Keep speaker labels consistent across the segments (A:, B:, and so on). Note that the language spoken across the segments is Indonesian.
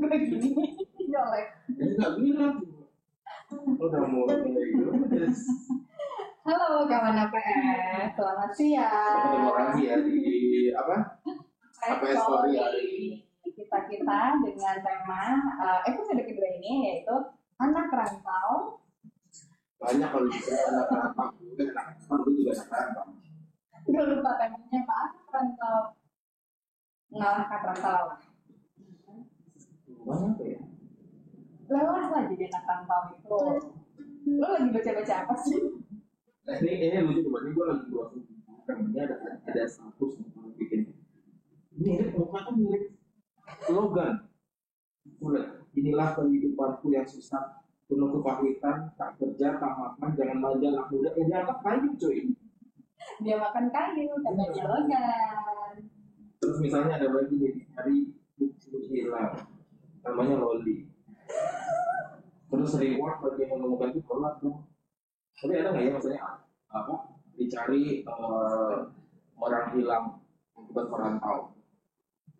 A: Gue gini, nyolek.
B: Ini nggak bilang. Udah mulai gitu.
A: Halo kawan APS, selamat siang.
B: Ketemu lagi ya di apa? APS Story hari ini.
A: Kita dengan tema episode kedua ini yaitu anak rantau.
B: Banyak kalau di sini anak rantau, anak juga anak rantau.
A: Gue lupa temanya apa? Anak rantau mengalahkan rantau.
B: Banyak ya.
A: Lelah lah jadi anak rantau itu. Lo lagi baca apa sih?
B: Nah ini lucu banget. Gue lagi browsing. Ini ada status yang bikin. Mirip muka tuh mirip slogan. Udah, inilah kehidupanku yang susah, penuh kepahitan, tak kerja, tak makan, jangan manja anak muda. Dia anak kayu cuy.
A: Dia makan kayu, katanya slogan.
B: Terus misalnya ada lagi nih, hari bukti hilang, namanya Loli. Terus reward bagi yang menemukan itu kolak dong. Tapi ada nggak ya maksudnya apa? Dicari orang hilang akibat merantau.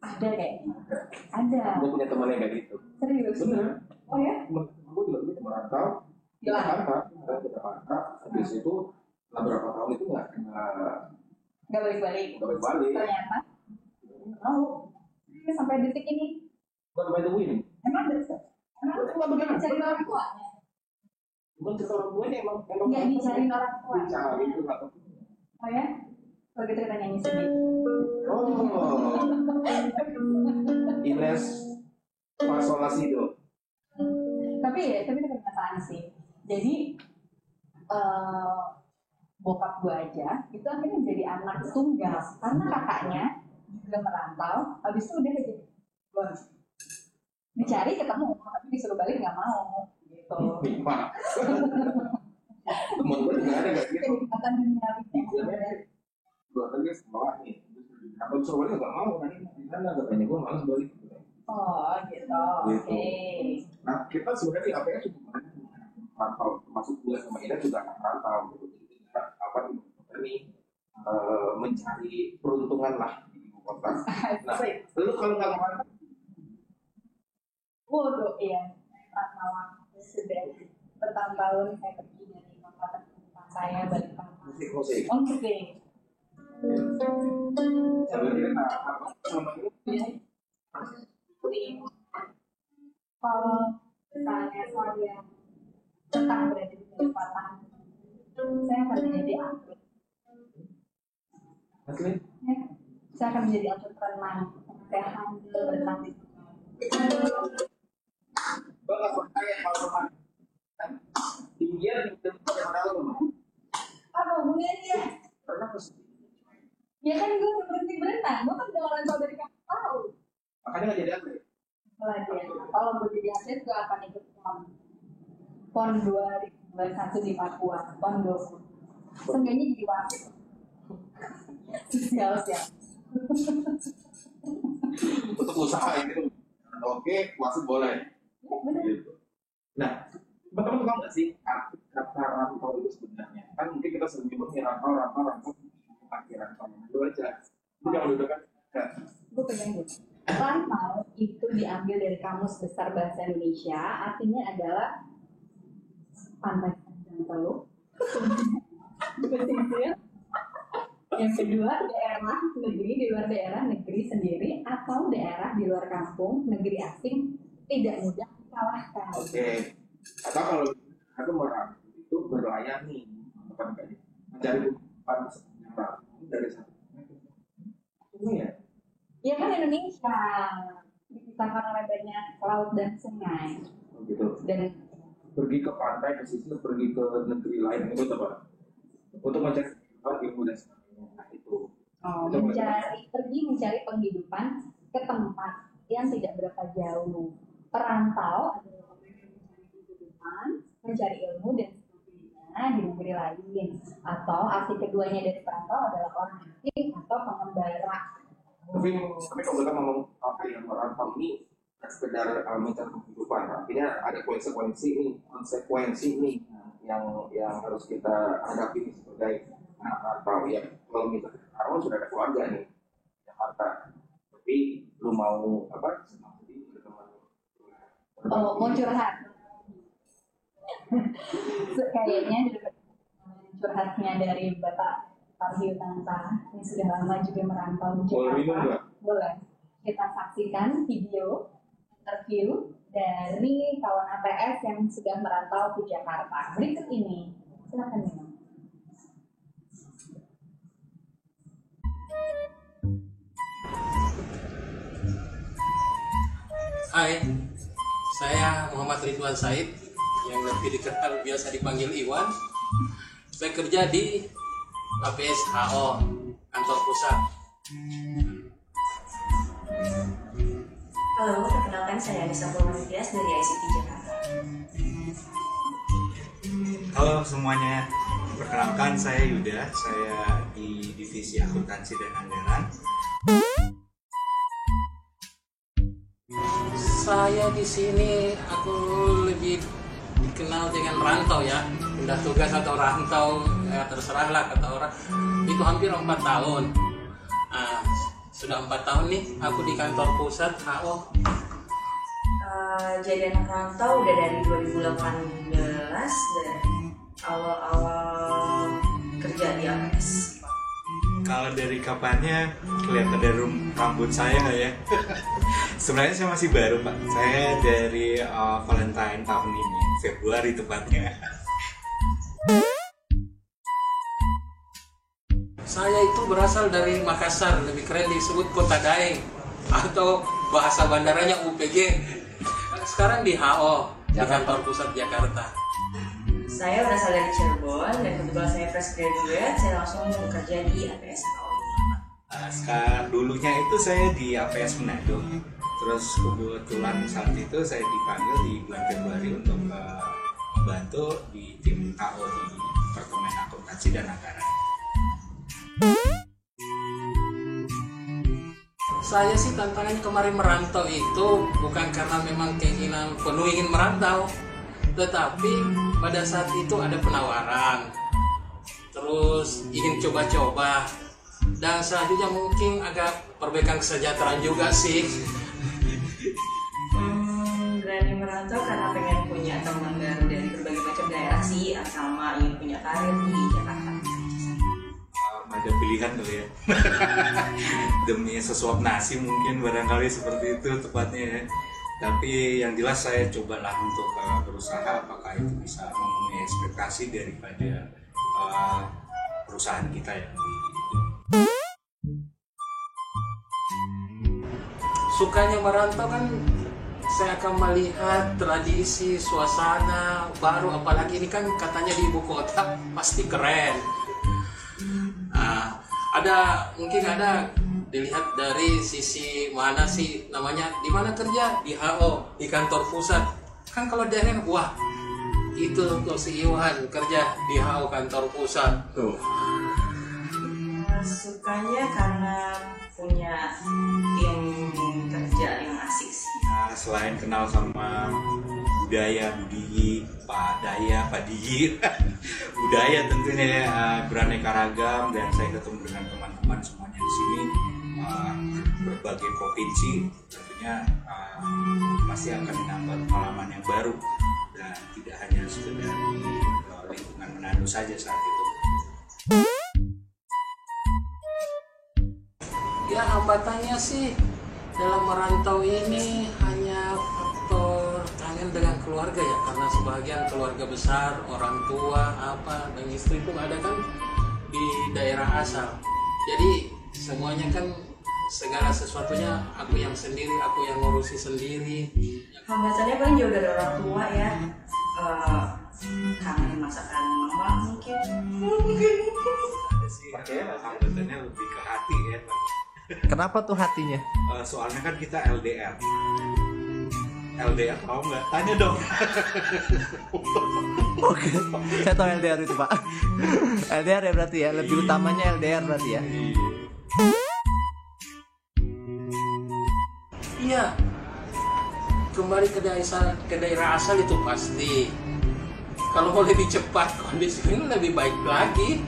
A: Ada kayaknya. Ada.
B: Gue punya teman yang kayak gitu.
A: Serius?
B: Bener.
A: Oh ya?
B: Gue juga dulu merantau. Kita Jakarta. Habis itu setelah berapa tahun itu
A: nggak balik-balik. Ternyata.
B: Tahu.
A: Sampai detik ini.
B: Bukan by the win.
A: Emang betul. Emang dicari orang tuanya.
B: Bukan cerita orang tuanya emang
A: nggak dicari orang tua.
B: Dicari itu nggak.
A: Oh ya? Kalau gitu kita nyanyi sedikit.
B: Oh. Ines Fasolasido.
A: Tapi itu kenyataan sih. Jadi bokap gue aja itu akhirnya jadi anak tunggal karena kakaknya juga merantau. Habis itu udah jadi dicari ketemu tapi disuruh balik nggak mau gitu.
B: Temen gue juga ada nggak gitu.
A: Ikatan dunia
B: Gue kan dia sekolah nih. Apa disuruh balik nggak mau kan? Di sana katanya gue malas balik.
A: Oh gitu. Oke.
B: Nah kita sebenarnya apa ya cukup banyak rantau, termasuk gue sama Ida juga anak rantau gitu. Jadi kita apa ini mencari peruntungan lah di ibu kota. Nah, lu kalau nggak kemana?
A: Waduh, iya. Rantauan sudah bertahun-tahun saya pergi dari kota tempat saya balik ke
B: Musik.
A: Oh musik.
B: Sebenarnya apa namanya?
A: Kalau misalnya saya tetap berada di Balikpapan, saya akan menjadi atlet.
B: Atlet?
A: Ya, saya akan menjadi atlet renang. Saya handal berenang di sungai.
B: Bapak percaya kalau renang tinggian yang tahu.
A: Apa hubungannya?
B: Renang mesti.
A: Ya kan gue udah berhenti berenang, gue kan udah rantau dari kamu tahu.
B: Makanya nggak jadi atlet.
A: Kalau gue jadi atlet, gue akan ikut PON 2021 di Papua, PON 20. Seenggaknya jadi wasit. Sosial.
B: Untuk usaha itu, oke, wasit boleh.
A: Ya, benar.
B: Gitu. Nah, teman-teman tahu nggak sih kata rantau itu sebenarnya? Kan mungkin kita sering nyebut nih rantau. Akhir rantau itu aja. Itu yang udah kan?
A: Gue pegang dulu. Rantau itu diambil dari Kamus Besar Bahasa Indonesia, artinya adalah pantai panjang teluk. Yang kedua, daerah negeri di luar daerah negeri sendiri atau daerah di luar kampung negeri asing tidak mudah dikalahkan.
B: Oke. Atau kalau aku merantau itu berlayar nih, mencari umpan dari satu. Ini ya.
A: Ya kan Indonesia dipisahkan oleh banyak laut dan sungai.
B: Gitu.
A: Dan
B: pergi ke pantai, ke sisi, pergi ke negeri lain itu apa? Untuk mencari ilmu dan sebagainya. Nah, itu.
A: Pergi mencari penghidupan ke tempat yang tidak berapa jauh. Perantau adalah mencari penghidupan, mencari ilmu dan sebagainya di negeri lain. Atau arti keduanya dari perantau adalah orang asing atau pengembara.
B: Tapi kalau kita ngomong apa yang merantau ini sekedar mencari kehidupan, artinya ada konsekuensi nih yang harus kita hadapi sebagai anak rantau. Ya kalau misalnya sekarang sudah ada keluarga nih Jakarta, tapi lu mau apa? Teman
A: Oh, mau curhat. Kayaknya curhatnya dari Bapak Parhyutanta yang sudah lama juga merantau di
B: Boleh minum
A: Jakarta.
B: nggak?
A: Boleh. Kita saksikan video interview dari kawan APS yang sudah merantau ke Jakarta. Berikut ini. Silakan minum.
C: Hai, saya Muhammad Ridwan Said yang lebih dikenal biasa dipanggil Iwan. Saya kerja di APS HO, kantor pusat.
D: Halo, perkenalkan saya Anissa Purwanityas dari ICT Jakarta.
E: Halo semuanya, perkenalkan saya Yuda, saya di divisi akuntansi dan anggaran.
C: Saya di sini aku lebih dikenal dengan rantau ya, pindah tugas atau rantau, ya terserah lah kata orang. Itu hampir 4 tahun. Nah, sudah 4 tahun nih aku di kantor pusat HO.
D: Jadi anak rantau udah dari 2018, dari awal-awal kerja di APS.
E: Kalau dari kapannya kelihatan dari rambut saya nggak ya? Sebenarnya saya masih baru Pak, saya dari Valentine tahun ini, Februari tepatnya.
C: Saya itu berasal dari Makassar, lebih keren disebut Kota Daeng atau bahasa bandaranya UPG. Sekarang di HO, di kantor pusat Jakarta.
D: Saya berasal dari Cirebon dan kebetulan saya fresh graduate, saya langsung bekerja di APS tahun ini.
E: Sekarang dulunya itu saya di APS Manado. Terus kebetulan saat itu saya dipanggil di bulan Februari untuk membantu di tim KO di Departemen Akuntansi dan Anggaran.
C: Saya sih tantangan kemarin merantau itu bukan karena memang keinginan penuh ingin merantau, tetapi pada saat itu ada penawaran, terus ingin coba-coba, dan selanjutnya mungkin agak perbaikan kesejahteraan juga sih.
D: Berani merantau karena pengen punya teman baru dari berbagai macam daerah sih, sama ingin punya karir di Jakarta.
E: Ada pilihan kali ya. Demi sesuap nasi mungkin barangkali seperti itu tepatnya ya. Tapi yang jelas saya cobalah untuk berusaha apakah itu bisa memenuhi ekspektasi daripada perusahaan kita yang
C: Sukanya merantau kan saya akan melihat tradisi, suasana baru, apalagi ini kan katanya di ibu kota pasti keren. Nah, mungkin ada dilihat dari sisi mana sih namanya, di mana kerja, di HO, di kantor pusat. Kan kalau daerah, wah itu untuk si Iwan kerja di HO kantor pusat tuh.
D: Sukanya karena punya tim kerja yang asik sih.
E: selain kenal sama budaya Budi, Pak Daya, Pak Digi, budaya tentunya ya, beraneka ragam, dan saya ketemu dengan teman-teman semuanya di sini, berbagai provinsi, tentunya pasti akan menambah pengalaman yang baru dan tidak hanya sekedar di lingkungan Manado saja saat itu.
C: Ya, hambatannya sih dalam merantau ini hanya faktor kangen dengan keluarga ya, karena sebagian keluarga besar, orang tua, dan istri pun ada kan di daerah asal. Jadi semuanya kan segala sesuatunya aku yang sendiri, aku yang ngurusi sendiri.
D: Hambatannya paling jauh dari orang tua ya, kangen masakan mama mungkin.
E: Ada sih hambatannya lebih ke hati ya Pak.
F: Kenapa tuh hatinya?
E: Soalnya kan kita LDR. LDR tahu nggak? Tanya dong.
F: Oke, saya tahu LDR itu Pak. LDR ya berarti ya, lebih utamanya LDR berarti ya.
C: Iya, kembali ke daerah asal itu pasti. Kalau mau lebih cepat kondisinya lebih baik lagi,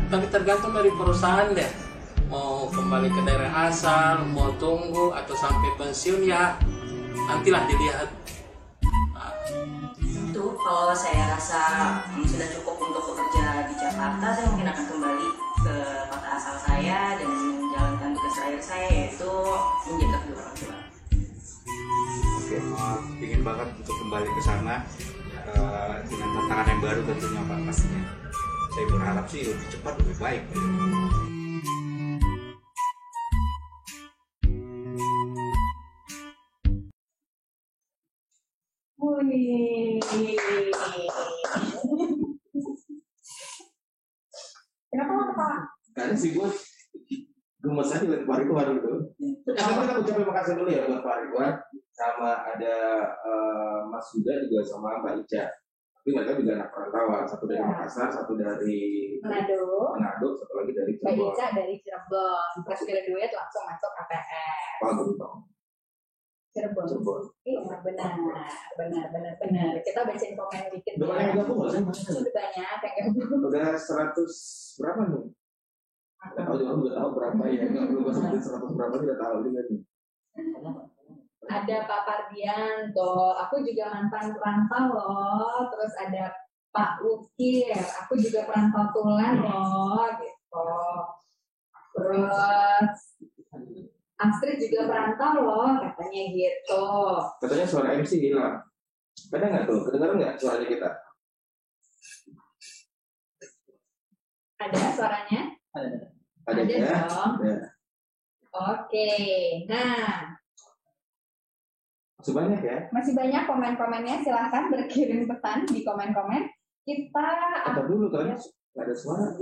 C: tapi tergantung dari perusahaan deh. Mau kembali ke daerah asal, mau tunggu atau sampai pensiun ya nantilah dilihat
D: kalau saya rasa sudah cukup untuk bekerja di Jakarta, saya mungkin akan kembali ke kota asal saya dan menjalankan tugas terakhir saya, yaitu menjaga kedua orang tua.
E: Oke, ingin banget untuk kembali ke sana dengan tantangan yang baru tentunya Pak pastinya. Saya berharap sih lebih cepat lebih baik.
A: Wih. Kenapa lo ketawa?
B: Karena sih gue gemes aja liat Pak Ridwan itu. Tapi kita ucapin makasih dulu ya buat Pak Ridwan, sama ada Mas Huda juga sama Mbak Ica. Tapi mereka juga anak perantauan, satu dari Makassar, satu dari Manado, satu lagi dari
A: Mbak
B: Cirebon.
A: Ica dari Cirebon. Pas graduate langsung masuk KPS.
B: Bagus dong.
A: Cirebon. Iya benar. Kita bacain komen dikit.
B: Udah banyak yang gabung nggak sih?
A: Udah banyak yang gabung.
B: Udah 100 berapa nih? Nggak tahu juga udah tahu berapa ya. Nggak belum masuk di 100 berapa tidak tahu juga nih.
A: Ada Pak Pardianto, aku juga mantan perantau loh. Terus ada Pak Ukir, aku juga perantau Tulen loh, gitu. Terus Astrid juga perantau loh, katanya gitu.
B: Katanya suara MC hilang. Ada nggak tuh? Kedengaran nggak suaranya kita?
A: Ada suaranya?
B: Ada ya?
A: dong.
B: Ada.
A: Oke, nah
B: Masih banyak ya?
A: masih banyak komen-komennya. Silahkan berkirim pesan di komen-komen. Kita
B: Atau dulu kan? Nggak ada suara.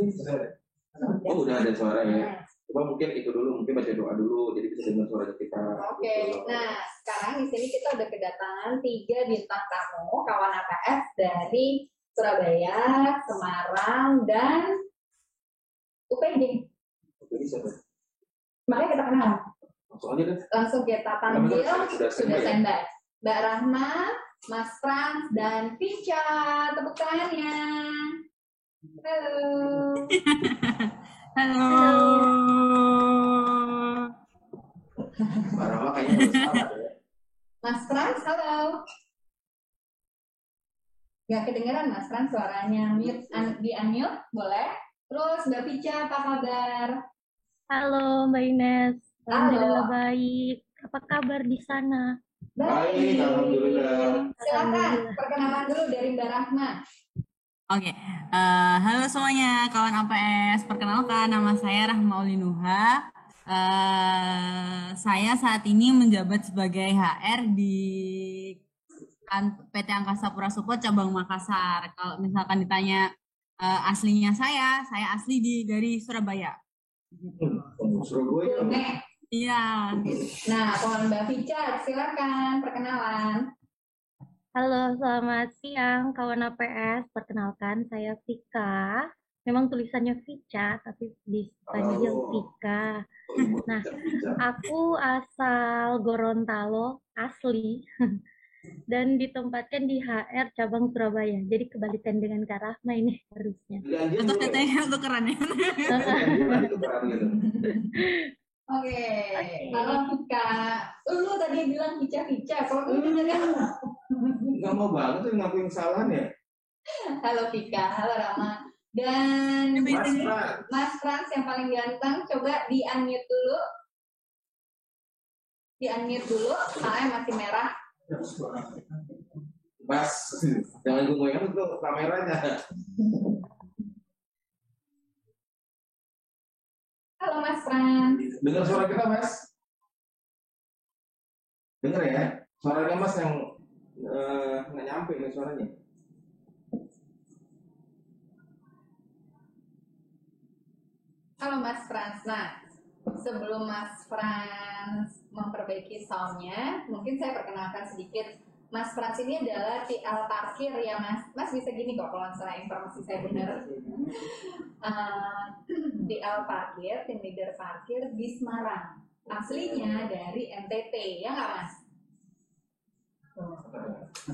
B: Oh udah ada suara ya. Coba mungkin itu dulu, mungkin baca doa dulu, jadi bisa dengar suara kita.
A: Oke, nah sekarang di sini kita udah kedatangan 3 bintang tamu, kawan APS dari Surabaya, Semarang, dan UPD.
B: Jadi siapa?
A: Makanya kita kenal.
B: Langsung aja deh.
A: Langsung kita panggil,
B: Sudah
A: sudah
B: ya?
A: standby. Mbak Rahma, Mas Frans, dan Pica. Tepuk tangannya. Halo.
G: Halo.
B: Mbak Rama kayaknya harus salah ya.
A: Mas Frans, halo. Gak kedengeran Mas Frans suaranya. Di unmute, boleh? Terus Mbak Pica, apa kabar?
G: Halo Mbak Ines.
A: Halo.
G: Alhamdulillah baik. Apa kabar di sana?
B: Baik, alhamdulillah.
A: Silakan perkenalan dulu dari Mbak Rahma.
H: Oke, halo semuanya kawan APS. Perkenalkan, nama saya Rahma Ulinuha. Saya saat ini menjabat sebagai HR di PT Angkasa Pura Support cabang Makassar. Kalau misalkan ditanya aslinya saya asli dari Surabaya.
B: Surabaya.
H: Iya.
A: Nah, kawan Mbak Pica, silakan perkenalan.
G: Halo, selamat siang kawan APS. Perkenalkan, saya Vika. Memang tulisannya Vica, tapi dipanggil Vika. Nah, aku asal Gorontalo, asli. Dan ditempatkan di HR cabang Surabaya. Jadi kebalikan dengan Kak Rahma ini harusnya.
H: Untuk tetenya untuk keren ya.
A: Oke, halo Vika. Lu tadi bilang Pica. Kalau lu tadi
B: Nggak mau banget tuh ngakuin kesalahan ya.
A: halo Vika, halo Rama. Dan Mas Frans yang paling ganteng, coba di-unmute dulu. Soalnya masih merah.
B: Mas, jangan gue ngoyang tuh kameranya.
A: Halo Mas Frans.
B: Dengar suara kita, Mas? Dengar ya? Suaranya Mas yang nggak nyampe nih suaranya.
A: Halo Mas Frans. Nah, sebelum Mas Frans memperbaiki soundnya, mungkin saya perkenalkan sedikit. Mas Frans ini adalah TL parkir ya Mas. Mas bisa gini kok kalau misalnya informasi saya benar. TL parkir, tim leader parkir di Semarang. Aslinya dari NTT, ya nggak Mas?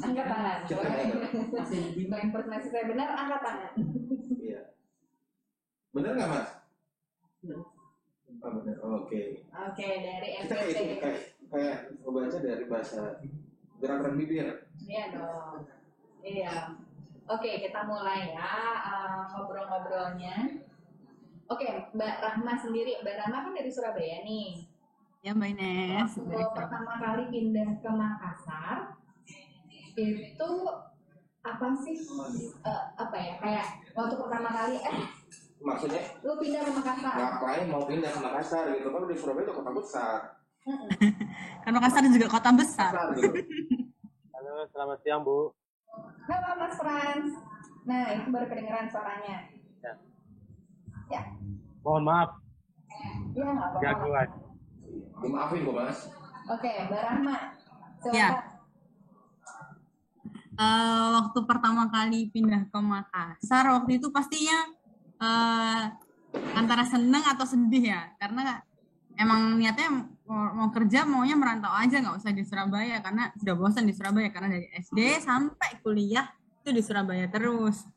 A: Angkat tangan. Kalau informasi saya benar, angkat tangan.
B: Iya. Bener nggak Mas? Oh, bener. Oke.
A: Oke, dari
B: Kita
A: NTT.
B: kayak membaca dari bahasa gerak-gerak bibir.
A: Iya dong. Iya. Oke, kita mulai ya ngobrol-ngobrolnya. Oke, Mbak Rahma sendiri. Mbak Rahma kan dari Surabaya nih.
H: Ya Mbak Ines.
A: Waktu pertama kali pindah ke Makassar, itu apa sih? Apa ya? Kayak waktu pertama kali,
B: Maksudnya
A: lu pindah ke Makassar.
B: ngapain mau pindah ke Makassar gitu kan, di Surabaya itu kota besar.
H: Kan Makassar juga kota besar.
B: Besar gitu.
I: Halo, selamat siang Bu.
A: Halo Mas Frans. Nah, itu baru kedengeran suaranya. Ya.
I: Mohon maaf
A: Iya, nggak apa-apa.
I: gangguan.
B: Maafin kok Mas.
A: Oke, Mbak Rahma. Silakan.
H: Ya. Waktu pertama kali pindah ke Makassar, waktu itu pastinya antara seneng atau sedih ya, karena emang niatnya mau kerja, maunya merantau aja, nggak usah di Surabaya, karena sudah bosan di Surabaya, karena dari SD sampai kuliah itu di Surabaya terus.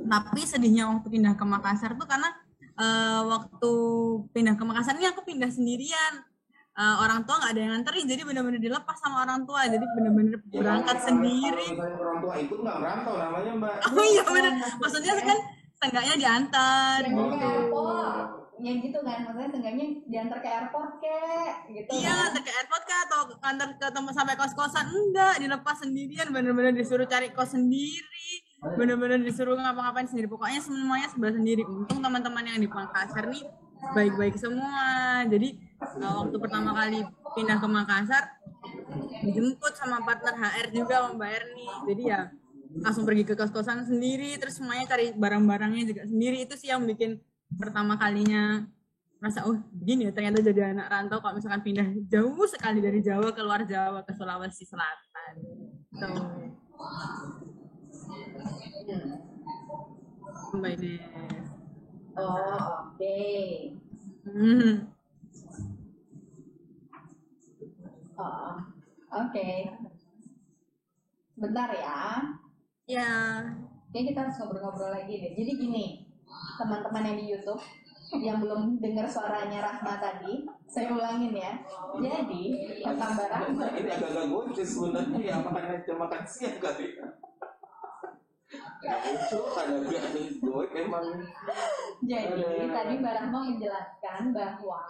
H: Tapi sedihnya waktu pindah ke Makassar tuh karena waktu pindah ke Makassar ini aku pindah sendirian. Orang tua nggak ada yang nganterin, jadi benar-benar dilepas sama orang tua, jadi benar-benar berangkat sendiri.
B: Kalau misalnya orang tua ikut nggak merantau namanya Mbak.
H: Oh iya benar, maksudnya kan seenggaknya diantar
A: Yang ke
H: gitu.
A: airport, yang gitu kan, maksudnya seenggaknya diantar ke airport kek, gitu.
H: Iya, ngantar ke airport kah atau ngantar ke tempat sampai kos-kosan? Enggak, dilepas sendirian, benar-benar disuruh cari kos sendiri, benar-benar disuruh ngapa-ngapain sendiri. Pokoknya semuanya serba sendiri. Untung teman-teman yang di Makassar nih baik-baik semua. Jadi waktu pertama kali pindah ke Makassar dijemput sama partner HR juga, sama Mbak Erni. Jadi ya langsung pergi ke kos-kosan sendiri, terus semuanya cari barang-barangnya juga sendiri. Itu sih yang bikin pertama kalinya merasa, oh begini ya ternyata jadi anak rantau kalau misalkan pindah jauh sekali dari Jawa ke luar Jawa, ke Sulawesi Selatan. Tuh. Mbak Ines.
A: Oh, oke. Oh, oke. Bentar ya.
H: Ya.
A: Oke, kita harus ngobrol-ngobrol lagi deh. Jadi gini, teman-teman yang di YouTube yang belum dengar suaranya Rahma tadi, saya ulangin ya. Jadi, kata Mbak Rahma,
B: Ini agak-agak goces sebenarnya ya, makanya cuma makan siang kali. Ya muncul ada gak nih goik emang.
A: jadi tadi Mbak Rahma menjelaskan bahwa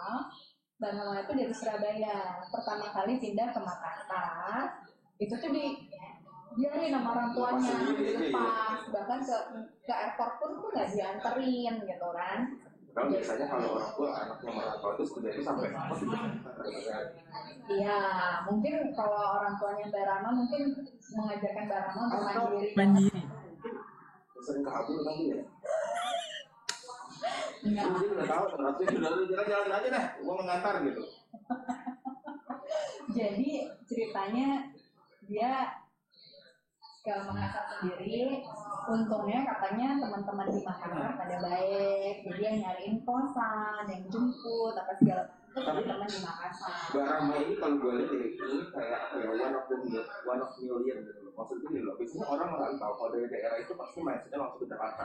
A: Mbak Rahma itu dari Surabaya. Pertama kali pindah ke Makassar, itu tuh dibiarin sama orang tuanya, dilepas, bahkan ke airport pun tuh nggak dianterin gitu kan.
B: Kalau biasanya kalau orang tua anaknya merantau itu setidaknya sampai
A: Iya, mungkin kalau orang tuanya Mbak Rahma mungkin mengajarkan Mbak Rahma untuk mandiri.
H: Mandiri.
B: sering kabur lagi ya.
A: Enggak.
B: Dia udah tahu terus udah jalan-jalan aja dah, gua mengantar gitu.
A: Jadi ceritanya dia ke Makassar sendiri, untungnya katanya teman-teman di Makassar pada baik, jadi yang nyariin kosan, yang jemput, apa segala macam teman di Makassar.
B: Mbak Rahma ini kalau gue lihat ini kayak apa ya, one of million gitu loh. Maksudnya gini loh, biasanya orang merantau kalau dari daerah itu pasti mindsetnya langsung ke Jakarta.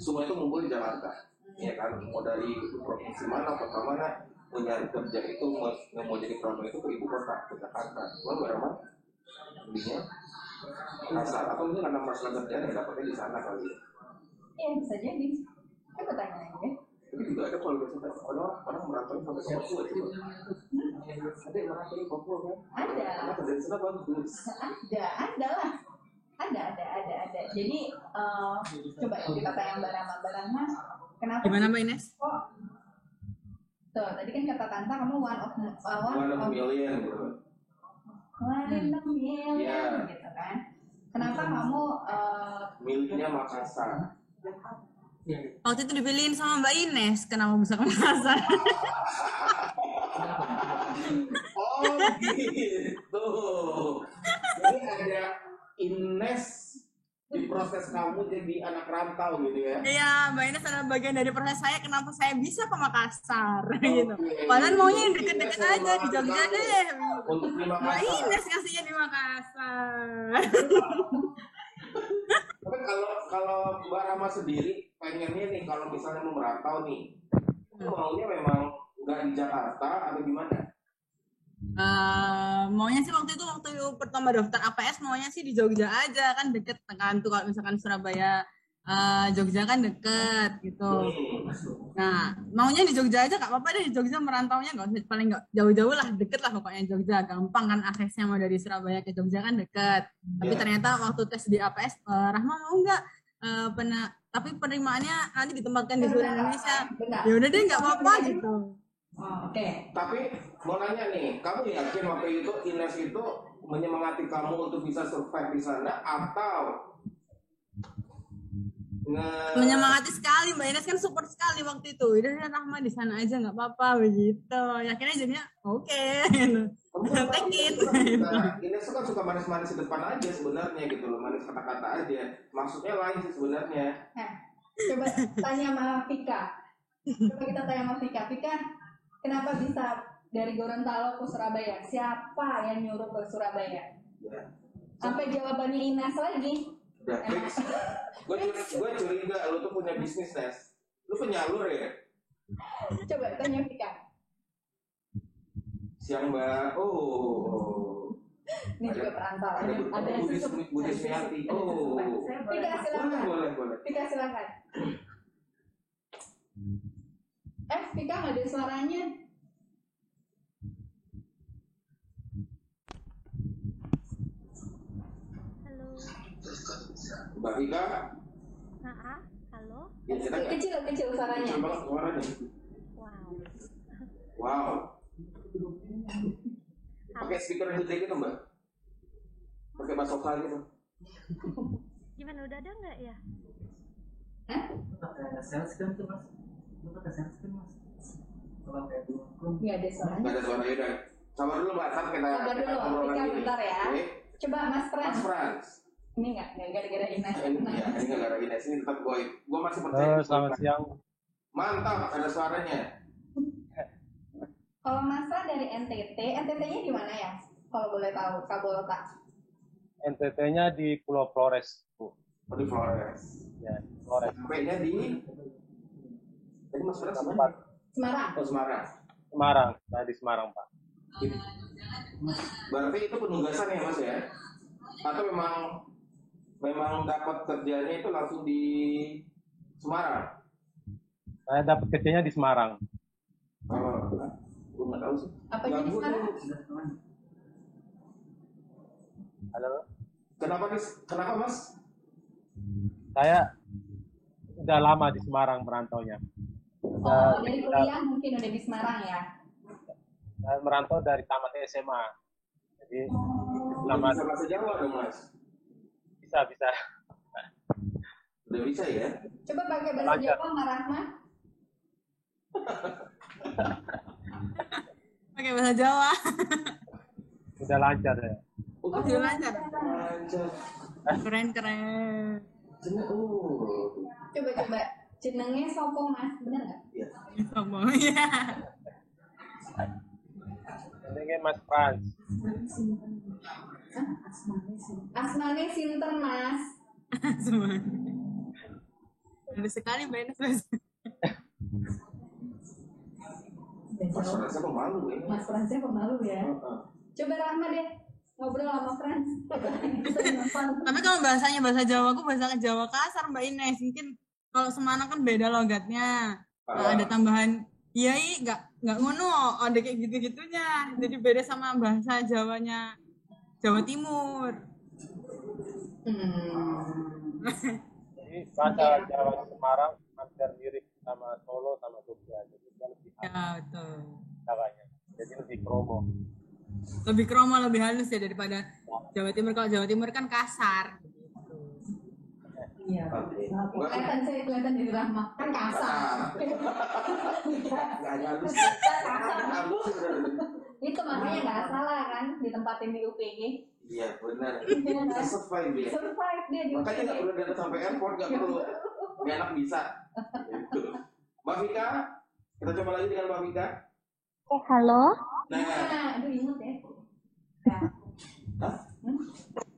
B: Semua itu ngumpul di Jakarta, ya kan? Mau dari provinsi mana, kota mana, mau nyari kerja itu, mau jadi promo itu ke ibu kota, ke Jakarta. Cuma Mbak Rahma intinya Makassar, atau mungkin karena masalah kerjaan yang dapatnya di sana kali ya.
A: Iya bisa jadi. Saya bertanya aja.
B: Tapi juga ada kalau biasanya orang merantau sampai ke Papua coba. Ada yang merantau di Papua kan?
A: Ada.
B: Karena kerja di sana bagus.
A: Ada lah. Ada. Jadi coba kita tanya Mbak Rama, kenapa?
H: Gimana Mbak Ines?
A: Kok? Tuh, tadi kan kata Tanta kamu one of
B: million gitu.
A: One in a million
B: Iya.
A: gitu kan? Kenapa kamu
B: Miliknya Makassar.
H: Waktu itu dipilihin sama Mbak Ines, kenapa bisa ke Makassar?
B: Oh gitu. Jadi ada Ines di proses kamu jadi anak rantau gitu ya?
H: Iya, Mbak Ines adalah bagian dari proses saya kenapa saya bisa ke Makassar gitu. Padahal maunya yang deket-deket aja di Jogja deh.
B: Untuk di
H: Mbak
B: Makassar.
H: Ines kasihnya di Makassar.
B: Tapi kalau Mbak Rama sendiri pengennya nih kalau misalnya mau merantau nih, maunya memang nggak di Jakarta atau gimana?
H: Maunya sih waktu pertama daftar APS maunya sih di Jogja aja, kan deket kan tuh, kalau misalkan Surabaya Jogja kan deket gitu. Nah, maunya di Jogja aja, gak apa-apa deh di Jogja, merantaunya nggak usah, paling nggak jauh-jauh lah, deket lah pokoknya Jogja, gampang kan aksesnya, mau dari Surabaya ke Jogja kan deket. Tapi ternyata waktu tes di APS, Rahma mau nggak tapi penerimaannya nanti ditempatkan di seluruh Indonesia. Ya udah deh, nggak apa-apa gitu.
A: Oke.
B: Tapi mau nanya nih, kamu yakin waktu itu Ines itu menyemangati kamu untuk bisa survive di sana, atau
H: menyemangati sekali? Mbak Ines kan support sekali waktu itu. Udah Rahma di sana aja nggak apa-apa begitu. Yakinnya jadinya oke. Tekin.
B: Ines kan suka manis-manis di depan aja sebenarnya gitu loh, manis kata-kata aja. Maksudnya lain sih sebenarnya.
A: Coba tanya sama Vika. Coba kita tanya sama Vika. Vika, kenapa bisa dari Gorontalo ke Surabaya? Siapa yang nyuruh ke Surabaya? Sampai jawabannya Ines lagi.
B: Udah fix. Gue curiga lu tuh punya bisnis, Nes. Lu penyalur ya?
A: Coba tanya Vika.
B: Siang Mbak. Oh.
A: Ini juga perantau. Ada
B: Budi Smiati. Oh.
A: Vika silakan.
B: Boleh.
A: Vika silakan. Vika nggak ada suaranya.
B: Mbak Vika.
G: Halo.
A: Kecil suaranya.
B: Kecil banget suaranya. Wow. Pakai speaker yang gede gitu Mbak. Pakai bass vokal gitu.
G: Gimana, udah ada nggak ya?
F: Pakai salescan tuh Mas. Lu pakai salescan Mas. Kalau kayak dulu
A: nggak ada suaranya.
B: Nggak ada suaranya udah. Sabar dulu Mbak, kita
A: sabar dulu. Vika bentar ya. Coba Mas Frans. Ini nggak gara-gara Ines.
B: Iya, ini nggak gara-gara Ines, ini tetap gue masih percaya.
I: Selamat siang.
B: Mantap, ada suaranya.
A: Kalau Masa dari NTT-nya di mana ya? Kalau boleh tahu, Kabolota.
I: NTT-nya di Pulau Flores, Bu.
B: Oh, di Flores.
I: Ya, Flores.
B: Sampai-nya di tadi Mas Frans
I: Tempat
A: Semarang.
B: Oh, Semarang.
I: Semarang, nah di Semarang, Pak.
B: Berarti itu penugasan ya Mas ya? Atau memang dapat kerjanya itu langsung di Semarang?
I: Saya dapat kerjanya di Semarang.
B: Oh, gue nggak tahu sih.
A: Apa jadi Semarang?
I: Halo.
B: Kenapa Mas?
I: Saya udah lama di Semarang merantaunya.
A: Dari kuliah mungkin udah di Semarang ya?
I: Saya merantau dari tamat SMA. Jadi lama.
B: Bisa bahasa Jawa dong Mas?
I: Bisa.
B: Udah bisa ya?
A: Coba pakai bahasa Jawa Mbak Rahma.
H: Pakai bahasa Jawa.
I: Udah lancar ya.
H: Udah lancar. Keren.
A: Coba. Jenengnya sopo Mas, bener nggak?
B: Iya.
H: Sopo, ya.
I: Ini Mas Frans.
A: Asmane sinten Mas?
H: Ada sekali Mbak Ines.
B: Mas Fransnya pemalu ya?
A: Mas Fransnya pemalu ya? Coba Rahma deh ngobrol sama Frans.
H: Tapi kalau bahasanya bahasa Jawa, aku bahasa Jawa kasar Mbak Ines. Mungkin kalau Semarang kan beda logatnya. Ada tambahan iya nggak ngono, ada kayak gitu-gitunya. Jadi beda sama bahasa Jawanya Jawa Timur.
I: Jadi bahasa Jawa Semarang hampir mirip sama Solo sama Jogja. Jadi dia lebih halus.
H: Ya betul.
I: Caranya. Jadi lebih kromo.
H: Lebih kromo, lebih halus ya daripada Jawa Timur. Kalau Jawa Timur kan kasar.
A: Iya. Kelihatan di Rahma kan kasar.
B: Nggak halus.
A: Itu makanya nggak salah kan ditempatin di UPG.
B: Iya benar. Survive dia.
A: Survive dia di UPG.
B: Makanya nggak perlu datang sampai airport, nggak perlu. Nggak enak bisa. Gitu. Mbak Vika, kita coba lagi dengan Mbak Vika.
G: Halo.
A: Nah, aduh inget ya.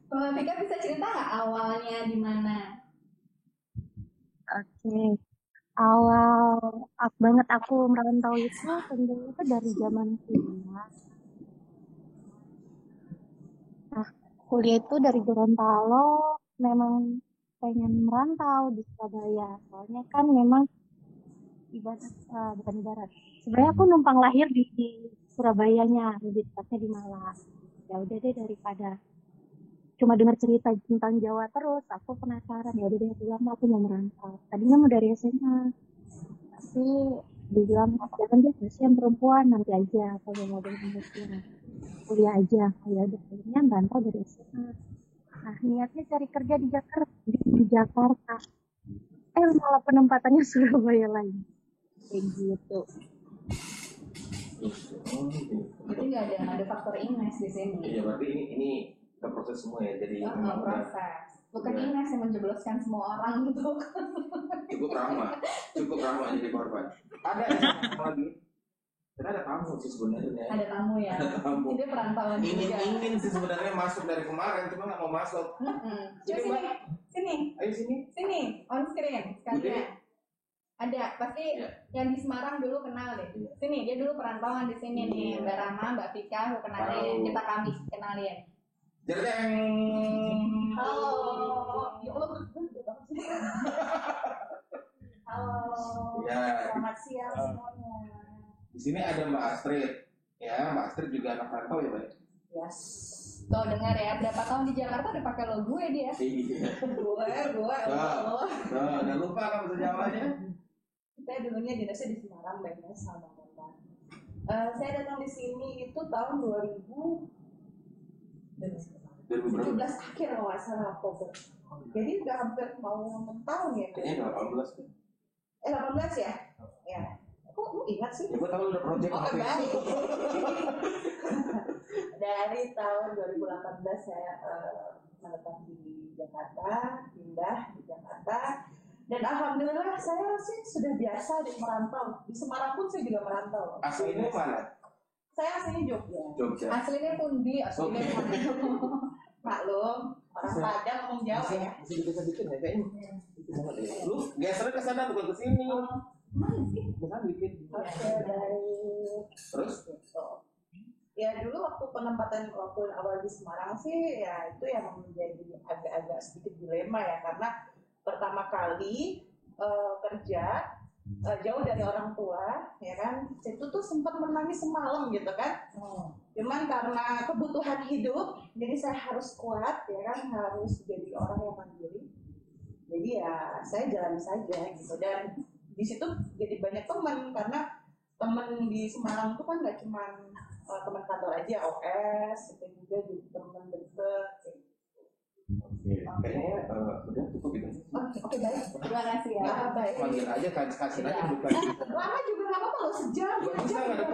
A: Mbak Vika bisa cerita nggak awalnya di mana?
G: Oke. Awal banget aku merantau itu tentunya itu dari zaman kuliah. kuliah itu dari Gorontalo, memang pengen merantau di Surabaya. Soalnya kan memang bukan ibarat. Sebenarnya aku numpang lahir di Surabayanya, lebih tepatnya di Malang. Ya udah deh, daripada cuma dengar cerita tentang Jawa terus, aku penasaran. Ya udah deh, bilang aku mau merantau. Tadinya mau dari SMA, tapi dibilang jangan deh, kasihan perempuan, nanti aja kalau mau dari kuliah aja. Ya udah, akhirnya merantau dari SMA. Nah, niatnya cari kerja di Jakarta. Malah penempatannya Surabaya lagi. Kayak gitu.
A: Jadi nggak ada faktor Ines di sini.
B: Iya, berarti ini udah proses semua ya. Jadi
A: proses. Bukan
B: ya.
A: Ines yang menjebloskan semua orang gitu.
B: cukup ramah jadi korban. Ada lagi. Karena ada tamu sih sebenarnya.
A: Ada tamu ya.
B: Ada tamu.
A: Ini perantauan juga.
B: Ingin sih sebenarnya masuk dari kemarin, cuma nggak mau masuk. Jadi
A: sini.
B: Ayo
A: Sini, on screen sekalian. Ada, pasti yang di Semarang dulu kenal deh. Sini, dia dulu perantauan di sini nih. Mbak Rama, Mbak Vika, aku kenalin. Kita kami kenalin.
B: Jerdeng.
A: Halo. Ya Allah, halo.
B: Ya.
A: Selamat siang semuanya.
B: Di sini ada Mbak Astrid. Ya, Mbak Astrid juga anak rantau ya, Mbak?
A: Yes. Tuh dengar ya, berapa tahun di Jakarta udah pakai lo gue dia.
B: Iya.
A: Gue.
B: Udah lupa kan bahasa Jawanya?
A: Saya dulunya dinasnya di Semarang, baiknya sama Bapak. Saya datang di sini itu tahun 2017 akhir kalau nggak salah Oktober. Jadi udah hampir mau 6 tahun ya.
B: Kayaknya 18 kan?
A: 18 ya? Ya. Kok lu ingat sih?
B: Ya gue tahu udah project apa ya.
A: Baik. Dari tahun 2018 saya menetap di Jakarta, pindah di Jakarta. Dan alhamdulillah saya sih sudah biasa di merantau. Di Semarang pun saya juga merantau.
B: Aslinya mana?
A: Saya aslinya Jogja.
B: Aslinya
A: Pundi, aslinya maklum, orang Padang ngomong Jawa ya.
B: Masih dikit-dikit ya kayaknya. Lu geser ke sana bukan ke sini.
A: Mana sih?
B: Bukan dikit.
A: Oke, baik.
B: Terus?
A: Ya dulu waktu penempatan waktu awal di Semarang sih ya itu yang menjadi agak-agak sedikit dilema ya, karena pertama kali kerja jauh dari orang tua ya kan, itu tuh sempat menangis semalam gitu kan. Cuman karena kebutuhan hidup jadi saya harus kuat ya kan, harus jadi orang yang mandiri, jadi ya saya jalan saja gitu. Dan di situ jadi banyak teman, karena teman di Semarang tuh kan nggak cuma teman kantor aja, OS itu juga jadi teman deket.
B: Kayaknya udah cukup gitu.
A: Oke, baik. Terima kasih ya. Baik.
B: Panggil aja kasih aja bukan.
A: Lama juga nggak apa-apa loh, sejam.
B: Bisa nggak ada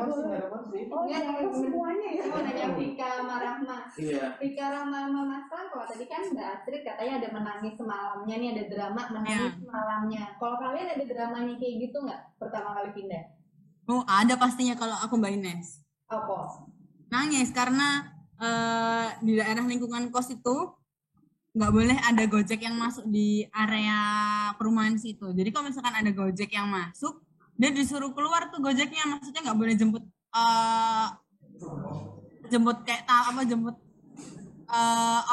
B: porsi.
A: Oh ya, semuanya ya. Mau nanya Vika sama Rahma.
B: Iya.
A: Vika, Rahma sama Mas kalau tadi kan Mbak Astrid katanya ada menangis semalamnya nih, ada drama menangis semalamnya. Kalau kalian ada dramanya kayak gitu nggak pertama kali pindah?
H: Oh, ada pastinya kalau aku Mbak Ines.
A: Apa?
H: Nangis karena di daerah lingkungan kos itu nggak boleh ada Gojek yang masuk di area perumahan situ. Jadi kalau misalkan ada Gojek yang masuk, dia disuruh keluar tuh Gojeknya, maksudnya nggak boleh jemput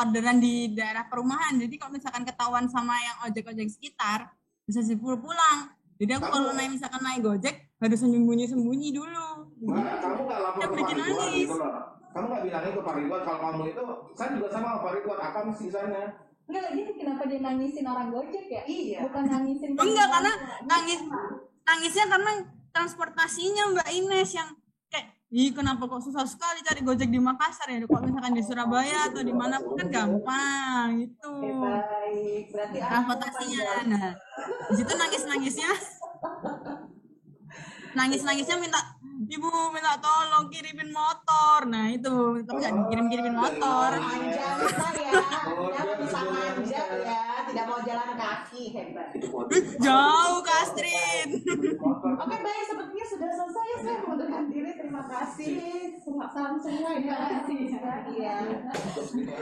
H: orderan di daerah perumahan. Jadi kalau misalkan ketahuan sama yang ojek-ojek sekitar, bisa disuruh pulang. Jadi aku kalau misalkan naik Gojek harus sembunyi dulu.
B: Kamu nggak lapor ke Pak Ridwan gitu loh. Kamu nggak bilangin ke Pak Ridwan kalau kamu itu, saya juga sama Pak Ridwan, apa mesti sana?
A: Enggak lagi, kenapa dia nangisin orang Gojek ya? Iya. Bukan nangisin.
H: Enggak, karena nangisnya karena transportasinya Mbak Ines yang kayak, kenapa kok susah sekali cari Gojek di Makassar ya? Kalau misalkan di Surabaya atau di mana pun kan gampang gitu.
A: Baik, berarti
H: transportasinya. Nah, di situ nangisnya minta ibu minta tolong kirimin motor. Nah itu tapi nggak kirimin motor.
A: Manjang saya, kenapa bisa manjang ya? Tidak mau jalan kaki, hebat.
H: Jauh Kastrin.
A: Oke baik, sepertinya sudah selesai. Saya mengundurkan diri. Terima kasih. Salam semua. Terima kasih. Iya.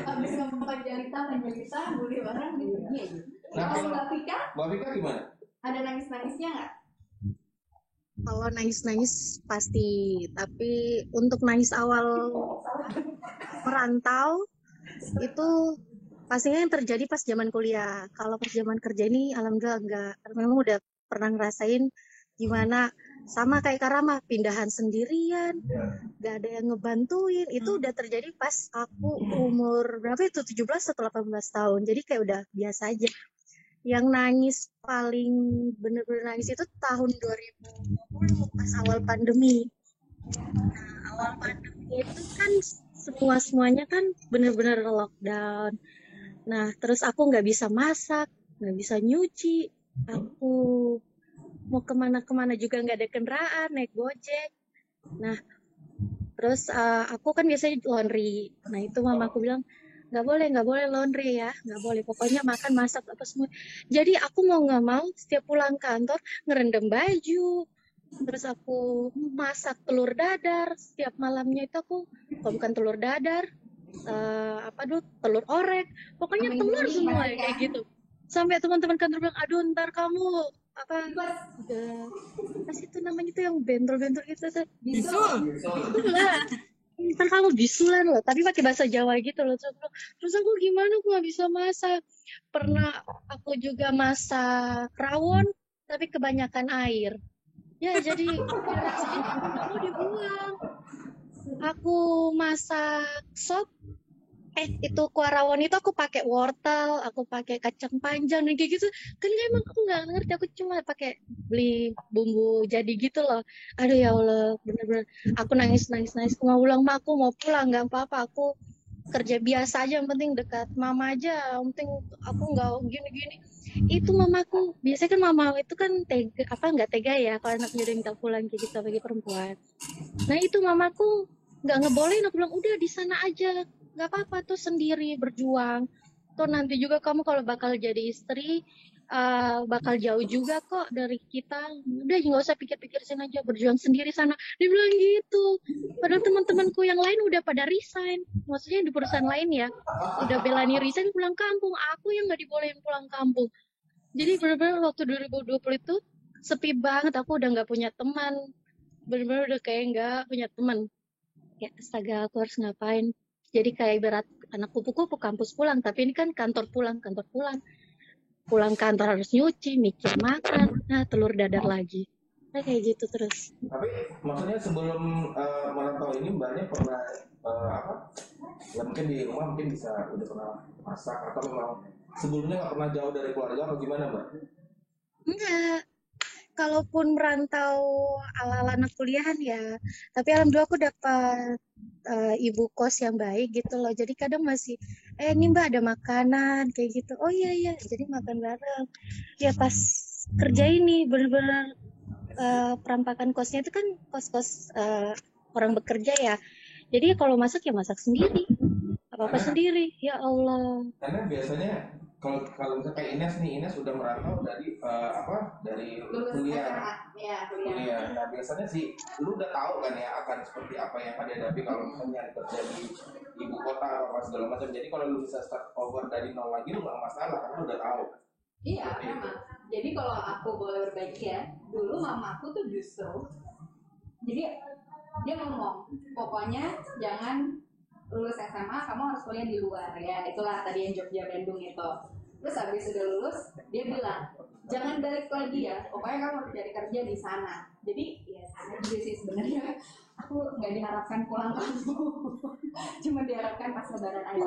A: Habis menjelita, buli orang pergi aja. Kalau Mbak Vika
B: gimana?
A: Ada nangis-nangisnya nggak?
G: Kalau nangis-nangis pasti, tapi untuk nangis awal merantau
J: itu pastinya yang terjadi pas zaman kuliah. Kalau pas zaman kerja ini alhamdulillah enggak. Karena memang udah pernah ngerasain gimana sama kayak Karama, pindahan sendirian, gak ada yang ngebantuin. Itu udah terjadi pas aku umur berapa itu, 17 atau 18 tahun. Jadi kayak udah biasa aja. Yang nangis paling bener-bener nangis itu tahun 2020 pas awal pandemi. Nah, awal pandemi itu kan semuanya kan bener-bener lockdown. Nah, terus aku nggak bisa masak, nggak bisa nyuci. Aku mau kemana-kemana juga nggak ada kendaraan, naik Gojek. Nah, terus aku kan biasanya laundry. Nah, itu mama aku bilang, nggak boleh laundry ya, nggak boleh. Pokoknya makan, masak, apa semua. Jadi aku mau nggak mau setiap pulang kantor ngerendam baju. Terus aku masak telur dadar. Setiap malamnya itu aku, kalau bukan telur dadar, telur orek. Pokoknya telur semua kayak gitu. Sampai teman-teman kantor bilang, aduh ntar kamu apa itu namanya tuh yang bentol-bentol gitu tuh.
H: Bisul.
J: Itulah. Ntar kamu bisulan loh, tapi pakai bahasa Jawa gitu loh. Terus aku gimana, aku nggak bisa masak. Pernah aku juga masak rawon, tapi kebanyakan air. Ya jadi aku dibuang. Aku masak sop. Itu kuah rawon itu aku pakai wortel, aku pakai kacang panjang dan kayak gitu. Kan emang aku nggak ngerti, aku cuma pakai beli bumbu jadi gitu loh. Aduh ya Allah, bener-bener aku nangis. Aku mau pulang, aku mau pulang, nggak apa-apa. Aku kerja biasa aja, yang penting dekat mama aja, yang penting aku nggak gini-gini. Itu mamaku, biasanya kan mama itu kan nggak tega ya kalau anaknya udah minta pulang kayak gitu bagi perempuan. Nah itu mamaku nggak ngebolehin, aku bilang udah di sana aja, nggak apa-apa tuh sendiri berjuang. Tuh nanti juga kamu kalau bakal jadi istri bakal jauh juga kok dari kita. Udah nggak usah pikir-pikir sini aja, berjuang sendiri sana. Dia bilang gitu. Padahal teman-temanku yang lain udah pada resign. Maksudnya di perusahaan lain ya, udah belani resign pulang kampung. Aku yang nggak dibolehin pulang kampung. Jadi benar-benar waktu 2020 itu sepi banget. Aku udah nggak punya teman. Benar-benar udah kayak nggak punya teman. Ya astaga, aku harus ngapain? Jadi kayak berat anak kupu-kupu kampus pulang, tapi ini kan kantor pulang. Pulang kantor harus nyuci, mikir makan, nah telur dadar lagi. Nah, kayak gitu terus.
B: Tapi maksudnya sebelum merantau ini mbaknya pernah ya mungkin di rumah mungkin udah pernah masak atau memang sebelumnya nggak pernah jauh dari keluarga atau gimana mbak?
J: Enggak. Kalaupun merantau ala-ala anak kuliahan ya, tapi alhamdulillah aku dapat ibu kos yang baik gitu loh. Jadi kadang masih, ini mbak ada makanan kayak gitu. Oh iya, jadi makan bareng. Ya pas kerja ini bener-bener perampakan kosnya itu kan kos-kos orang bekerja ya. Jadi kalau masak ya masak sendiri, apa-apa sendiri. Ya Allah.
B: Karena biasanya kalau misalnya kayak Ines udah merantau dari dari kuliah. Kuliah. Nah biasanya sih lu udah tahu kan ya akan seperti apa yang akan dihadapi kalau misalnya kerja di ibu kota atau apa segala macam. Jadi kalau lu bisa start over dari nol lagi lu nggak masalah karena lu udah tahu.
A: Iya memang. Jadi kalau aku boleh berbagi ya, dulu mama aku tuh justru, jadi dia ngomong, pokoknya jangan lulus SMA kamu harus kuliah di luar ya, itulah tadi yang Jogja Bandung itu. Terus habis sudah lulus dia bilang jangan balik lagi ya, pokoknya kamu harus cari kerja di sana. Jadi ya sana juga sih sebenarnya aku nggak diharapkan pulang kampung, cuma diharapkan pas lebaran aja.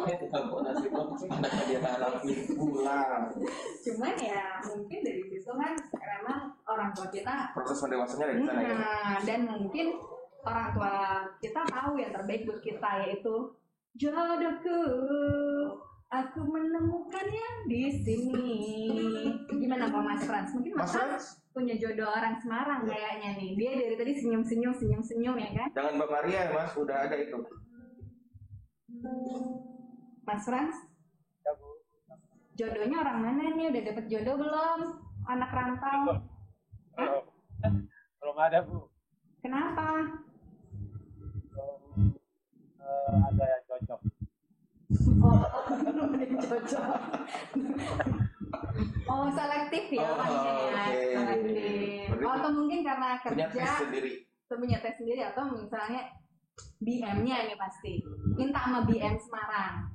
B: Dia harapin pulang.
A: Cuman ya mungkin dari situ kan memang orang tua kita
B: Proses pendewasanya dari sana ya.
A: Dan mungkin orang tua kita tahu yang terbaik buat kita, yaitu jodohku, aku menemukannya di sini. Gimana Pak Mas Frans? Mungkin Mas Frans punya jodoh orang Semarang kayaknya nih. Dia dari tadi senyum-senyum ya kan?
B: Jangan Mbak Maria ya Mas, udah ada itu.
A: Mas Frans? Jodohnya orang mana nih? Udah dapet jodoh belum? Anak rantau?
I: Belum ada Bu.
A: Kenapa?
I: Ada yang cocok.
A: Cocok. Oh selektif ya orangnya ya. Selektif. Atau mungkin karena kerja punya tes sendiri atau misalnya BM-nya ini pasti minta sama BM Semarang.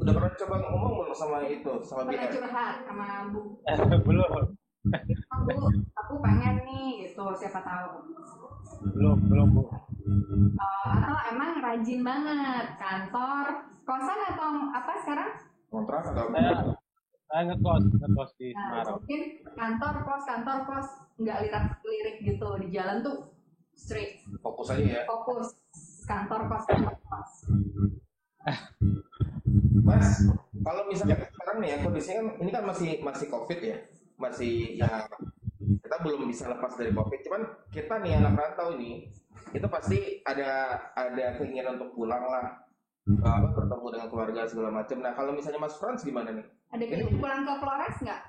B: Udah pernah coba ngomong belum sama itu, sama
A: Pernah
B: BR?
A: curhat sama Bu.
I: Belum,
A: Bu, aku pengen nih gitu, siapa tahu.
I: belum Bu.
A: Atau emang rajin banget kantor, kosan atau apa sekarang?
B: Kontrak atau
I: Saya ngekos di
A: Nah,
I: Semarang.
A: mungkin kantor kos, nggak lirik gitu di jalan tuh straight,
B: fokus aja ya.
A: fokus kantor kos.
B: Mas, kalau misalnya sekarang nih ya kondisinya kan ini kan masih COVID ya, masih ya kita belum bisa lepas dari COVID. Cuman kita nih anak rantau ini itu pasti ada keinginan untuk pulang lah, bertemu dengan keluarga segala macam. Nah kalau misalnya Mas Frans gimana nih?
A: Ada keinginan pulang ke Flores nggak?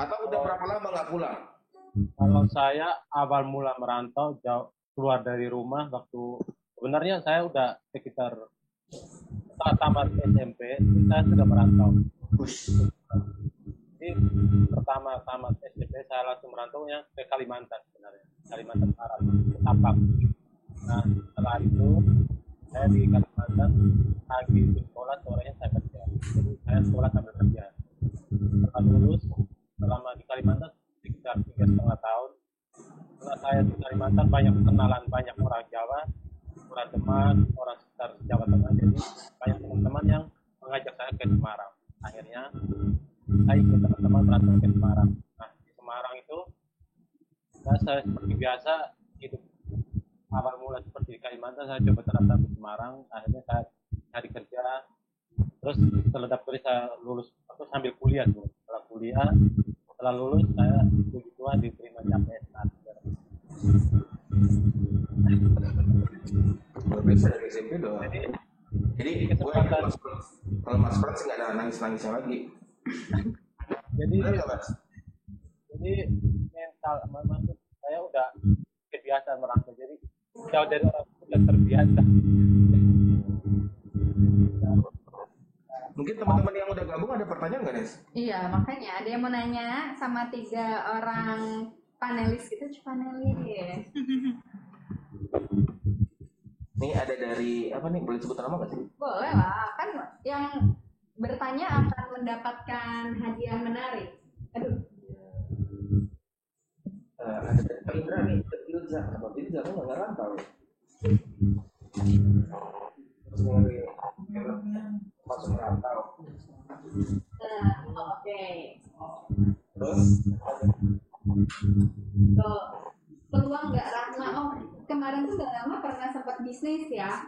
B: Atau udah berapa lama nggak pulang?
I: Kalau saya awal mula merantau jauh keluar dari rumah waktu sebenarnya saya udah sekitar saat tamat SMP saya sudah merantau. Jadi pertama tamat SMP saya langsung merantau yang ke Kalimantan sebenarnya, Kalimantan Barat, ke Tapak. Nah setelah itu saya di Kalimantan pagi itu sekolah, sorenya saya kerja. Jadi saya sekolah sambil kerja. Setelah lulus selama di Kalimantan sekitar 3,5 tahun. Setelah saya di Kalimantan banyak kenalan banyak orang Jawa, orang teman, orang sekitar Jawa Tengah. Jadi banyak teman-teman yang mengajak saya ke Semarang. Akhirnya saya ikut teman-teman merantau ke Semarang. Nah di Semarang itu saya seperti biasa hidup awal mula seperti di Kalimantan, saya coba terapkan di Semarang. Akhirnya saya cari kerja. Terus setelah dapet saya lulus atau sambil kuliah dulu. Setelah lulus saya puji Tuhan diterima di APS.
B: Luar biasa dari SMP doang. Jadi gue kalau Mas Frans nggak ada nangis-nangisnya lagi.
I: Jadi
B: Bener nggak, Mas?
I: jadi mental maksud saya udah kebiasaan merantau. Jadi jauh dari orang sudah terbiasa.
B: Mungkin teman-teman yang udah gabung ada pertanyaan nggak, Nes?
A: Iya, makanya ada yang mau nanya sama 3 orang panelis gitu, panelis.
B: Nih ada dari apa nih? Boleh sebut nama nggak sih?
A: Boleh lah, kan yang bertanya akan mendapatkan hadiah menarik. Aduh.
B: Ada dari Pak Indra nih, Ilza. Kenapa Ilza? Aku nggak rantau. Terus nyari masuk merantau.
A: Nah, oke.
B: Terus
A: Tuh, peluang nggak Rahma? Oh, kemarin tuh nggak lama pernah sempat bisnis ya?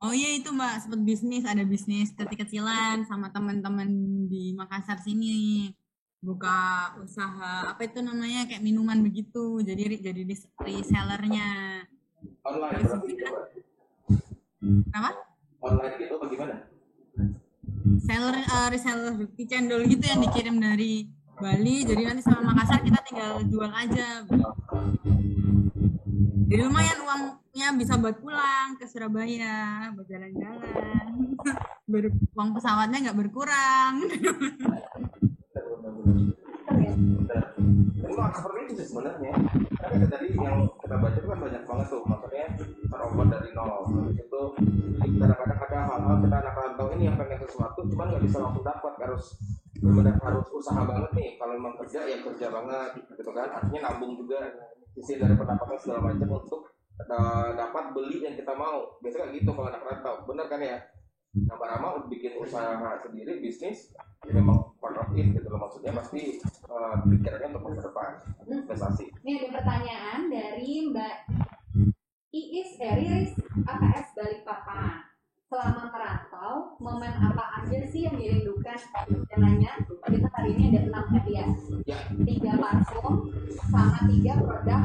H: Oh iya itu Mbak, sempat bisnis, ada bisnis kecil-kecilan sama teman-teman di Makassar sini. Buka usaha apa itu namanya kayak minuman begitu. Jadi resellernya.
B: online
H: Terus
B: berarti gitu, Pak?
H: apa?
B: Online gitu bagaimana?
H: Reseller roti cendol gitu yang dikirim dari Bali. Jadi nanti sama Makassar kita tinggal jual aja. Jadi lumayan uangnya bisa buat pulang ke Surabaya, buat jalan-jalan. Uang pesawatnya nggak berkurang.
B: Memang seperti itu sih sebenarnya. Karena tadi yang kita baca itu kan banyak banget tuh, makanya terobat dari nol. Habis itu kadang-kadang ada hal-hal kita anak rantau ini yang pengen sesuatu, cuman nggak bisa langsung dapat, benar-benar harus usaha banget nih. Kalau memang kerja ya kerja banget, gitu kan. Artinya nabung juga sisi dari pendapatan segala macam untuk dapat beli yang kita mau. Biasanya gitu kalau anak rantau, benar kan ya? Nah, Mbak Rama bikin usaha sendiri, bisnis, ya memang part of it gitu loh. Maksudnya pasti pikirannya untuk masa depan, investasi.
A: Ini ada pertanyaan dari Mbak Riris APS Balikpapan. Selama merantau, momen apa aja sih yang dirindukan? Dan nanya, kita hari ini ada 6 hadiah. 3 parfum sama 3 produk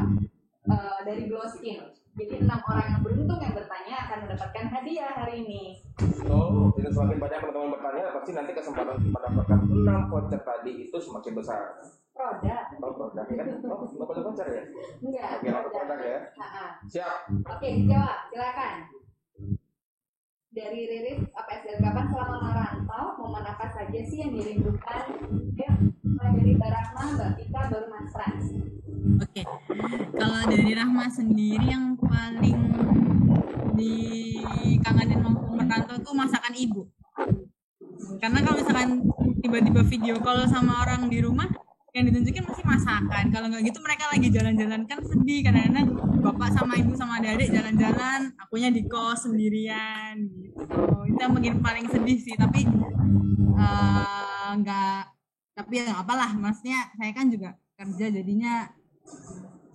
A: dari Glow Skin. Jadi 6 orang yang beruntung yang bertanya akan mendapatkan hadiah hari ini.
B: So, jadi semakin banyak teman-teman bertanya, pasti nanti kesempatan mendapatkan 6 voucher tadi itu semakin besar.
A: Produk.
B: Oh, produk ya kan? Oh, nggak boleh voucher ya?
A: Enggak.
B: Oke, langsung produk ya. Siap.
A: Oke, dijawab. Silakan. Dari Riris APS Balikpapan, selama merantau, momen apa saja sih yang dirindukan? Ya, mulai dari Mbak Rahma, Mbak Vika, baru Mas Frans.
H: Oke, kalau dari Rahma sendiri yang paling dikangenin waktu merantau tuh masakan ibu. Karena kalau misalkan tiba-tiba video call sama orang di rumah, yang ditunjukin pasti masakan. Kalau nggak gitu mereka lagi jalan-jalan kan sedih. Kadang-kadang bapak sama ibu sama adik jalan-jalan, akunya di kos sendirian gitu. Itu yang bikin paling sedih sih. Tapi tapi ya nggak apalah. Maksudnya saya kan juga kerja, jadinya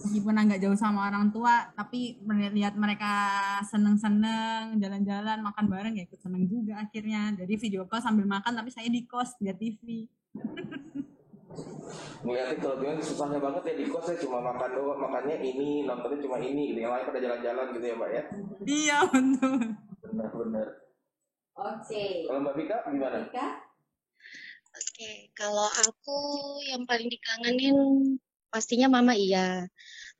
H: meskipun agak jauh sama orang tua, tapi melihat mereka seneng-seneng jalan-jalan makan bareng ya ikut seneng juga akhirnya. Jadi video call sambil makan tapi saya di kos lihat TV.
B: Ngeliatin kalau gimana susahnya banget ya di kos ya, cuma makan doang, makannya ini, nontonnya cuma ini gitu, yang lain pada jalan-jalan gitu ya Mbak ya.
H: Iya betul.
B: Benar.
A: Oke.
B: Kalau Mbak Vika gimana?
J: Oke, kalau aku yang paling dikangenin pastinya mama iya.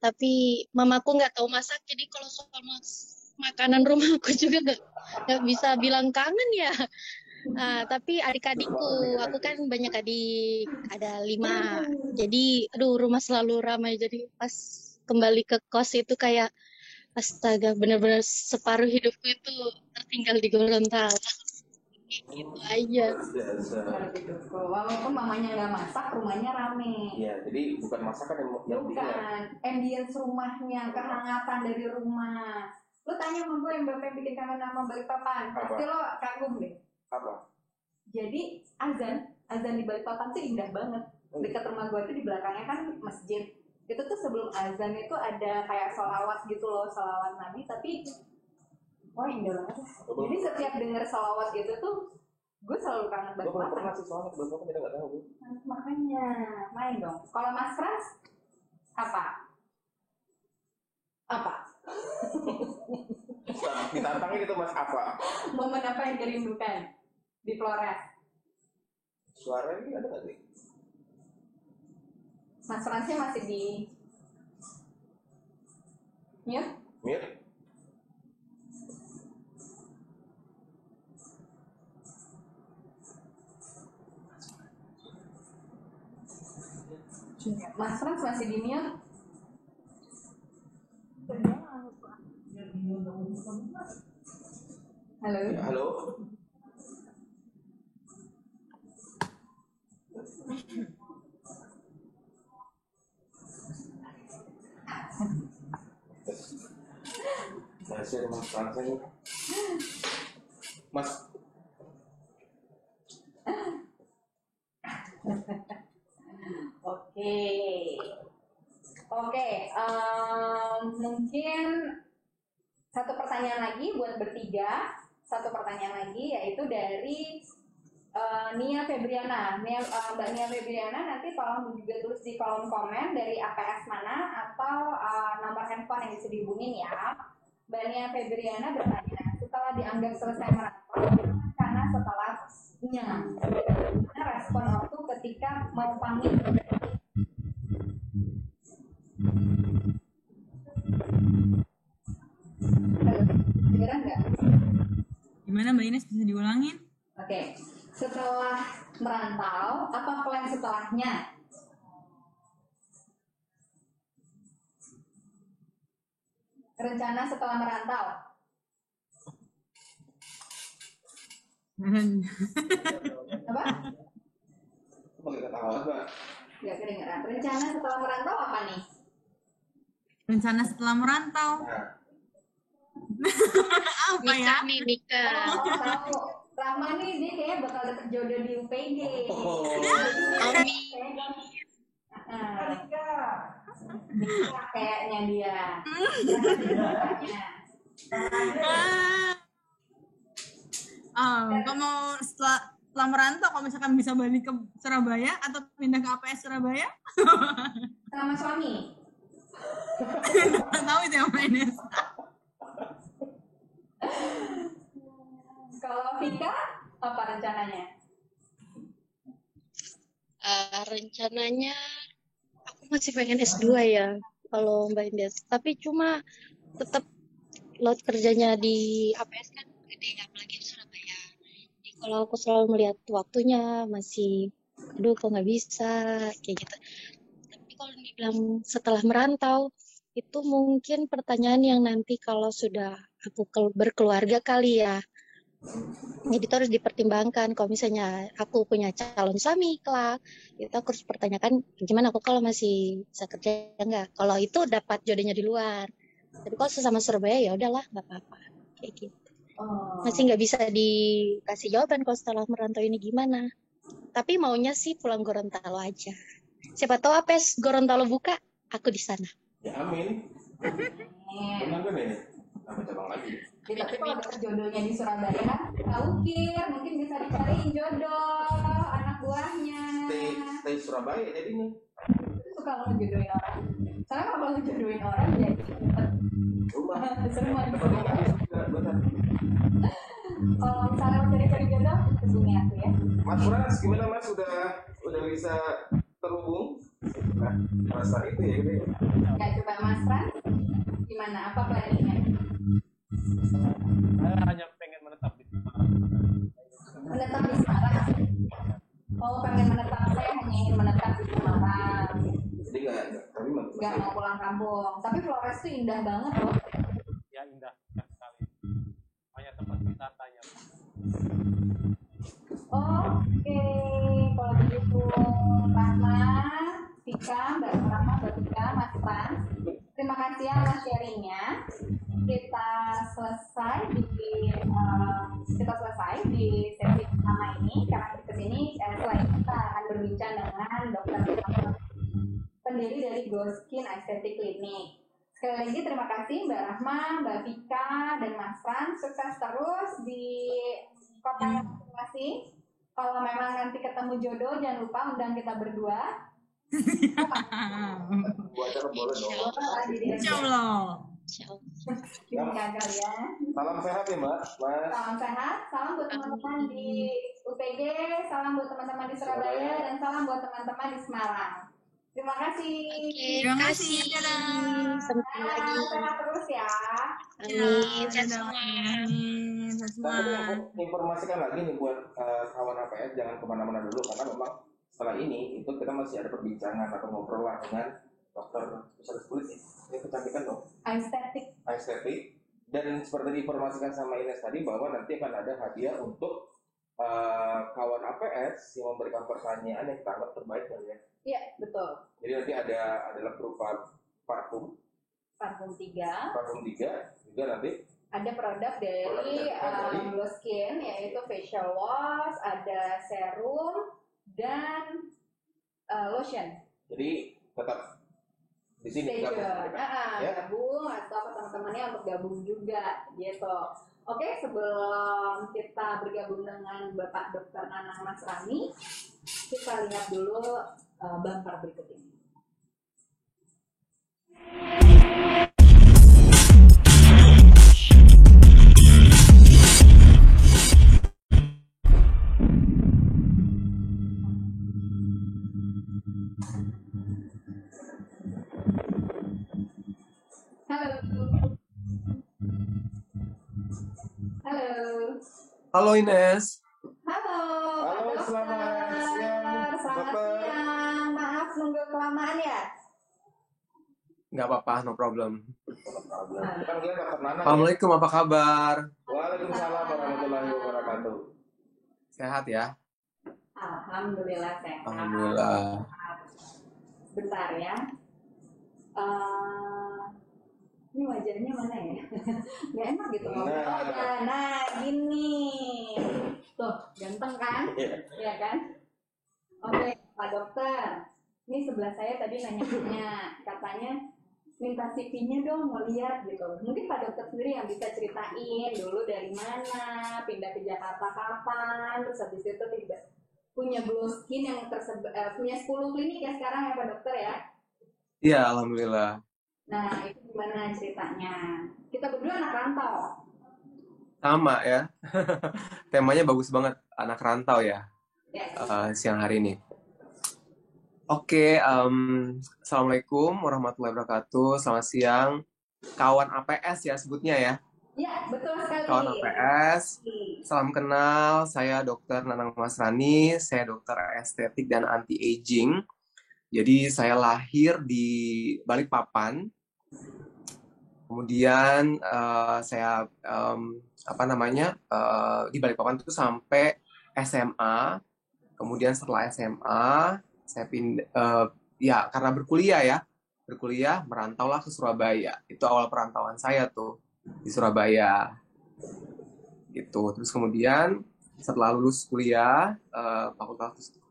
J: Tapi mamaku nggak tahu masak, jadi kalau soal makanan rumah aku juga nggak bisa bilang kangen ya. Tapi adik-adikku, aku kan banyak adik, ada 5. Jadi, rumah selalu ramai. Jadi pas kembali ke kos itu kayak, astaga, benar-benar separuh hidupku itu tertinggal di Gorontalo. Gitu aja.
A: Walaupun mamanya nggak masak, rumahnya rame.
B: Iya, jadi bukan masakan yang
A: bukan, ambience rumahnya, kehangatan dari rumah. Lo tanya sama gue yang bapak yang bikin kangen sama Balikpapan, pasti lo kagum deh.
B: Apa?
A: Jadi azan di Balikpapan tuh indah banget. Dekat rumah gue tuh di belakangnya kan masjid. Itu tuh sebelum azan itu ada kayak sholawat gitu loh, sholawat Nabi, tapi wah indah banget. Jadi setiap denger sholawat gitu tuh gue selalu kangen banget.
B: Gue belum pernah sih soalnya Balikpapan, kita nggak tahu.
A: Makanya main dong. Kalau Mas Frans apa?
B: Ditantangin itu Mas apa?
A: Momen apa yang dirindukan di Flores?
B: Suara ini ada nggak sih?
A: Mas Fransnya masih di mute? Mas Frans masih di mute? Halo?
B: Halo? Masih ada Mas Frans ini. Mas.
A: Oke, mungkin satu pertanyaan lagi buat bertiga. Satu pertanyaan lagi yaitu dari Nia Febriana. Mbak Nia Febriana nanti tolong juga tulis di kolom komen dari APS mana atau nomor handphone yang bisa dihubungin ya. Mbak Nia Febriana bertanya, setelah dianggap selesai merantau, karena setelahnya, bagaimana respon waktu ketika mau pamit? Dengeran nggak?
H: Gimana Mbak Ines, bisa diulangin?
A: Oke. Setelah merantau, apa plan setelahnya? Rencana setelah merantau? Apa?
B: Pakai kata apa?
A: Gak kedengeran. Rencana setelah merantau apa nih?
H: Rencana setelah merantau. Apa ya?
J: Nikah.
A: Tahu. Rama nih dia kayaknya bakal dapet jodoh di UPG.
J: Amin.
A: Nikah kayaknya dia.
H: Kok mau setelah merantau, kalau misalkan bisa balik ke Surabaya atau pindah ke APS Surabaya?
A: Sama suami.
H: Nggak tahu itu yang mainnya.
A: Kalau Vika, apa rencananya?
J: Rencananya aku masih pengen S2 ya kalau Mbak Indes. Tapi cuma tetap load kerjanya di APS kan gede, apalagi di Surabaya. Jadi kalau aku selalu melihat waktunya masih, aduh kok nggak bisa kayak gitu. Tapi kalau dibilang setelah merantau, itu mungkin pertanyaan yang nanti kalau sudah aku berkeluarga kali ya. Jadi itu harus dipertimbangkan. Kalau misalnya aku punya calon suami kelak, itu aku harus pertanyakan gimana aku kalau masih bisa kerja enggak. Kalau itu dapat jodohnya di luar. Tapi kalau sesama Surabaya ya udahlah nggak apa-apa. Kayak gitu. Masih nggak bisa dikasih jawaban kalau setelah merantau ini gimana. Tapi maunya sih pulang Gorontalo aja. Siapa tahu APS Gorontalo buka, aku di sana.
B: Ya amin. Benar kan ya? Tambah cabang lagi.
A: Ya, tapi kalau dapet jodohnya di Surabaya kan nggak ukir, mungkin bisa dicariin jodoh anak buahnya.
B: Stay Surabaya jadinya.
A: Suka lo ngejodohin orang. Soalnya kalau ngejodohin orang jadi
B: Rumah.
A: semua.
B: Tempatnya nggak bisa juga, benar.
A: Kalau misalnya mau cari-cari jodoh, hubungi aku ya.
B: Mas Frans, gimana Mas? Udah bisa terhubung? Nah, merasa itu ya gitu ya.
A: Ya coba Mas Frans, gimana? Apa planningnya?
I: Saya hanya pengen menetap di Semarang.
A: Menetap di Semarang. Oh, pengen menetap, saya hanya ingin menetap di Semarang.
B: Jadi
A: Nggak mau pulang kampung. Tapi Flores tuh indah banget loh.
I: Ya indah sekali. Banyak tempat wisatanya.
A: Oke, kalau begitu Rahma, Tika, Mbak Rahma, Mbak Tika, Mas Frans, terima kasih ya atas sharingnya. Kita selesai di sesi pertama ini. Karena di sini selain kita akan berbincang dengan dokter pendiri dari Glow Skin Aesthetic Clinic. Sekali lagi terima kasih Mbak Rahma, Mbak Vika, dan Mas Frans. Sukses terus di kota masing-masing. Kalau memang nanti ketemu jodoh, jangan lupa undang kita berdua.
B: Buat acara boleh dong.
H: Insyaallah.
A: Gagal ya.
B: Salam sehat ya Mbak. Mas.
A: Salam sehat, salam buat teman-teman di UPG, salam buat teman-teman di Surabaya, dan salam buat teman-teman di Semarang. Terima kasih.
H: Terima kasih.
J: Sampai lagi.
A: Sehat terus ya.
J: Amin. Sehat semua.
H: Amin. Sehat
B: Tapi
H: semua.
B: aku informasikan lagi nih buat kawan APS, jangan kemana-mana dulu karena memang setelah ini itu kita masih ada perbincangan atau ngobrol lah dengan dokter spesialis kulit ya. Ini kecantikan dong. Estetik. Dan seperti diinformasikan sama Ines tadi bahwa nanti akan ada hadiah untuk kawan APS yang memberikan pertanyaan yang kita anggap terbaik kan ya.
A: Iya, betul.
B: Jadi nanti adalah berupa parfum
A: 3.
B: juga nanti
A: Ada produk dari Glow Skin, yaitu facial wash, ada serum, dan lotion.
B: jadi tetap di sini
A: Stay
B: gabung.
A: tune.
B: Ya.
A: Gabung atau ke teman-temannya untuk gabung juga gitu. Oke, sebelum kita bergabung dengan Bapak Dr. Nanang Masrani, kita lihat dulu bumper berikut ini.
K: Halo Ines.
A: Halo,
B: Halo,
A: Pak
B: selamat
A: Dokter.
B: siang,
A: Selamat
B: Dokter.
A: siang. Maaf nunggu kelamaan ya.
K: Nggak apa-apa, no problem.
B: Kan dia Dokter Nana.
K: Assalamualaikum, apa kabar?
B: Waalaikumsalam warahmatullahi wabarakatuh.
K: Sehat ya?
A: Alhamdulillah sehat.
K: Alhamdulillah.
A: Bentar ya. Ini wajahnya mana ya? Nggak enak gitu ngobrolnya. Nah, gini. Tuh, ganteng kan? Iya kan? Oke, Pak Dokter. Ini sebelah saya tadi nanya-nanya. Katanya minta CV-nya dong, mau lihat gitu. Mungkin Pak Dokter sendiri yang bisa ceritain dulu dari mana, pindah ke Jakarta kapan, terus habis itu punya Glow Skin yang punya 10 klinik ya sekarang ya Pak Dokter ya?
K: Iya, alhamdulillah.
A: Nah, itu gimana ceritanya? Kita berdua anak rantau.
K: Sama ya. Temanya bagus banget, anak rantau ya.
A: Yes.
K: Siang hari ini. Oke, Assalamualaikum warahmatullahi wabarakatuh. Selamat siang. Kawan APS ya sebutnya ya.
A: Ya, betul sekali.
K: Kawan APS. Salam kenal, saya Dr. Nanang Masrani. Saya dokter estetik dan anti-aging. Jadi saya lahir di Balikpapan. Kemudian saya apa namanya di Balikpapan itu sampai SMA. Kemudian setelah SMA saya pindah ya karena berkuliah merantaulah ke Surabaya. Itu awal perantauan saya tuh di Surabaya gitu. Terus kemudian setelah lulus kuliah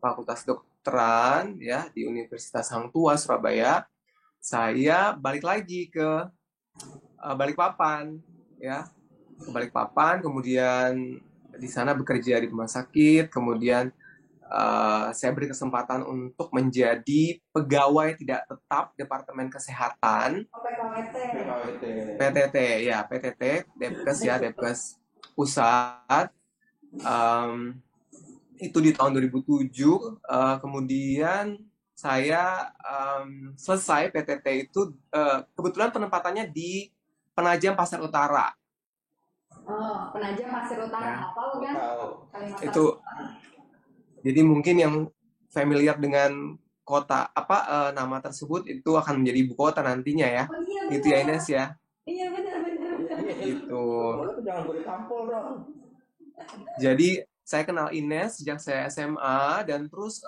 K: fakultas kedokteran ya di Universitas Hang Tuah Surabaya, saya balik lagi ke Balikpapan ya, ke Balikpapan, kemudian di sana bekerja di rumah sakit, kemudian saya beri kesempatan untuk menjadi pegawai tidak tetap Departemen Kesehatan PTT ya, PTT Depkes ya, Depkes Pusat. Itu di tahun 2007. Kemudian saya selesai PTT itu kebetulan penempatannya di Penajam Pasir Utara.
A: Oh, Penajam Pasir Utara
K: Ya.
A: apa kan? Kalimantan
K: Itu
A: Utara.
K: jadi mungkin yang familiar dengan kota nama tersebut itu akan menjadi ibu kota nantinya ya.
A: Oh iya
K: Itu ya
A: benar.
K: Ines ya.
A: Iya benar.
K: Itu.
B: Boleh jangan gue ditampol dong.
K: Jadi saya kenal Ines sejak saya SMA dan terus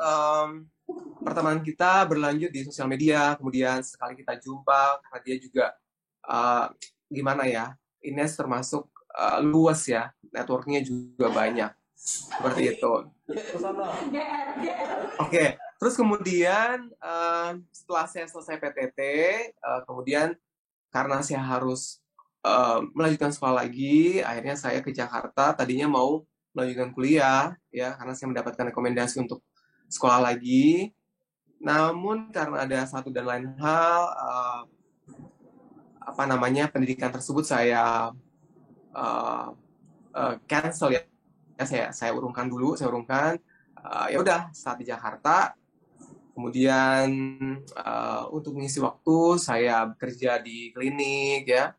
K: pertemanan kita berlanjut di sosial media. Kemudian sekali kita jumpa karena dia juga gimana ya, Ines termasuk luas ya, networknya juga banyak seperti itu. Oke, terus kemudian setelah saya selesai PTT, kemudian karena saya harus melanjutkan sekolah lagi, akhirnya saya ke Jakarta. Tadinya mau melanjutkan kuliah ya, karena saya mendapatkan rekomendasi untuk sekolah lagi. Namun karena ada satu dan lain hal, pendidikan tersebut saya cancel ya. Saya urungkan dulu, ya udah saat di Jakarta. Kemudian untuk mengisi waktu saya bekerja di klinik ya.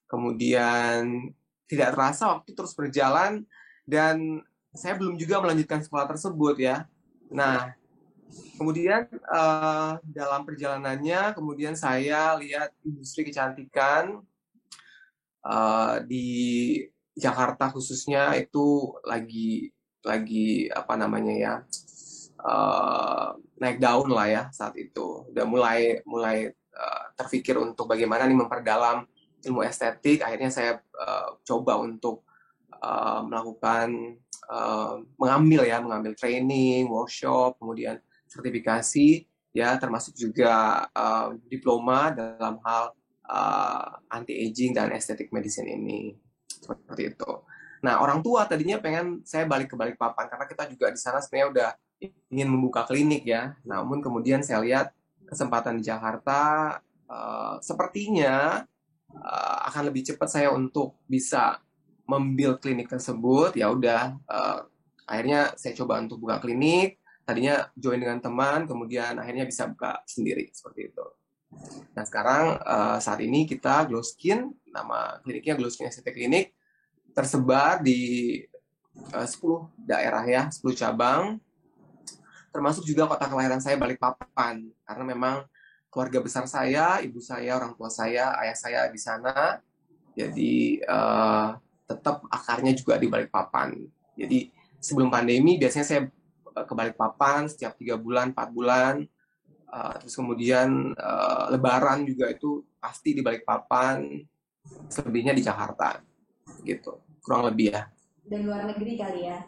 K: Kemudian tidak terasa waktu terus berjalan dan saya belum juga melanjutkan sekolah tersebut ya. Nah, kemudian dalam perjalanannya kemudian saya lihat industri kecantikan di Jakarta khususnya itu lagi naik daun lah ya saat itu. Udah mulai terpikir untuk bagaimana nih memperdalam ilmu estetik. Akhirnya saya coba untuk mengambil training, workshop, kemudian sertifikasi ya, termasuk juga diploma dalam hal anti aging dan estetik medicine ini. Seperti itu. Nah, orang tua tadinya pengen saya balik ke Balikpapan karena kita juga di sana sebenarnya udah ingin membuka klinik ya. Namun kemudian saya lihat kesempatan di Jakarta sepertinya akan lebih cepat saya untuk bisa membuild klinik tersebut. Ya udah, akhirnya saya coba untuk buka klinik. Tadinya join dengan teman, kemudian akhirnya bisa buka sendiri seperti itu. Nah sekarang saat ini kita Glow Skin, nama kliniknya Glow Skin Estetik Klinik, tersebar di 10 daerah ya, 10 cabang, termasuk juga kota kelahiran saya Balikpapan, karena memang keluarga besar saya, ibu saya, orang tua saya, ayah saya di sana, jadi tetap akarnya juga di Balikpapan. Jadi sebelum pandemi biasanya saya ke Balikpapan setiap 3 bulan, 4 bulan, terus kemudian Lebaran juga itu pasti di Balikpapan, selebihnya di Jakarta, gitu, kurang lebih ya.
A: Dan luar negeri kali ya,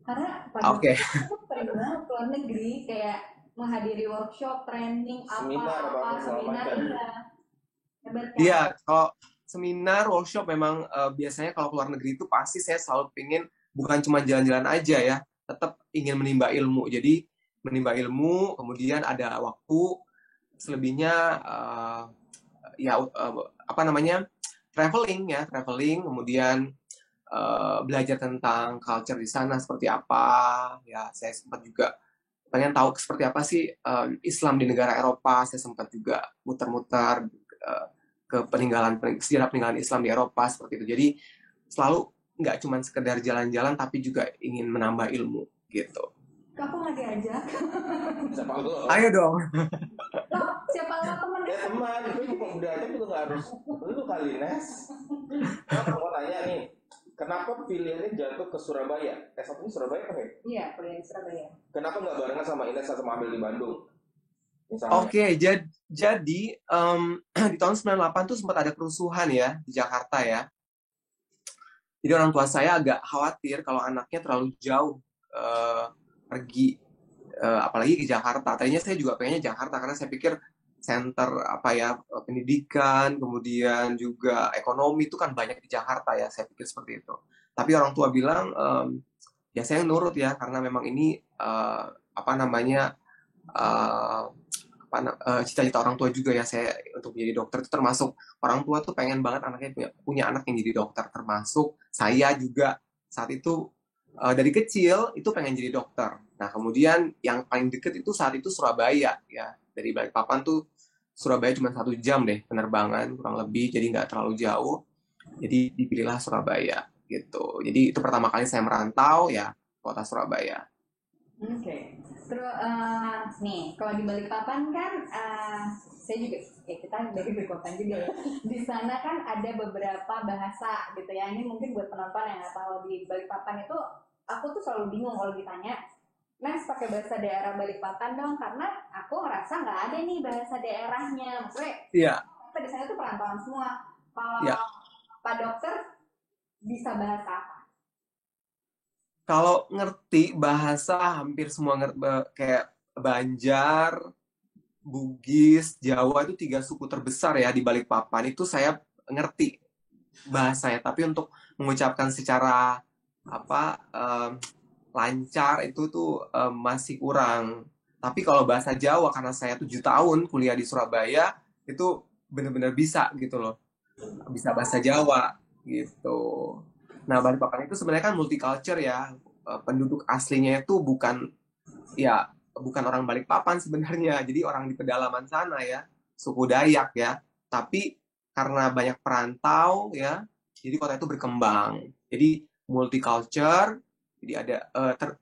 A: karena
K: Oke.
A: aku sering banget luar negeri kayak menghadiri workshop, training, seminar iya. Hebat kan?
K: Iya, kalau seminar, workshop memang biasanya kalau keluar negeri itu pasti saya selalu pengen bukan cuma jalan-jalan aja ya, tetap ingin menimba ilmu. Jadi menimba ilmu, kemudian ada waktu, selebihnya traveling, kemudian belajar tentang culture di sana seperti apa. Ya, saya sempat juga pengen tahu seperti apa sih Islam di negara Eropa. Saya sempat juga muter-muter ke sejarah peninggalan Islam di Eropa seperti itu. Jadi selalu nggak cuma sekedar jalan-jalan, tapi juga ingin menambah ilmu gitu.
A: Aku nggak diajak.
B: Siapa lo?
K: Ayo dong.
A: Loh, siapa lo temen?
B: Ya teman, itu juga udah aja juga nggak harus. Lu kali Nes. Aku mau tanya nih, kenapa pilihannya jatuh ke Surabaya? S1 di Surabaya kan ya?
A: Iya, kuliah di Surabaya.
B: Kenapa nggak barengan sama Ines sama ambil di Bandung? Misalnya.
K: Oke, jadi di tahun 98 tuh sempat ada kerusuhan ya di Jakarta ya. Jadi orang tua saya agak khawatir kalau anaknya terlalu jauh pergi, apalagi ke Jakarta. Tadinya saya juga pengennya Jakarta karena saya pikir center pendidikan, kemudian juga ekonomi itu kan banyak di Jakarta ya. Saya pikir seperti itu. Tapi orang tua bilang ya saya nurut ya karena memang ini cita-cita orang tua juga ya, saya untuk menjadi dokter itu termasuk orang tua tuh pengen banget anaknya punya anak yang jadi dokter, termasuk saya juga saat itu dari kecil itu pengen jadi dokter. Nah kemudian yang paling deket itu saat itu Surabaya ya, dari Balikpapan tuh Surabaya cuma 1 jam deh penerbangan kurang lebih, jadi nggak terlalu jauh, jadi dipilihlah Surabaya gitu. Jadi itu pertama kali saya merantau ya, kota Surabaya.
A: Oke. Terus nih, kalau di Balikpapan kan saya juga kita dari Balikpapan juga ya. Di sana kan ada beberapa bahasa gitu ya. Ini mungkin buat penonton yang nggak tahu, di Balikpapan itu aku tuh selalu bingung kalau ditanya, Mas pakai bahasa daerah Balikpapan dong, karena aku ngerasa nggak ada nih bahasa daerahnya. Maksudnya kita di sana tuh perantauan semua. Kalau Pak Dokter bisa bahasa apa?
K: Kalau ngerti bahasa hampir semua kayak Banjar, Bugis, Jawa itu 3 suku terbesar ya di Balikpapan, itu saya ngerti bahasanya. Tapi untuk mengucapkan secara lancar itu tuh masih kurang. Tapi kalau bahasa Jawa karena saya 7 tahun kuliah di Surabaya itu benar-benar bisa gitu loh, bisa bahasa Jawa gitu. Nah, Balikpapan itu sebenarnya kan multicultural ya. Penduduk aslinya itu bukan orang Balikpapan sebenarnya. Jadi orang di pedalaman sana ya, suku Dayak ya. Tapi karena banyak perantau ya, jadi kota itu berkembang. Jadi multicultural. Jadi ada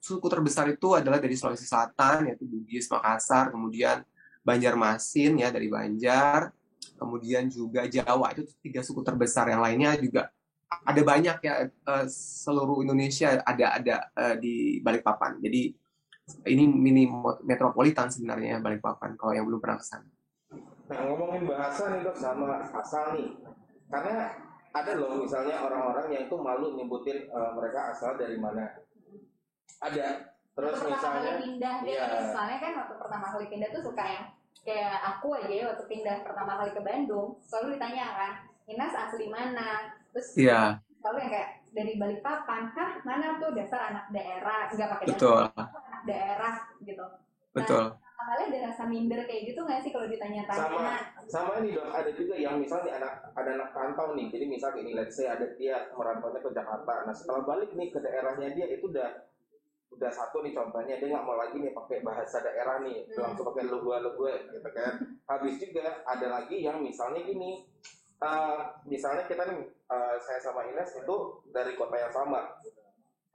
K: suku terbesar itu adalah dari Sulawesi Selatan, yaitu Bugis, Makassar, kemudian Banjarmasin ya dari Banjar, kemudian juga Jawa, itu 3 suku terbesar. Yang lainnya juga ada banyak ya, seluruh Indonesia ada di Balikpapan. Jadi ini mini metropolitan sebenarnya Balikpapan kalau yang belum pernah kesana.
B: Nah ngomongin bahasa nih Dok sama asal nih, karena ada loh misalnya orang-orang yang itu malu nyebutin mereka asal dari mana. Ada. Terus misalnya
A: pindah deh, soalnya kan waktu pertama kali pindah tuh suka yang kayak aku aja ya, waktu pindah pertama kali ke Bandung selalu ditanya kan, Ines asli mana? Terus selalu yang kayak dari Balikpapan, mana tuh dasar anak daerah, nggak pakai dasar anak daerah gitu.
K: Betul.
A: Nah, kalian ada rasa minder kayak gitu nggak sih kalau ditanya-tanya?
B: Sama ini Dok, ada juga yang misalnya ada anak rantau nih, jadi misalnya ini let's say ada dia merantaunya ke Jakarta, nah setelah balik nih ke daerahnya dia itu udah satu nih contohnya, dia nggak mau lagi nih pakai bahasa daerah nih, langsung pakai lu gue gitu kan. Habis juga ada lagi yang misalnya gini, misalnya kita nih saya sama Ines itu dari kota yang sama,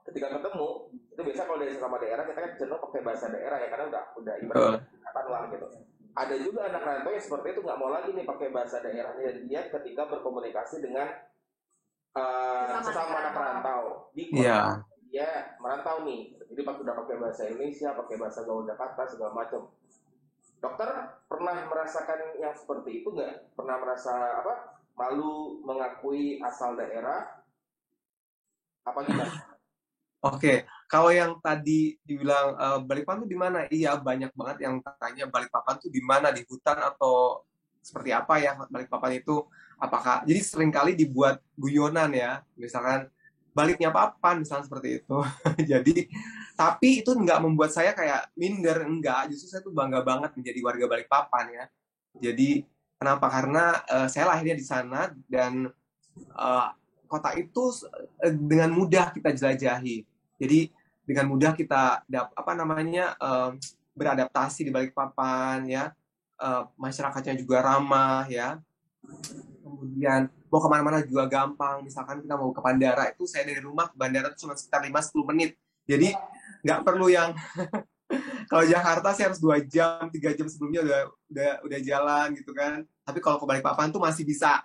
B: ketika ketemu itu biasa kalau dari sama daerah kita kan cenderung pakai bahasa daerah ya, karena udah ibarat kata lah gitu. Ada juga anak rantau yang seperti itu nggak mau lagi nih pakai bahasa daerahnya, dan dia ketika berkomunikasi dengan sesama anak rantau di kota dia merantau nih, jadi udah pakai bahasa Indonesia, pakai bahasa gaul Jakarta segala macam. Dokter pernah merasakan yang seperti itu nggak? Pernah merasa malu mengakui asal daerah? Apa gimana?
K: Oke, kalau yang tadi dibilang Balikpapan tuh di mana? Iya, banyak banget yang tanya Balikpapan tuh di mana, di hutan atau seperti apa ya Balikpapan itu? Apakah jadi seringkali dibuat guyonan ya, misalkan baliknya papan misalnya seperti itu. Jadi tapi itu nggak membuat saya kayak minder, enggak, justru saya tuh bangga banget menjadi warga Balikpapan ya. Jadi kenapa? Karena saya lahirnya di sana dan kota itu dengan mudah kita jelajahi. Jadi dengan mudah kita beradaptasi di Balikpapan ya. Masyarakatnya juga ramah ya. Kemudian mau kemana-mana juga gampang. Misalkan kita mau ke bandara, itu saya dari rumah ke bandara itu cuma sekitar 5-10 menit. Jadi nggak perlu yang kalau Jakarta sih harus 2 jam, 3 jam sebelumnya udah jalan gitu kan. Tapi kalau ke Balikpapan tuh masih bisa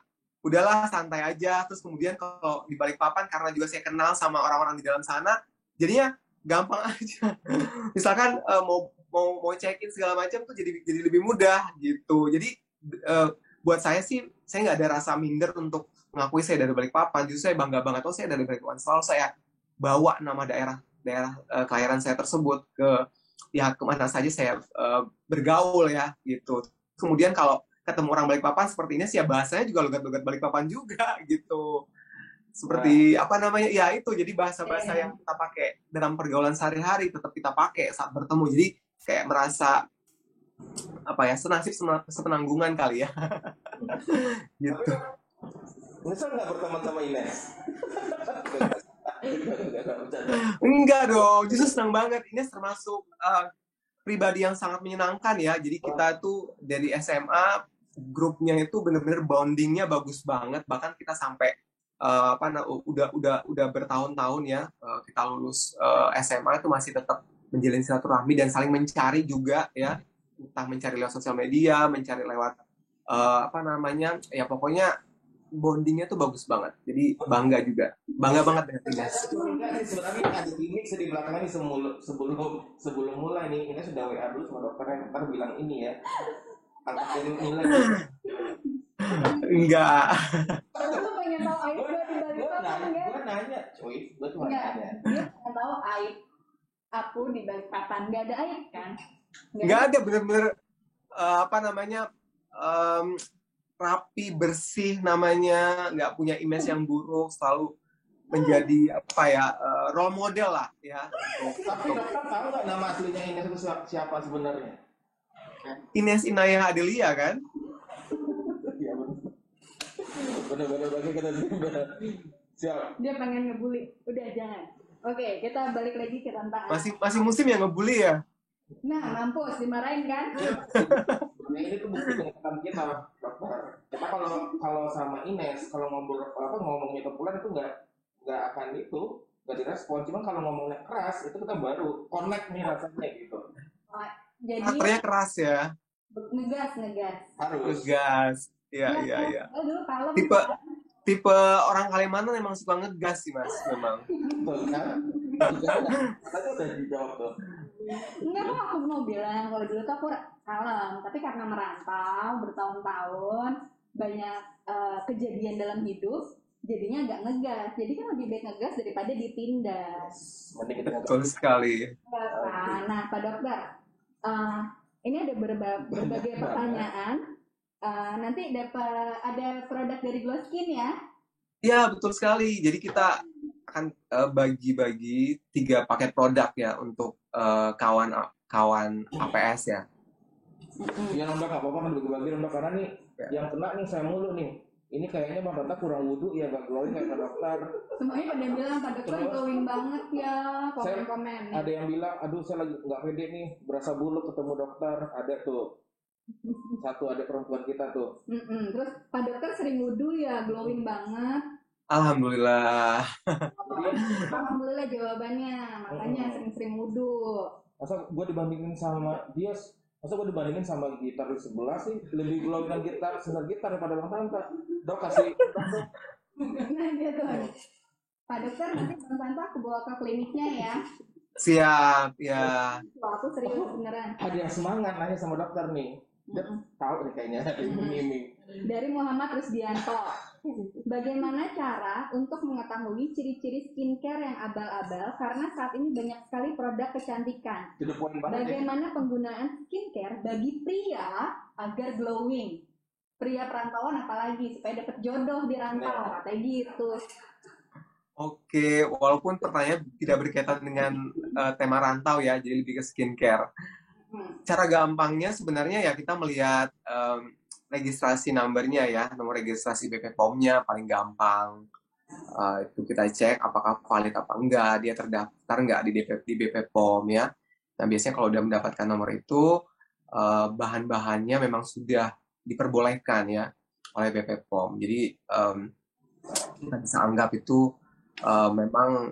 K: udahlah santai aja. Terus kemudian kalau di Balikpapan karena juga saya kenal sama orang-orang di dalam sana, jadinya gampang aja. Misalkan mau check-in segala macam tuh jadi lebih mudah gitu. Jadi buat saya sih, saya nggak ada rasa minder untuk mengakui saya dari Balikpapan. Justru saya bangga banget, saya dari Balikpapan. Selalu saya bawa nama daerah kelahiran saya tersebut ke pihak kemana saja saya bergaul ya gitu. Kemudian kalau ketemu orang Balikpapan sepertinya sih ya bahasanya juga logat-logat Balikpapan juga gitu. Seperti apa namanya ya itu, jadi bahasa-bahasa yang kita pakai dalam pergaulan sehari-hari tetap kita pakai saat bertemu. Jadi kayak merasa apa ya, senasib sepenanggungan kali ya. Gitu.
B: Nyesel nggak berteman sama Ines?
K: Enggak dong, justru senang banget. Ines termasuk pribadi yang sangat menyenangkan ya. Jadi kita tuh dari SMA grupnya itu bener-bener bondingnya bagus banget. Bahkan kita sampai udah bertahun-tahun ya kita lulus SMA itu masih tetap menjalin silaturahmi dan saling mencari juga ya. Entah mencari lewat sosial media, mencari lewat ya pokoknya bondingnya tuh bagus banget. Jadi bangga banget dengan Ines.
B: Sebenarnya ada gimmick di belakang ini sebelum mulai nih, Ines sudah WA dulu sama dokternya, dokter bilang ini ya, angkat nilai.
K: Enggak.
A: Lu pengen tahu aib gue di Balikpapan enggak?
B: Gue nanya, cuy, gue cuma nanya.
A: Dia pengen tahu aib aku di Balikpapan, nggak ada aib kan?
K: Nggak ada, bener-bener rapi, bersih namanya, nggak punya image yang buruk, selalu menjadi role model lah ya.
B: Tapi dokter tahu nggak nama aslinya Ines itu siapa sebenarnya?
K: Ines Inayah Adelia kan?
B: Iya benar kata dia. Siap.
A: Dia pengen ngebully, udah jangan. Oke, kita balik lagi ke tantangan.
K: Masih musim yang ngebully ya?
A: Nah, mampus dimarahin kan?
B: Nah, ini tuh bukti kenyataan kita, dokter. Kita kalau sama Ines, kalau ngomongnya kepulan itu nggak akan nggak direspon. Cuma kalau ngomongnya keras itu kita baru connect nih rasanya gitu.
A: Jadi
K: karakternya keras ya.
A: Ngegas.
B: Harus.
K: Ngegas. Iya.
A: Dulu kalem.
K: Tipe orang Kalimantan emang suka ngegas sih Mas, memang.
B: Betul kan? Tadi udah dijawab tuh.
A: Enggak, aku mau bilang kalau dulu tuh aku kalem, tapi karena merantau bertahun-tahun banyak kejadian dalam hidup, jadinya agak ngegas. Jadi kan lebih baik ngegas daripada ditindas.
K: Betul sekali.
A: Nah, Pak Dokter, ini ada berbagai pertanyaan. Nanti ada produk dari Glow Skin ya?
K: Iya, betul sekali. Jadi kita akan bagi-bagi 3 paket produk ya untuk kawan APS ya.
B: Iya Nonda, nggak apa-apa kan bagi-bagi Nonda, karena nih yang kena nih saya mulu nih. Ini kayaknya Bang Tata kurang wudhu ya, gak glowing kayak Pak Dokter.
A: Semuanya pada bilang Pak Dokter glowing banget ya, komen-komen.
B: Ada yang bilang, aduh saya lagi nggak pede nih, berasa bulu ketemu dokter. Ada tuh. Satu ada perempuan kita tuh.
A: Terus Pak Dokter sering wudhu ya, glowing banget.
K: Alhamdulillah.
A: Alhamdulillah jawabannya, makanya sering-sering wudhu.
B: Masa gue dibandingin sama dia, masa gue dibandingin sama gitar di sebelah sih, lebih glowingan gitar, senar gitar daripada Bang Tanta. Dok kasih.
A: Nah gitu. Pak Dokter nanti Bang Tanta aku bawa ke kliniknya ya.
K: Siap ya.
A: Wah, aku serius beneran.
B: Ada yang semangat nanya sama dokter nih. Dia tahu nih kayaknya iming-iming.
A: Dari Muhammad Rusdianto. Bagaimana cara untuk mengetahui ciri-ciri skincare yang abal-abal karena saat ini banyak sekali produk kecantikan. Bagaimana penggunaan skincare bagi pria agar glowing? Pria perantauan apalagi supaya dapat jodoh di rantau, katanya gitu.
K: Oke, walaupun pertanyaan tidak berkaitan dengan tema rantau ya, jadi lebih ke skincare. Cara gampangnya sebenarnya ya kita melihat registrasi numbernya ya, nomor registrasi BP POM-nya paling gampang. Itu kita cek apakah valid apa enggak, dia terdaftar enggak di BP POM ya. Nah biasanya kalau udah mendapatkan nomor itu, bahan-bahannya memang sudah diperbolehkan ya oleh BP POM. Jadi kita bisa anggap itu memang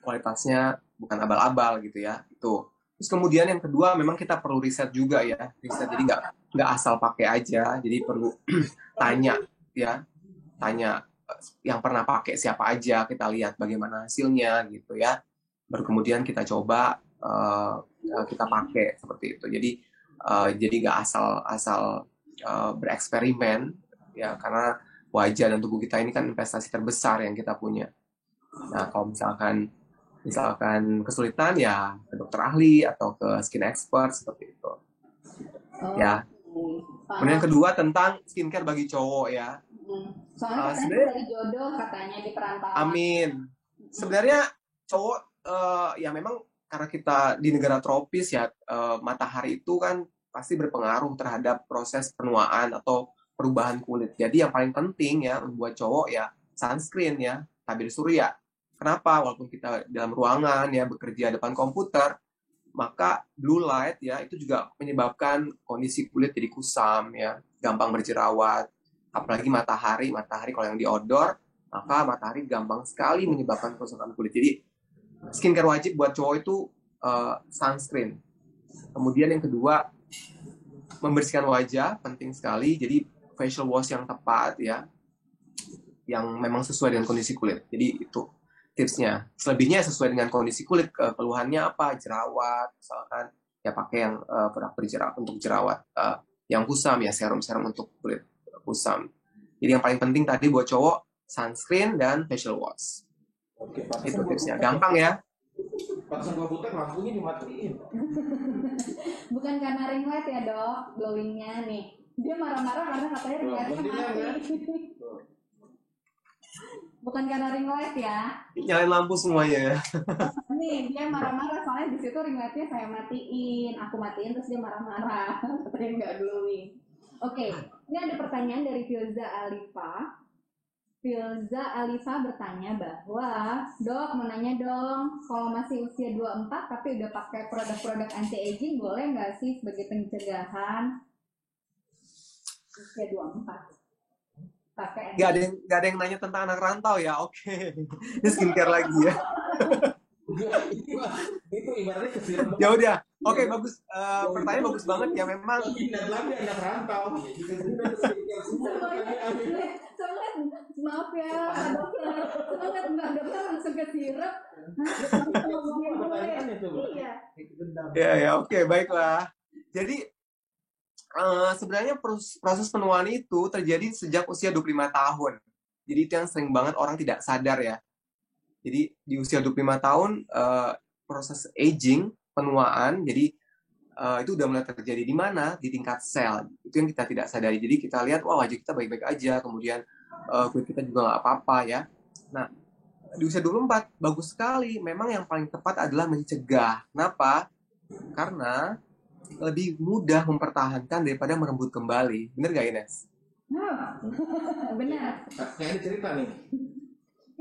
K: kualitasnya bukan abal-abal gitu ya. Itu. Terus kemudian yang kedua memang kita perlu riset juga ya, riset, jadi nggak asal pakai aja, jadi perlu tanya ya tanya yang pernah pakai siapa aja, kita lihat bagaimana hasilnya gitu ya. Baru kemudian kita coba kita pakai seperti itu. Jadi nggak asal bereksperimen ya, karena wajah dan tubuh kita ini kan investasi terbesar yang kita punya. Nah, kalau misalkan kesulitan ya ke dokter ahli atau ke skin expert seperti itu. Ya. Kemudian yang kedua tentang skincare bagi cowok ya.
A: Soalnya katanya dari jodoh katanya di perantauan.
K: Amin. Sebenarnya cowok ya memang karena kita di negara tropis ya, matahari itu kan pasti berpengaruh terhadap proses penuaan atau perubahan kulit. Jadi yang paling penting ya buat cowok ya sunscreen ya, tabir surya. Kenapa? Walaupun kita dalam ruangan ya bekerja depan komputer, maka blue light ya itu juga menyebabkan kondisi kulit jadi kusam ya, gampang berjerawat. Apalagi matahari kalau yang di outdoor, maka matahari gampang sekali menyebabkan kerusakan kulit. Jadi skincare wajib buat cowok itu sunscreen. Kemudian yang kedua, membersihkan wajah penting sekali. Jadi facial wash yang tepat ya, yang memang sesuai dengan kondisi kulit. Jadi itu tipsnya. Selebihnya sesuai dengan kondisi kulit. Keluhannya apa? Jerawat, misalkan ya pakai yang produk berjerawat untuk jerawat. Yang kusam ya serum-serum untuk kulit kusam. Jadi yang paling penting tadi buat cowok sunscreen dan facial wash.
B: Oke,
K: itu tipsnya. Gampang ya.
B: Pasang gua putar lampunya dimatiin.
A: Bukan karena ring light ya dok, glowingnya nih. Dia marah-marah karena katanya ring lightnya mati. Bukan karena ring light ya.
K: Nyalain lampu semuanya ya.
A: Nih dia marah-marah soalnya di situ ring lightnya saya matiin, aku matiin terus dia marah-marah katanya nggak glowing. Oke, ini ada pertanyaan dari Filza Alifa. Filza Alifa bertanya bahwa, dok mau nanya dong, kalau masih usia 24 tapi udah pakai produk-produk anti-aging boleh nggak sih sebagai pencegahan usia 24? Pakai
K: Gak ada yang nanya tentang anak rantau ya, oke. Ini skincare lagi ya.
B: Itu ibaratnya kesiram.
K: Ya udah, oke bagus. Pertanyaan bagus banget ya memang.
B: Ingat lagi anak rantau.
A: Maaf ya, dokter. Semangat Mbak Dokter langsung ke sirup.
K: Ya, oke, baiklah. Jadi sebenarnya proses penuaan itu terjadi sejak usia 25 tahun. Jadi itu yang sering banget orang tidak sadar ya. Jadi di usia 25 tahun proses aging, penuaan, jadi itu udah mulai terjadi di mana? Di tingkat sel. Itu yang kita tidak sadari. Jadi kita lihat, wah wajah kita baik-baik aja, kemudian kulit kita juga nggak apa-apa ya. Nah, di usia 24, bagus sekali. Memang yang paling tepat adalah mencegah. Kenapa? Karena lebih mudah mempertahankan daripada merebut kembali. Bener gak Ines?
A: Benar.
B: Kayak ada cerita nih.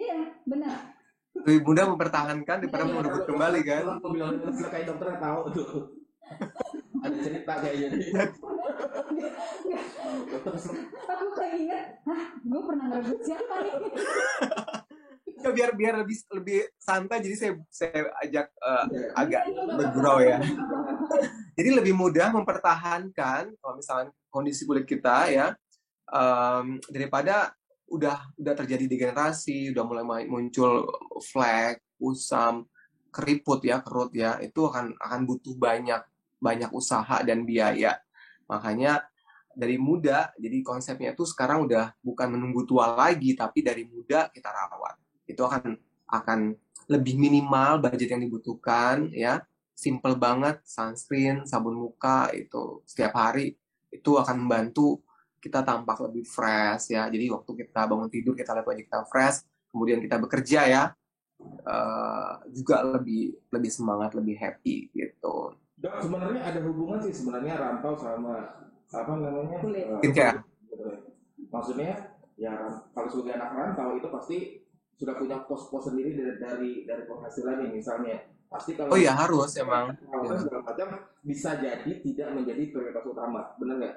A: Iya, benar.
K: Lebih mudah mempertahankan daripada merebut kembali kan?
B: Aku bilang kayak dokternya tahu tuh. Ada cerita kayaknya.
A: Aku kayak ingat, gue pernah ngerebut siapa nih?
K: Ya, biar lebih santai, jadi saya ajak agak bergurau ya. Jadi lebih mudah mempertahankan kalau misalnya kondisi kulit kita ya, daripada udah terjadi degenerasi, udah mulai muncul flek, kusam, keriput ya, kerut ya, itu akan butuh banyak usaha dan biaya. Makanya dari muda, jadi konsepnya itu sekarang udah bukan menunggu tua lagi, tapi dari muda kita rawat. Itu akan lebih minimal budget yang dibutuhkan ya. Simple banget, sunscreen, sabun muka itu setiap hari itu akan membantu kita tampak lebih fresh ya. Jadi waktu kita bangun tidur kita lihat wajah kita fresh, kemudian kita bekerja ya juga lebih semangat, lebih happy gitu.
B: Dok, sebenarnya ada hubungan sih sebenarnya rantau sama apa namanya
K: skincare.
B: Maksudnya ya kalau sebagai anak rantau itu pasti sudah punya pos-pos sendiri dari penghasilannya misalnya. Pasti kalau
K: iya harus emang
B: segala macam bisa jadi tidak menjadi prioritas utama, benar nggak?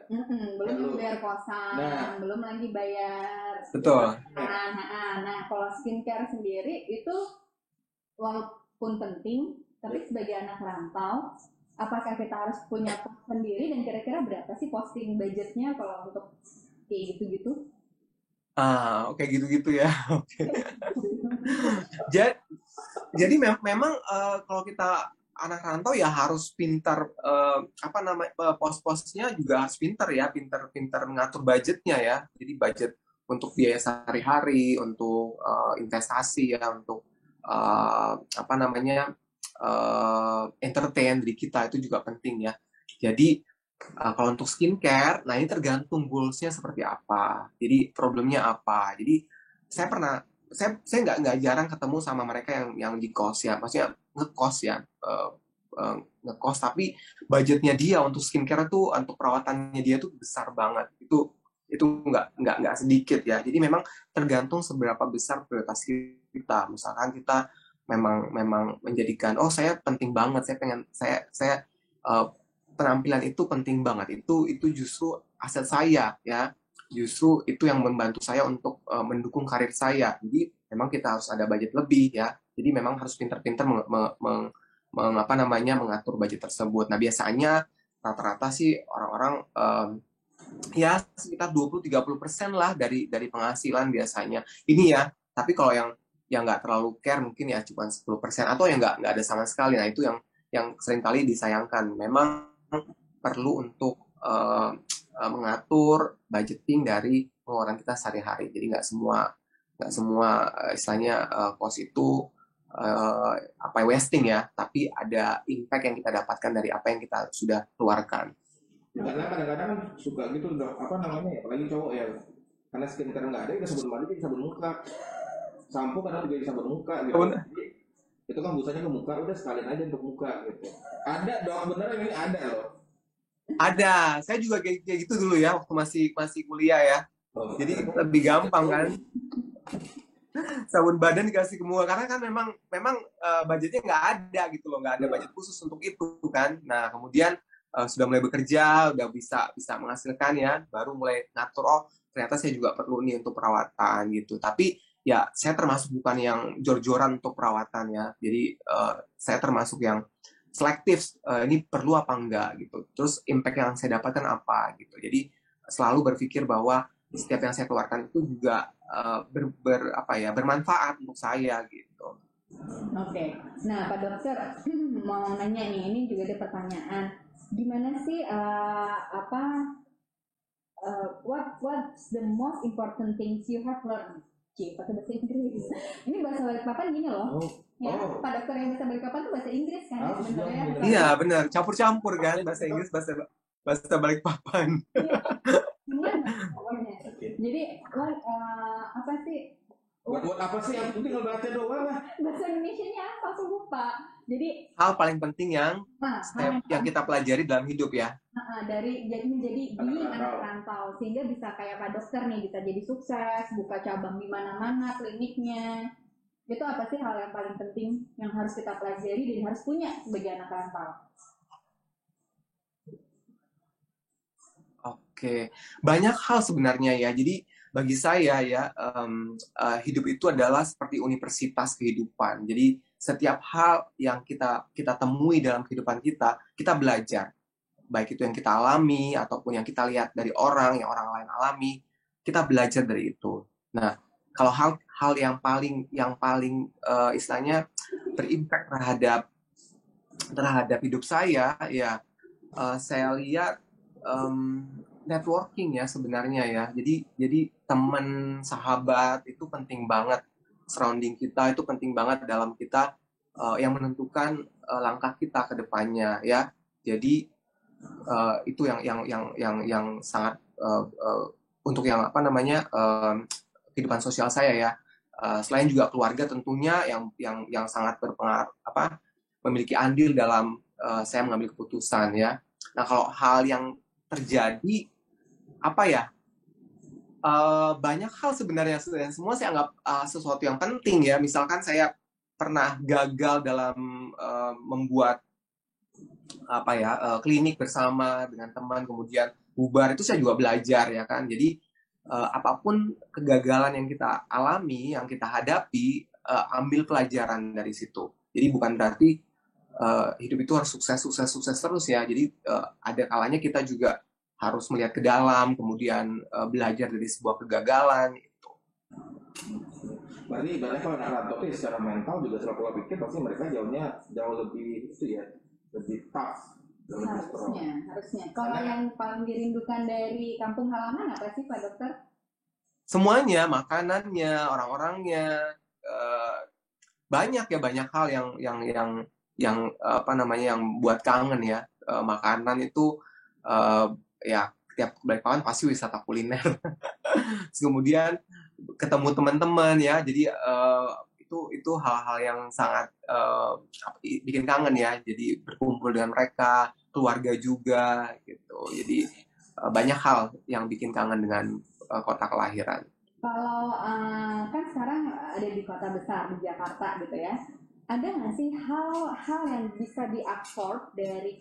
A: Belum bayar kosan, belum lagi bayar.
K: Betul.
A: Nah, kalau skincare sendiri itu walaupun penting, tapi sebagai anak rantau, apakah kita harus punya pos sendiri dan kira-kira berapa sih posting budgetnya kalau untuk kayak gitu-gitu?
K: Oke gitu-gitu ya. Oke. Ja- Jadi memang kalau kita anak rantau ya harus pintar apa namanya pos-posnya juga harus pintar ya, pintar-pintar mengatur budgetnya ya. Jadi budget untuk biaya sehari-hari, untuk investasi ya, untuk apa namanya entertain diri kita itu juga penting ya. Jadi kalau untuk skincare, nah ini tergantung goals-nya seperti apa. Jadi problemnya apa. Jadi saya pernah saya nggak jarang ketemu sama mereka yang di kos ya, maksudnya ngekos ya, ngekos tapi budgetnya dia untuk skincare tuh, untuk perawatannya dia tuh besar banget. Itu nggak sedikit ya. Jadi memang tergantung seberapa besar prioritas kita. Misalkan kita memang menjadikan, oh saya penting banget, saya penampilan itu penting banget, itu justru aset saya ya, justru itu yang membantu saya untuk mendukung karir saya. Jadi memang kita harus ada budget lebih ya, jadi memang harus pintar-pintar apa namanya mengatur budget tersebut. Nah biasanya rata-rata sih orang-orang ya sekitar 20-30% lah dari penghasilan biasanya ini ya. Tapi kalau yang nggak terlalu care mungkin ya cuma 10% atau yang nggak ada sama sekali. Nah itu yang seringkali disayangkan. Memang perlu untuk mengatur budgeting dari pengeluaran kita sehari-hari. Jadi nggak semua istilahnya cost itu wasting ya, tapi ada impact yang kita dapatkan dari apa yang kita sudah keluarkan.
B: Karena kadang-kadang kan suka gitu dok, apa namanya ya, apalagi cowok ya, karena skincare nggak ada, kita sabun mandi jadi sabun muka, sampo kadang juga jadi sabun muka gitu. Jadi, itu kan busanya ke muka, udah sekalian aja untuk muka gitu. Ada dok, beneran ini ada loh.
K: Ada, saya juga kayak gitu dulu ya waktu masih kuliah ya. Jadi lebih gampang kan. Sabun badan dikasih ke muka karena kan memang budgetnya nggak ada gitu loh, nggak ada budget khusus untuk itu kan. Nah kemudian sudah mulai bekerja, udah bisa menghasilkan ya, baru mulai ngatur, oh ternyata saya juga perlu nih untuk perawatan gitu. Tapi ya saya termasuk bukan yang jor-joran untuk perawatan ya. Jadi saya termasuk yang selektif, ini perlu apa enggak gitu. Terus impact yang saya dapatkan apa gitu. Jadi selalu berpikir bahwa setiap yang saya keluarkan itu juga bermanfaat untuk saya gitu.
A: Oke. Nah Pak Dokter mau nanya nih, ini juga ada pertanyaan. Gimana sih what's the most important things you have learned? Pakai bahasa Inggris. Ini bahasa Balikpapan gini loh. Pak Dokter yang bisa Balikpapan tuh bahasa Inggris kan sebenarnya.
K: Iya benar, campur-campur kan bahasa Inggris bahasa Balikpapan.
A: Jadi apa sih?
B: Buat apa sih? Yang penting baca doang lah.
A: Bahasa Indonesianya apa? Aku lupa. Jadi
K: hal paling penting yang kita pelajari dalam hidup ya.
A: Dari menjadi anak rantau sehingga bisa kayak Pak Dokter nih, bisa jadi sukses, buka cabang di mana-mana kliniknya. Itu apa sih hal yang paling penting yang harus kita pelajari dan harus punya sebagai anak rantau?
K: Oke, banyak hal sebenarnya ya. Jadi bagi saya ya hidup itu adalah seperti universitas kehidupan. Jadi setiap hal yang kita temui dalam kehidupan kita belajar. Baik itu yang kita alami ataupun yang kita lihat dari orang lain alami, kita belajar dari itu. Nah, kalau hal yang paling istilahnya berimpact terhadap hidup saya ya, saya lihat networking ya sebenarnya ya. Jadi teman, sahabat itu penting banget. Surrounding kita itu penting banget dalam kita yang menentukan langkah kita ke depannya ya. Jadi itu yang sangat untuk yang apa namanya kehidupan sosial saya ya. Selain juga keluarga tentunya yang sangat berpengaruh memiliki andil dalam saya mengambil keputusan ya. Nah kalau hal yang terjadi banyak hal sebenarnya dan semua saya anggap sesuatu yang penting ya. Misalkan saya pernah gagal dalam membuat klinik bersama dengan teman, kemudian bubar, itu saya juga belajar ya kan. Jadi apapun kegagalan yang kita alami, yang kita hadapi, ambil pelajaran dari situ. Jadi bukan berarti hidup itu harus sukses terus ya. Jadi ada kalanya kita juga harus melihat ke dalam, kemudian belajar dari sebuah kegagalan itu.
B: Berarti kalau anak rantau itu secara mental juga secara pola pikir pasti mereka jauh lebih itu ya, lebih tough, lebih strong.
A: Harusnya. Kalau yang paling dirindukan dari kampung halaman apa sih Pak Dokter?
K: Semuanya, makanannya, orang-orangnya, banyak hal yang apa namanya, yang buat kangen ya. Makanan itu ya tiap Balikpapan pasti wisata kuliner. Kemudian ketemu teman-teman ya, jadi itu hal-hal yang sangat bikin kangen ya. Jadi berkumpul dengan mereka, keluarga juga gitu. Jadi banyak hal yang bikin kangen dengan kota kelahiran.
A: Kalau kan sekarang ada di kota besar di Jakarta gitu ya, ada nggak sih hal-hal yang bisa diabsorb dari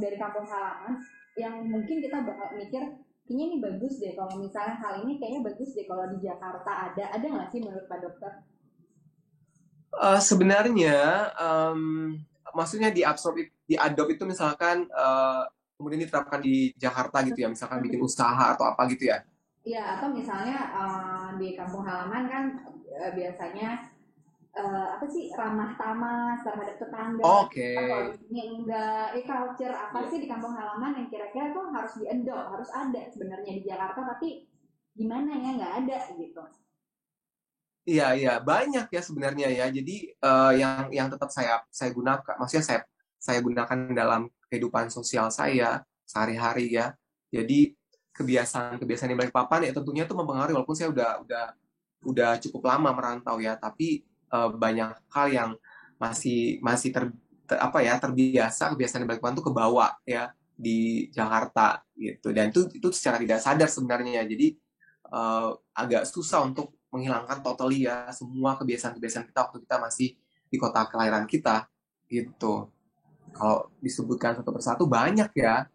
A: dari kampung halaman yang mungkin kita bakal mikir kayaknya ini bagus deh kalau misalnya hal ini kayaknya bagus deh kalau di Jakarta ada nggak sih menurut Pak Dokter?
K: Sebenarnya maksudnya diadopt itu misalkan kemudian diterapkan di Jakarta gitu ya, misalkan bikin usaha atau apa gitu ya.
A: Iya, atau misalnya di kampung halaman kan biasanya apa sih ramah tamah terhadap tetangga.
K: Oke.
A: Atau ini enggak culture apa sih di kampung halaman yang kira-kira tuh harus di-adopt, harus ada sebenarnya di Jakarta tapi gimana ya nggak ada gitu.
K: Iya banyak ya sebenarnya ya. Jadi yang tetap saya gunakan, maksudnya saya gunakan dalam kehidupan sosial saya sehari-hari ya. Jadi kebiasaan di Balikpapan ya tentunya itu mempengaruhi, walaupun saya udah cukup lama merantau ya, tapi banyak hal yang masih terbiasa kebiasaan di Balikpapan itu kebawa ya di Jakarta gitu, dan itu secara tidak sadar sebenarnya. Jadi agak susah untuk menghilangkan totally ya semua kebiasaan-kebiasaan kita waktu kita masih di kota kelahiran kita gitu. Kalau disebutkan satu persatu banyak ya.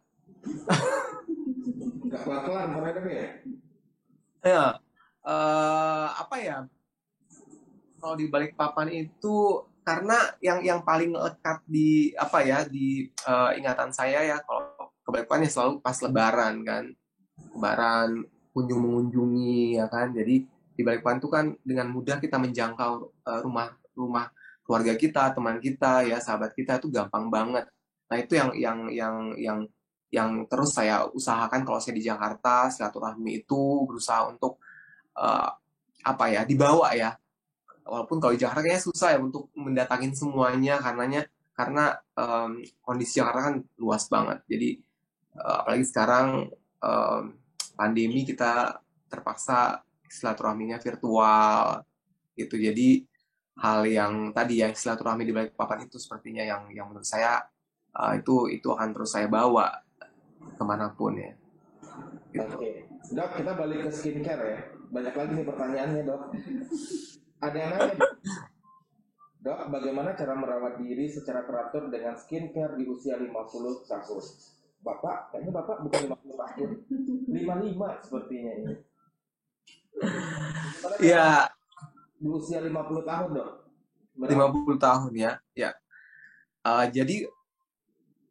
B: Gak kelar mana ya?
K: Ya, apa ya? Kalau di Balikpapan itu karena yang paling lekat di ingatan saya ya, kalau ke Balikpapan ya selalu pas Lebaran kan, Lebaran kunjung mengunjungi ya kan. Jadi di Balikpapan itu kan dengan mudah kita menjangkau rumah keluarga kita, teman kita ya, sahabat kita itu gampang banget. Nah itu yang terus saya usahakan kalau saya di Jakarta, silaturahmi itu berusaha untuk dibawa ya. Walaupun kalau di Jakarta kayaknya susah ya untuk mendatangin semuanya karena kondisi Jakarta kan luas banget. Jadi apalagi sekarang pandemi, kita terpaksa silaturahminya virtual gitu. Jadi hal yang tadi ya, silaturahmi di Balikpapan itu sepertinya yang menurut saya itu akan terus saya bawa kemanapun ya. Gitu.
B: Oke. Dok, kita balik ke skincare ya. Banyak lagi nih pertanyaannya, Dok. Ada yang nanya, Dok, bagaimana cara merawat diri secara teratur dengan skincare di usia 50 tahun? Kayaknya Bapak bukan 50 tahun. 55 sepertinya ini.
K: Ya.
B: Di usia 50 tahun, Dok.
K: 50 tahun ya. Ya. Jadi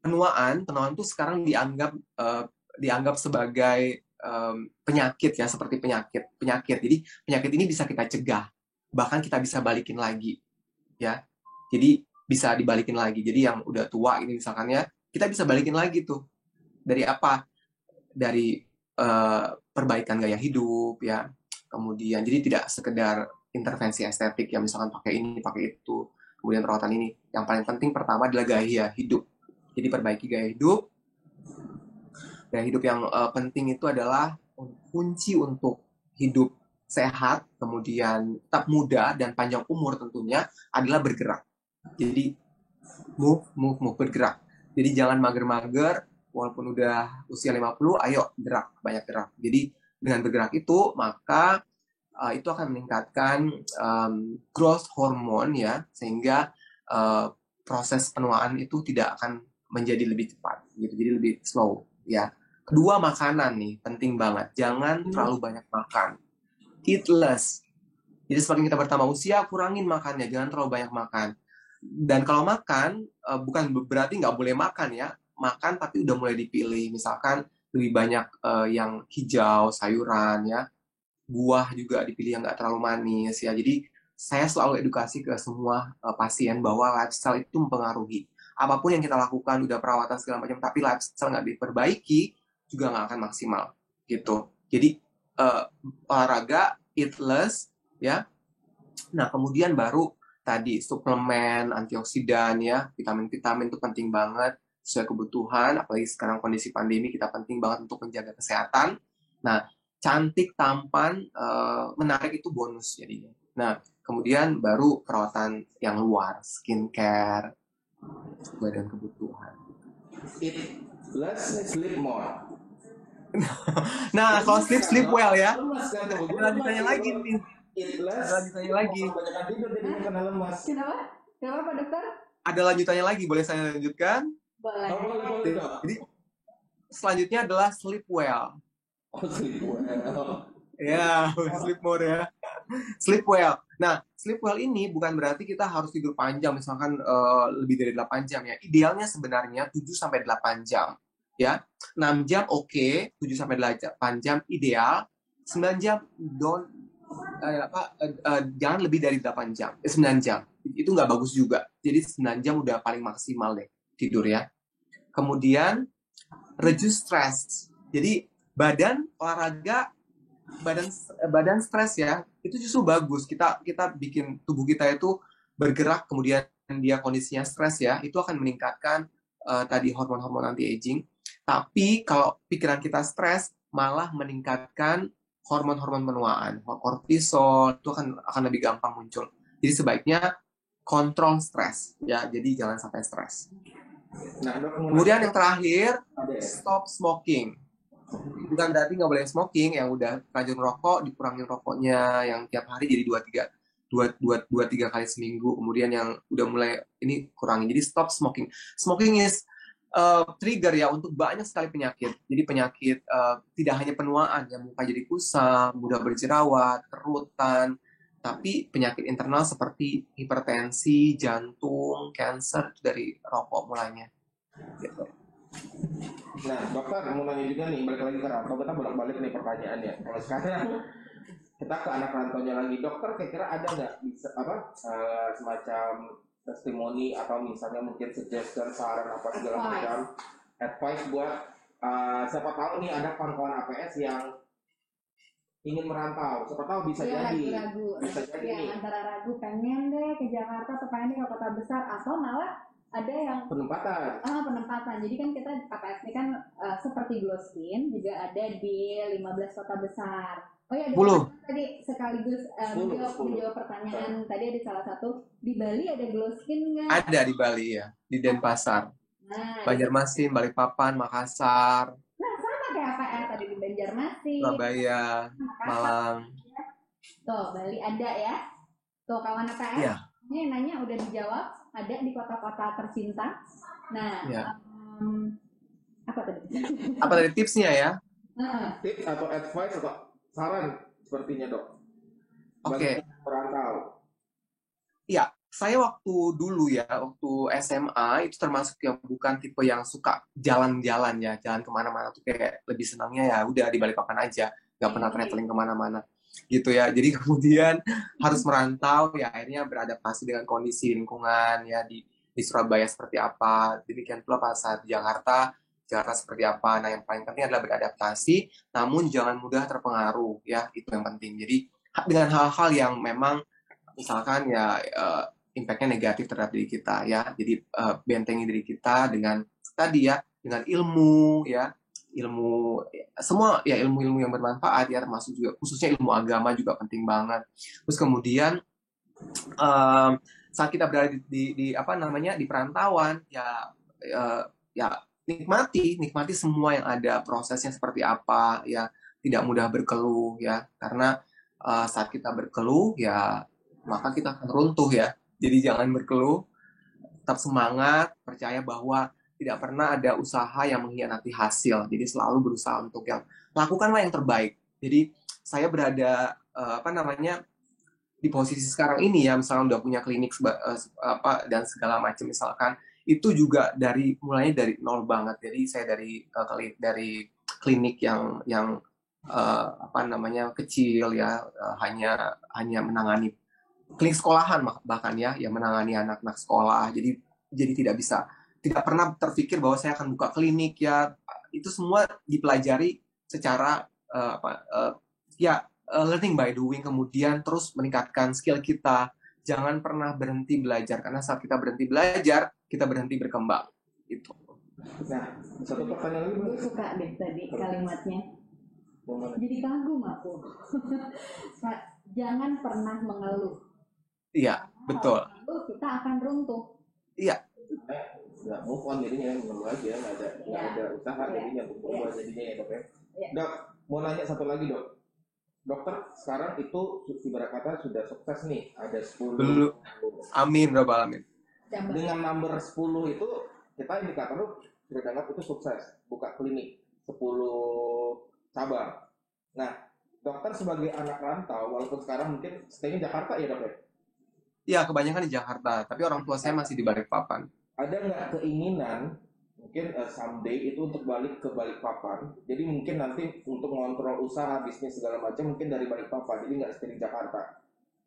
K: penuaan itu sekarang dianggap sebagai penyakit ya, seperti penyakit. Jadi penyakit ini bisa kita cegah, bahkan kita bisa balikin lagi ya. Jadi bisa dibalikin lagi. Jadi yang udah tua ini misalkan ya, kita bisa balikin lagi tuh. Dari apa? Dari perbaikan gaya hidup ya. Kemudian jadi tidak sekedar intervensi estetik ya, misalkan pakai ini, pakai itu, kemudian perawatan ini. Yang paling penting pertama adalah gaya hidup. Jadi perbaiki gaya hidup. Gaya hidup yang penting itu adalah kunci untuk hidup sehat, kemudian tetap muda dan panjang umur tentunya adalah bergerak. Jadi move, bergerak. Jadi jangan mager-mager, walaupun udah usia 50, ayo gerak, banyak gerak. Jadi dengan bergerak itu, maka itu akan meningkatkan growth hormone ya, sehingga proses penuaan itu tidak akan menjadi lebih cepat gitu, jadi lebih slow ya. Kedua, makanan nih penting banget, jangan terlalu banyak makan, eat less. Jadi semakin kita bertambah usia, kurangin makannya, jangan terlalu banyak makan. Dan kalau makan bukan berarti nggak boleh makan ya, makan tapi udah mulai dipilih, misalkan lebih banyak yang hijau, sayuran ya, buah juga dipilih yang nggak terlalu manis ya. Jadi saya selalu edukasi ke semua pasien bahwa lifestyle itu mempengaruhi. Apapun yang kita lakukan, udah perawatan segala macam, tapi lifestyle nggak diperbaiki, juga nggak akan maksimal gitu. Jadi olahraga, eat less, ya. Nah kemudian baru tadi suplemen, antioksidan ya, vitamin-vitamin itu penting banget sesuai kebutuhan. Apalagi sekarang kondisi pandemi, kita penting banget untuk menjaga kesehatan. Nah cantik, tampan, menarik itu bonus jadinya. Nah kemudian baru perawatan yang luar, skincare, sesuai dengan kebutuhan.
B: Eat less, sleep more.
K: Nah, kalau sleep well ya.
B: Lemas kan,
K: Ada lanjutannya lagi nih.
B: Eat less,
K: Ada lanjutannya lagi.
B: kebanyakan tidur jadinya kena lemas.
A: Kenapa? Kenapa Pak Dokter?
K: Ada lanjutannya lagi, boleh saya lanjutkan?
A: Boleh.
B: Oh, boleh, Dok.
K: Jadi selanjutnya adalah sleep well.
B: Oh, sleep well.
K: Ya, sleep more ya. Sleep well. Nah, sleep well ini bukan berarti kita harus tidur panjang, misalkan lebih dari 8 jam ya. Idealnya sebenarnya 7 sampai 8 jam. Ya, 6 jam oke, 7 sampai 8 jam ideal. 9 jam jangan lebih dari 8 jam. 9 jam. Itu nggak bagus juga. Jadi 9 jam udah paling maksimal deh tidur ya. Kemudian reduce stress. Jadi badan olahraga, badan stres ya, itu justru bagus. Kita bikin tubuh kita itu bergerak, kemudian dia kondisinya stres ya, itu akan meningkatkan tadi hormon-hormon anti-aging. Tapi kalau pikiran kita stres, malah meningkatkan hormon-hormon penuaan, kortisol itu akan lebih gampang muncul. Jadi sebaiknya kontrol stres ya, jadi jangan sampai stres.
B: Nah, Dok,
K: Kemudian yang terakhir, stop smoking. Bukan berarti nggak boleh smoking, yang udah lanjut rokok dikurangin rokoknya yang tiap hari jadi 2-3 kali seminggu. Kemudian yang udah mulai ini kurangin, jadi stop smoking. Smoking is trigger ya untuk banyak sekali penyakit. Jadi penyakit tidak hanya penuaan ya, muka jadi kusam, mudah berjerawat, kerutan, tapi penyakit internal seperti hipertensi, jantung, kanker dari rokok mulainya. Gitu.
B: Nah, dokter mau nanya juga nih, balik lagi ke rantau, kita bolak-balik nih pertanyaannya. Kalau sekarang kita ke anak rantaunya lagi, dokter kira-kira ada nggak bisa semacam testimoni atau misalnya mungkin suggestion, saran apa segala macam, advice buat siapa tahu nih ada kawan-kawan APS yang ingin merantau, siapa tahu bisa jadi, bisa jadi
A: ya,
B: nih.
A: Antara ragu pengen deh ke Jakarta atau pengen deh ke kota besar, atau malah ada yang penempatan. Jadi kan kita APS ini kan seperti Glow Skin juga ada di 15 kota besar. Oh ya, tadi sekaligus menjawab pertanyaan tadi, ada salah satu di Bali ada Glow Skin nggak?
K: Ada di Bali ya, di Denpasar, Banjarmasin, Balikpapan, Makassar.
A: Nah sama kayak APS tadi di Banjarmasin,
K: Surabaya, Malang.
A: Tuh Bali ada ya. Tuh kawan APS.
K: Iya.
A: Ini nanya udah dijawab, ada di kota-kota tercinta. Nah,
K: ya.
A: Apa tadi?
K: Apa tadi tipsnya ya?
B: Tips atau advice atau saran sepertinya, Dok?
K: Oke.
B: Perantau.
K: Iya, saya waktu dulu ya, waktu SMA itu termasuk yang bukan tipe yang suka jalan-jalan ya, jalan kemana-mana tuh kayak lebih senangnya ya udah di Balikpapan aja, nggak pernah traveling kemana-mana gitu ya. Jadi kemudian harus merantau ya, akhirnya beradaptasi dengan kondisi lingkungan ya di Surabaya seperti apa, demikian pula pada saat di Jakarta seperti apa. Nah yang paling penting adalah beradaptasi, namun jangan mudah terpengaruh ya, itu yang penting. Jadi dengan hal-hal yang memang misalkan ya impact-nya negatif terhadap diri kita ya, jadi bentengi diri kita dengan tadi ya, dengan ilmu ya, semua ya, ilmu-ilmu yang bermanfaat ya, termasuk juga khususnya ilmu agama juga penting banget. Terus kemudian saat kita berada di apa namanya di perantauan ya nikmati semua yang ada, prosesnya seperti apa ya, tidak mudah berkeluh ya, karena saat kita berkeluh ya maka kita akan runtuh ya. Jadi jangan berkeluh, tetap semangat, percaya bahwa tidak pernah ada usaha yang mengkhianati hasil. Jadi selalu berusaha untuk yang lakukanlah yang terbaik. Jadi saya berada di posisi sekarang ini ya, misalnya udah punya klinik dan segala macam misalkan, itu juga mulainya dari nol banget. Jadi saya dari klinik yang apa namanya kecil ya, hanya menangani klinik sekolahan bahkan ya, yang menangani anak-anak sekolah. Jadi tidak pernah terpikir bahwa saya akan buka klinik ya. Itu semua dipelajari secara learning by doing, kemudian terus meningkatkan skill kita. Jangan pernah berhenti belajar, karena saat kita berhenti belajar, kita berhenti berkembang. Itu.
B: Nah, satu pertanyaan lagi.
A: Gue suka deh tadi kalimatnya. Jadi kagum aku. Jangan pernah mengeluh.
K: Iya, betul.
A: Lalu kita akan runtuh.
K: Iya.
B: Nggak move on jadinya, mengeluh aja, nggak ada usaha jadinya untuk berubah jadinya ya dok ya. Dok, mau nanya satu lagi dok. Dokter sekarang itu ibarat kata sudah sukses nih, ada 10.
K: Belum. Amin, Rabbal Alamin.
B: Dengan number 10 itu kita indikator sudah dianggap itu sukses, buka klinik 10 cabang. Nah, dokter sebagai anak rantau, walaupun sekarang mungkin stay-nya Jakarta ya dok ya?
K: Iya, kebanyakan di Jakarta, tapi orang tua saya masih di Balikpapan.
B: Ada nggak keinginan mungkin someday itu untuk balik ke Balikpapan, jadi mungkin nanti untuk mengontrol usaha, bisnis segala macam mungkin dari Balikpapan, jadi nggak stay di Jakarta.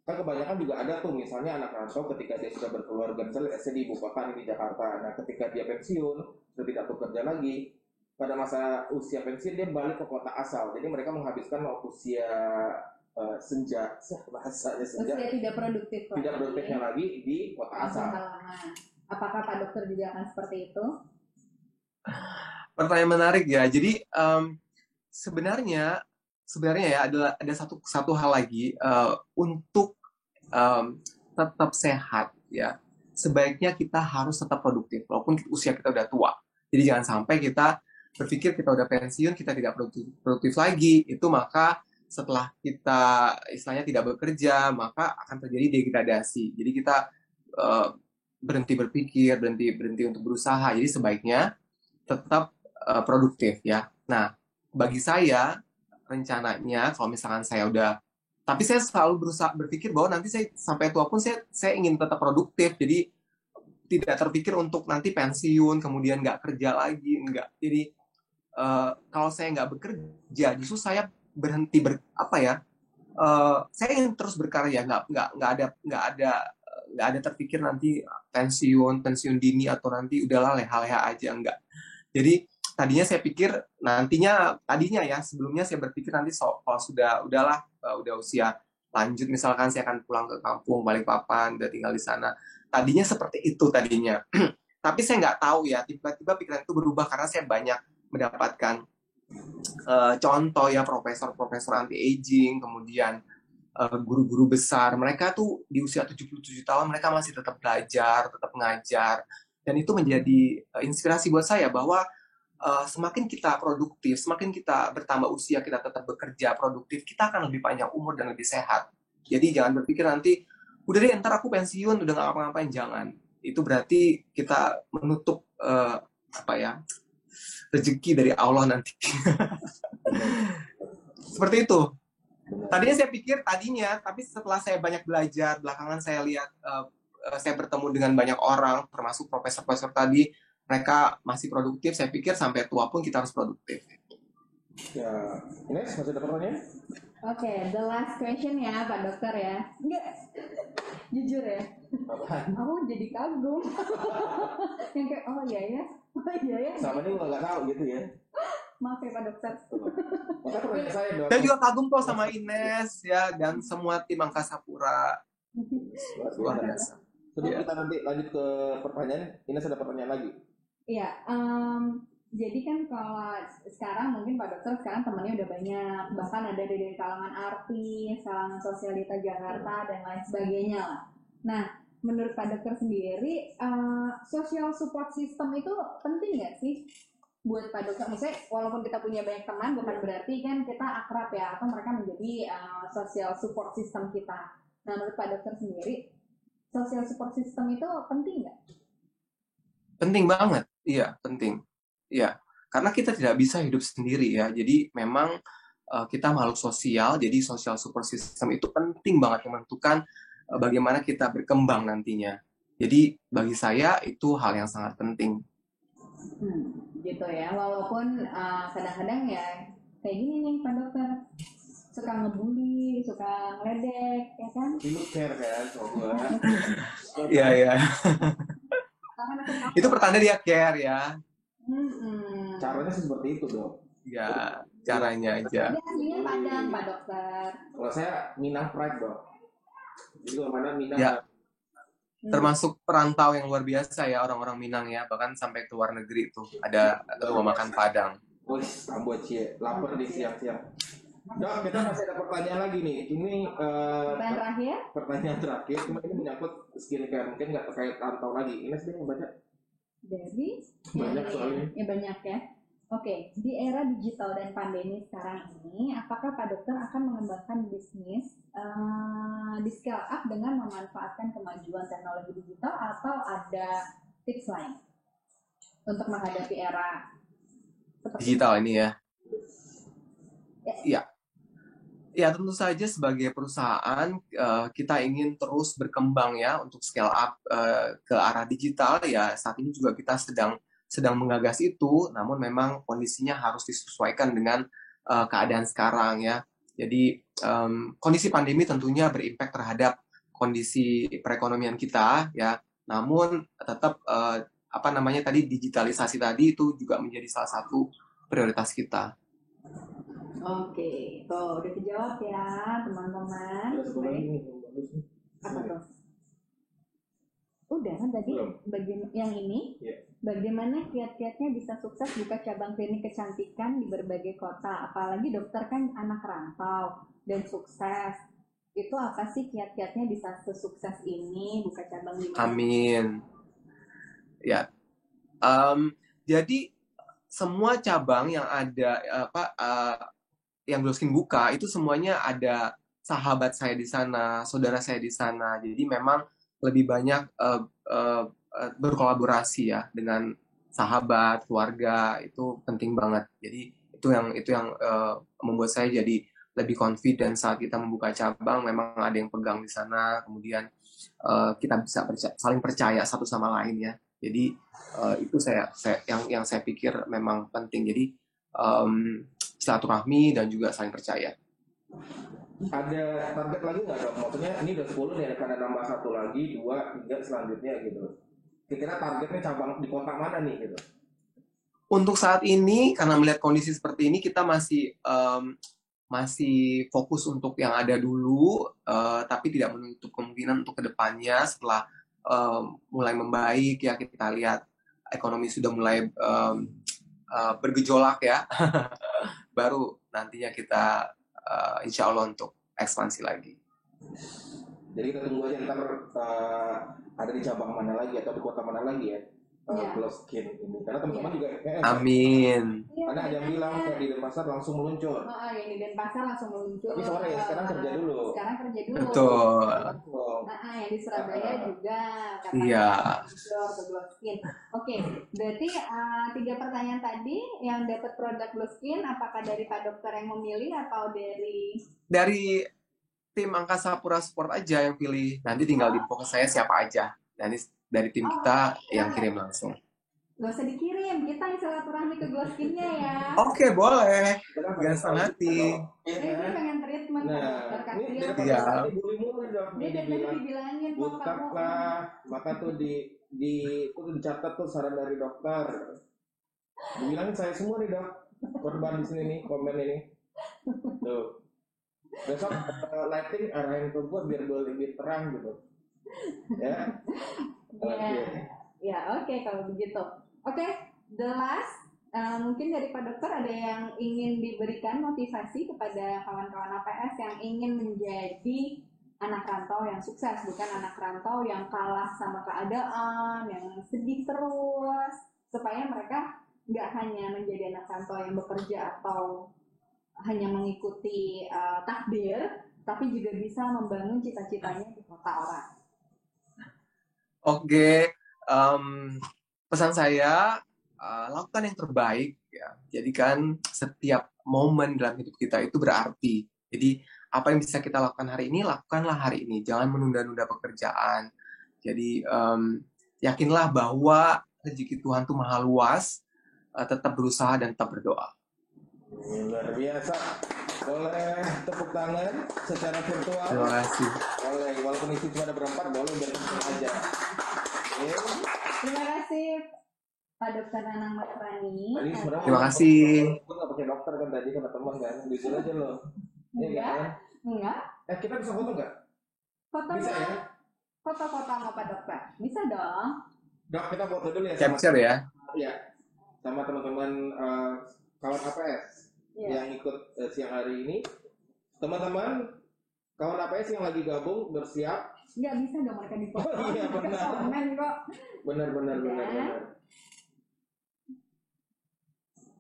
B: Kan kebanyakan juga ada tuh misalnya anak rantau ketika dia sudah berkeluarga, misalnya di ibu kota di Jakarta, nah ketika dia pensiun, sudah tidak bekerja lagi, pada masa usia pensiun dia balik ke kota asal, jadi mereka menghabiskan usia senja, bahasanya senja,
A: usia tidak
B: produktifnya lagi di kota asal.
A: Apakah Pak Dokter juga akan seperti itu?
K: Pertanyaan menarik ya. Jadi sebenarnya ya ada satu hal lagi untuk tetap sehat ya. Sebaiknya kita harus tetap produktif walaupun usia kita udah tua. Jadi jangan sampai kita berpikir kita udah pensiun, kita tidak produktif lagi. Itu maka setelah kita istilahnya tidak bekerja, maka akan terjadi degradasi. Jadi kita berhenti berpikir, berhenti untuk berusaha. Jadi sebaiknya tetap produktif ya. Nah, bagi saya rencananya kalau misalkan saya udah, tapi saya selalu berusaha berpikir bahwa nanti saya sampai tua pun saya ingin tetap produktif. Jadi tidak terpikir untuk nanti pensiun kemudian nggak kerja lagi, enggak. Jadi kalau saya nggak bekerja, justru saya berhenti saya ingin terus berkarya, nggak ada terpikir nanti pensiun dini atau nanti udahlah leha-leha aja, enggak. Jadi tadinya saya pikir sebelumnya saya berpikir nanti kalau udah usia lanjut misalkan saya akan pulang ke kampung Balikpapan, udah tinggal di sana. Tadinya seperti itu tadinya. Tapi saya nggak tahu ya, tiba-tiba pikiran itu berubah karena saya banyak mendapatkan contoh ya profesor anti aging, kemudian guru-guru besar, mereka tuh di usia 77 tahun mereka masih tetap belajar, tetap mengajar, dan itu menjadi inspirasi buat saya bahwa semakin kita produktif, semakin kita bertambah usia, kita tetap bekerja produktif, kita akan lebih panjang umur dan lebih sehat. Jadi jangan berpikir nanti udah deh ntar aku pensiun udah nggak ngapa-ngapain, jangan. Itu berarti kita menutup rezeki dari Allah nanti. Seperti itu. Tadinya saya pikir tapi setelah saya banyak belajar, belakangan saya lihat, saya bertemu dengan banyak orang, termasuk profesor-profesor tadi, mereka masih produktif. Saya pikir sampai tua pun kita harus produktif.
B: Ya, Ines, masih ada pertanyaan?
A: Oke, the last question ya Pak Dokter ya. Enggak, jujur ya. Aku jadi kagum. Yang kayak, oh iya ya.
B: Sama ini nggak tahu gitu ya.
A: Maaf ya Pak Dokter.
K: Saya juga kagum kok sama Ines ya, dan semua tim Angkasa Pura. Luar biasa.
B: Sebelum kita nanti lanjut ke pertanyaan, Ines ada pertanyaan lagi?
A: Iya, jadi kan kalau sekarang mungkin Pak Dokter sekarang temannya udah banyak, bahkan ada dari kalangan artis, kalangan sosialita Jakarta dan lain sebagainya lah. Nah, menurut Pak Dokter sendiri, social support system itu penting nggak sih buat Pak Dokter? Maksudnya walaupun kita punya banyak teman, bukan berarti kan kita akrab ya, atau mereka menjadi social support system kita. Nah, menurut Pak Dokter sendiri, social support system itu penting nggak?
K: Penting banget, iya penting. Iya, karena kita tidak bisa hidup sendiri ya. Jadi memang kita makhluk sosial, jadi social support system itu penting banget menentukan bagaimana kita berkembang nantinya. Jadi bagi saya itu hal yang sangat penting.
A: Gitu ya, walaupun kadang-kadang ya kayak gini nih Pak Dokter, suka ngebully, suka ngeledek, ya kan?
B: Lu care kan sama gua.
K: Iya, iya.
A: Karena aku tahu.
K: Itu pertanda dia care ya.
B: Caranya seperti itu dong.
K: Ya, caranya aja.
A: Dia aslinya Padang Pak Dokter.
B: Kalau saya Minang Pride dong. Jadi kalau mana Minang
K: Ya. Termasuk perantau yang luar biasa ya orang-orang Minang ya, bahkan sampai ke luar negeri tuh ada rumah makan Padang.
B: Wih, ambot cie, lapar nih siang-siang. Dok, kita masih ada pertanyaan lagi nih. Ini pertanyaan terakhir, cuma ini menyangkut skincare, mungkin nggak terkait rantau lagi. Ini sedang membaca.
A: Dari
B: Banyak soalnya.
A: Ya banyak ya. Oke, di era digital dan pandemi sekarang ini, apakah Pak Dokter akan mengembangkan bisnis di scale up dengan memanfaatkan kemajuan teknologi digital atau ada tips lain untuk menghadapi era
K: digital ini ya? Ya, ya tentu saja sebagai perusahaan kita ingin terus berkembang ya untuk scale up ke arah digital ya. Saat ini juga kita sedang menggagas itu, namun memang kondisinya harus disesuaikan dengan keadaan sekarang ya. Jadi kondisi pandemi tentunya berimpact terhadap kondisi perekonomian kita ya. Namun tetap tadi digitalisasi tadi itu juga menjadi salah satu prioritas kita.
A: Oke, tuh udah dijawab ya teman-teman. Apa tuh? Udah kan tadi yang ini. Bagaimana kiat-kiatnya bisa sukses buka cabang klinik kecantikan di berbagai kota? Apalagi dokter kan anak rantau dan sukses. Itu apa sih kiat-kiatnya bisa sesukses ini buka cabang di?
K: Amin. Ya. Jadi semua cabang yang ada yang Glowskin buka itu semuanya ada sahabat saya di sana, saudara saya di sana. Jadi memang lebih banyak berkolaborasi ya dengan sahabat, keluarga, itu penting banget. Jadi itu yang membuat saya jadi lebih confident saat kita membuka cabang. Memang ada yang pegang di sana, kemudian kita bisa saling percaya satu sama lain ya. Jadi itu yang saya pikir memang penting. Jadi silaturahmi dan juga saling percaya.
B: Ada target lagi nggak dok? Maksudnya ini udah 10 nih, akan ada nambah 1 lagi, 2, 3 selanjutnya gitu. Kira-kira targetnya cabang di kota mana nih gitu?
K: Untuk saat ini karena melihat kondisi seperti ini kita masih fokus untuk yang ada dulu, tapi tidak menutup kemungkinan untuk kedepannya setelah mulai membaik ya, kita lihat ekonomi sudah mulai bergejolak ya, baru nantinya kita insya Allah untuk ekspansi lagi.
B: Jadi kita tunggu aja ntar ada di cabang mana lagi atau di kota mana lagi ya, Glowskin ini. Karena teman-teman juga
K: amin.
B: Karena ada yang bilang kayak di Denpasar langsung meluncur.
A: Yang di Denpasar langsung meluncur.
B: Tapi sore ya, sekarang kerja dulu.
K: Betul.
A: Yang di Surabaya juga.
K: Iya.
A: Glowskin. Oke, berarti 3 pertanyaan tadi yang dapat produk Glowskin, apakah dari Pak Dokter yang memilih atau
K: dari tim Angkasa Pura Sport aja yang pilih. Nanti tinggal di info ke saya siapa aja. Nanti dari tim kita yang kirim langsung.
A: Gak usah dikirim, kita yang silaturahmi ke Glowskinnya ya.
K: Oke, boleh. Jangan senang hati.
A: Dia pengen treatment.
B: Ini
K: iya.
A: Dia dibilangin
B: butak lah, maka tuh itu dicatat tuh saran dari dokter. Dibilangin saya semua nih dok, korban di sini nih, komen ini. Tuh. Besok lighting arahin ke gue biar gue lebih terang gitu. Ya.
A: Ya, oke kalau begitu. Oke, the last mungkin dari Pak Dokter ada yang ingin diberikan motivasi kepada kawan-kawan APS yang ingin menjadi anak rantau yang sukses, bukan anak rantau yang kalah sama keadaan, yang sedih terus, supaya mereka nggak hanya menjadi anak rantau yang bekerja atau hanya mengikuti takdir, tapi juga bisa membangun cita-citanya di kota orang.
K: Oke, pesan saya lakukan yang terbaik ya. Jadikan setiap momen dalam hidup kita itu berarti. Jadi apa yang bisa kita lakukan hari ini, lakukanlah hari ini. Jangan menunda-nunda pekerjaan. Jadi yakinlah bahwa rezeki Tuhan itu maha luas. Tetap berusaha dan tetap berdoa.
B: Luar biasa. Boleh tepuk tangan secara virtual.
K: Terima kasih.
B: Boleh, walaupun itu cuma ada berempat, boleh biar kita aja. Oke.
A: Terima kasih Pak Dokter Nanang Masrani.
B: Tadi sebenarnya
K: Terima kasih.
B: Gue nggak pakai dokter kan tadi kena teman kan, jujur aja lo. Iya
A: Enggak,
B: kan?
A: enggak.
B: Kita bisa foto nggak?
A: Foto
B: Bisa ya?
A: Foto-foto sama Pak Dokter. Bisa dong.
B: Dok, kita foto dulu ya.
K: Capture ya.
B: Iya. Sama teman-teman kawan APS yang ikut siang hari ini. Teman-teman kawan APS yang lagi gabung bersiap.
A: Nggak bisa dong mereka di foto.
B: Oh, iya benar.
A: Komen kok.
B: Benar.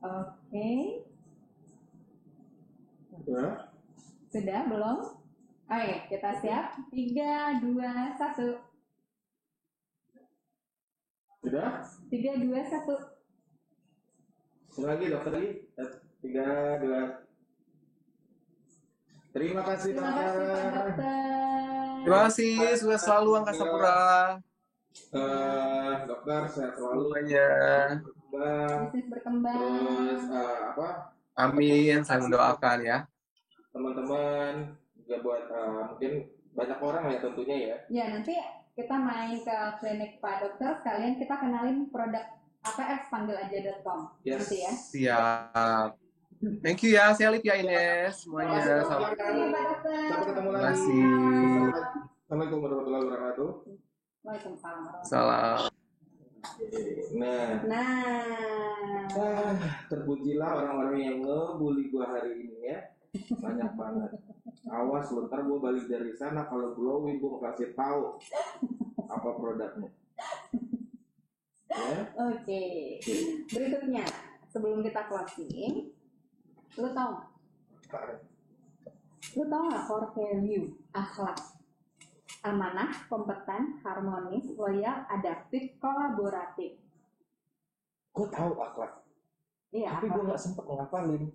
A: Oke.
B: Ya.
A: Sudah belum? Oke, kita siap. 3, 2, 1.
B: Sudah?
A: 3, 2, 1.
B: Lagi dokter lagi. 3, 2. Terima kasih
A: Terima kasih Pak Dokter.
K: Terima kasih. Sukses selalu Angkasa Pura.
B: Dokter sehat selalu.
K: Semuanya.
A: Bisnis berkembang.
B: Terus
K: Amin. Saya mendoakan ya.
B: Teman-teman juga buat mungkin banyak orang ya tentunya ya.
A: Ya, nanti kita main ke klinik Pak Dokter, sekalian kita kenalin produk APS panggelaja.com.
B: Yes.
A: Nanti ya.
K: Siap. Thank you ya, Selip ya Ines. Semuanya.
A: Terima kasih Pak Dokter.
B: Sampai ketemu
K: Terima
B: lagi.
K: kasih.
B: Assalamualaikum warahmatullahi wabarakatuh.
A: Waalaikumsalam.
K: Salam.
B: Terpujilah orang-orang yang ngebully gua hari ini ya. Banyak banget. Awas lu, ntar gua balik dari sana kalau glowing gua kasih tahu apa produknya. Ya.
A: Oke. Berikutnya, sebelum kita closing, lu tahu nggak core value akhlak? Amanah, kompeten, harmonis, loyal, adaptif, kolaboratif.
B: Gue tahu akhlak.
A: Iya.
B: Tapi gue nggak sempet ngapalin.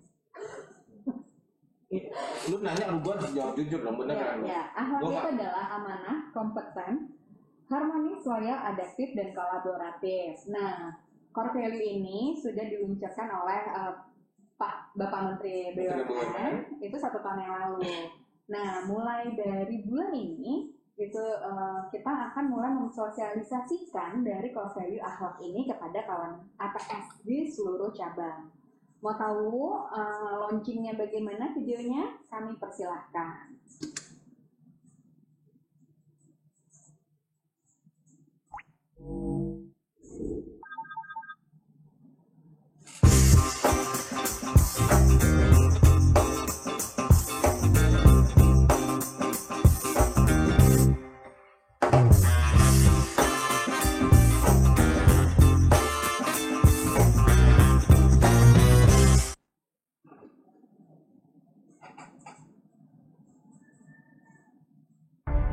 B: Lu nanya lu gue jawab jujur dong, bener kan?
A: Ya, akhlak itu adalah amanah, kompeten, harmonis, loyal, adaptif, dan kolaboratif. Nah, core value ini sudah diluncurkan oleh Bapak Menteri BUMN itu 1 tahun yang lalu. Nah, mulai dari bulan ini itu kita akan mulai mensosialisasikan dari core value akhlak ini kepada kawan APS di seluruh cabang. Mau tahu launchingnya bagaimana videonya? Kami persilahkan.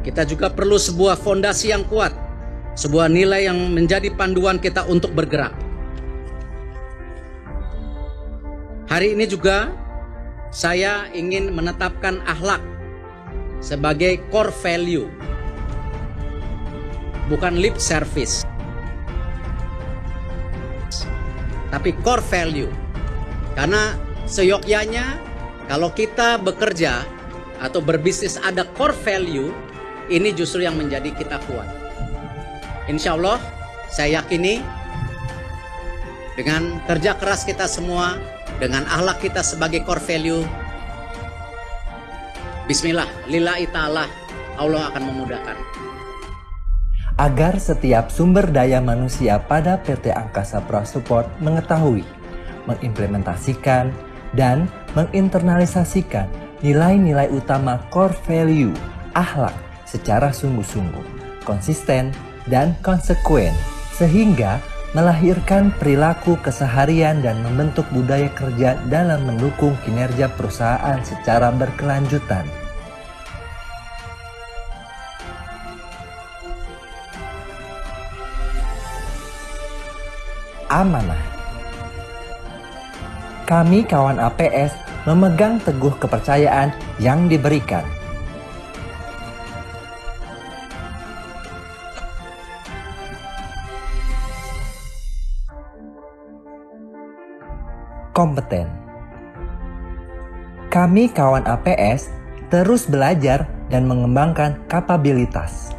L: Kita juga perlu sebuah fondasi yang kuat, sebuah nilai yang menjadi panduan kita untuk bergerak. Hari ini juga saya ingin menetapkan akhlak sebagai core value, bukan lip service, tapi core value. Karena seyogyanya kalau kita bekerja atau berbisnis ada core value, ini justru yang menjadi kita kuat. Insya Allah, saya yakini dengan kerja keras kita semua, dengan akhlak kita sebagai core value, bismillah, lillahi ta'ala, Allah akan memudahkan.
F: Agar setiap sumber daya manusia pada PT Angkasa Pura Support mengetahui, mengimplementasikan, dan menginternalisasikan nilai-nilai utama core value, akhlak, secara sungguh-sungguh, konsisten, dan konsekuen, sehingga melahirkan perilaku keseharian dan membentuk budaya kerja dalam mendukung kinerja perusahaan secara berkelanjutan. Amanah. Kami kawan APS memegang teguh kepercayaan yang diberikan. Kompeten, Kami kawan APS terus belajar dan mengembangkan kapabilitas.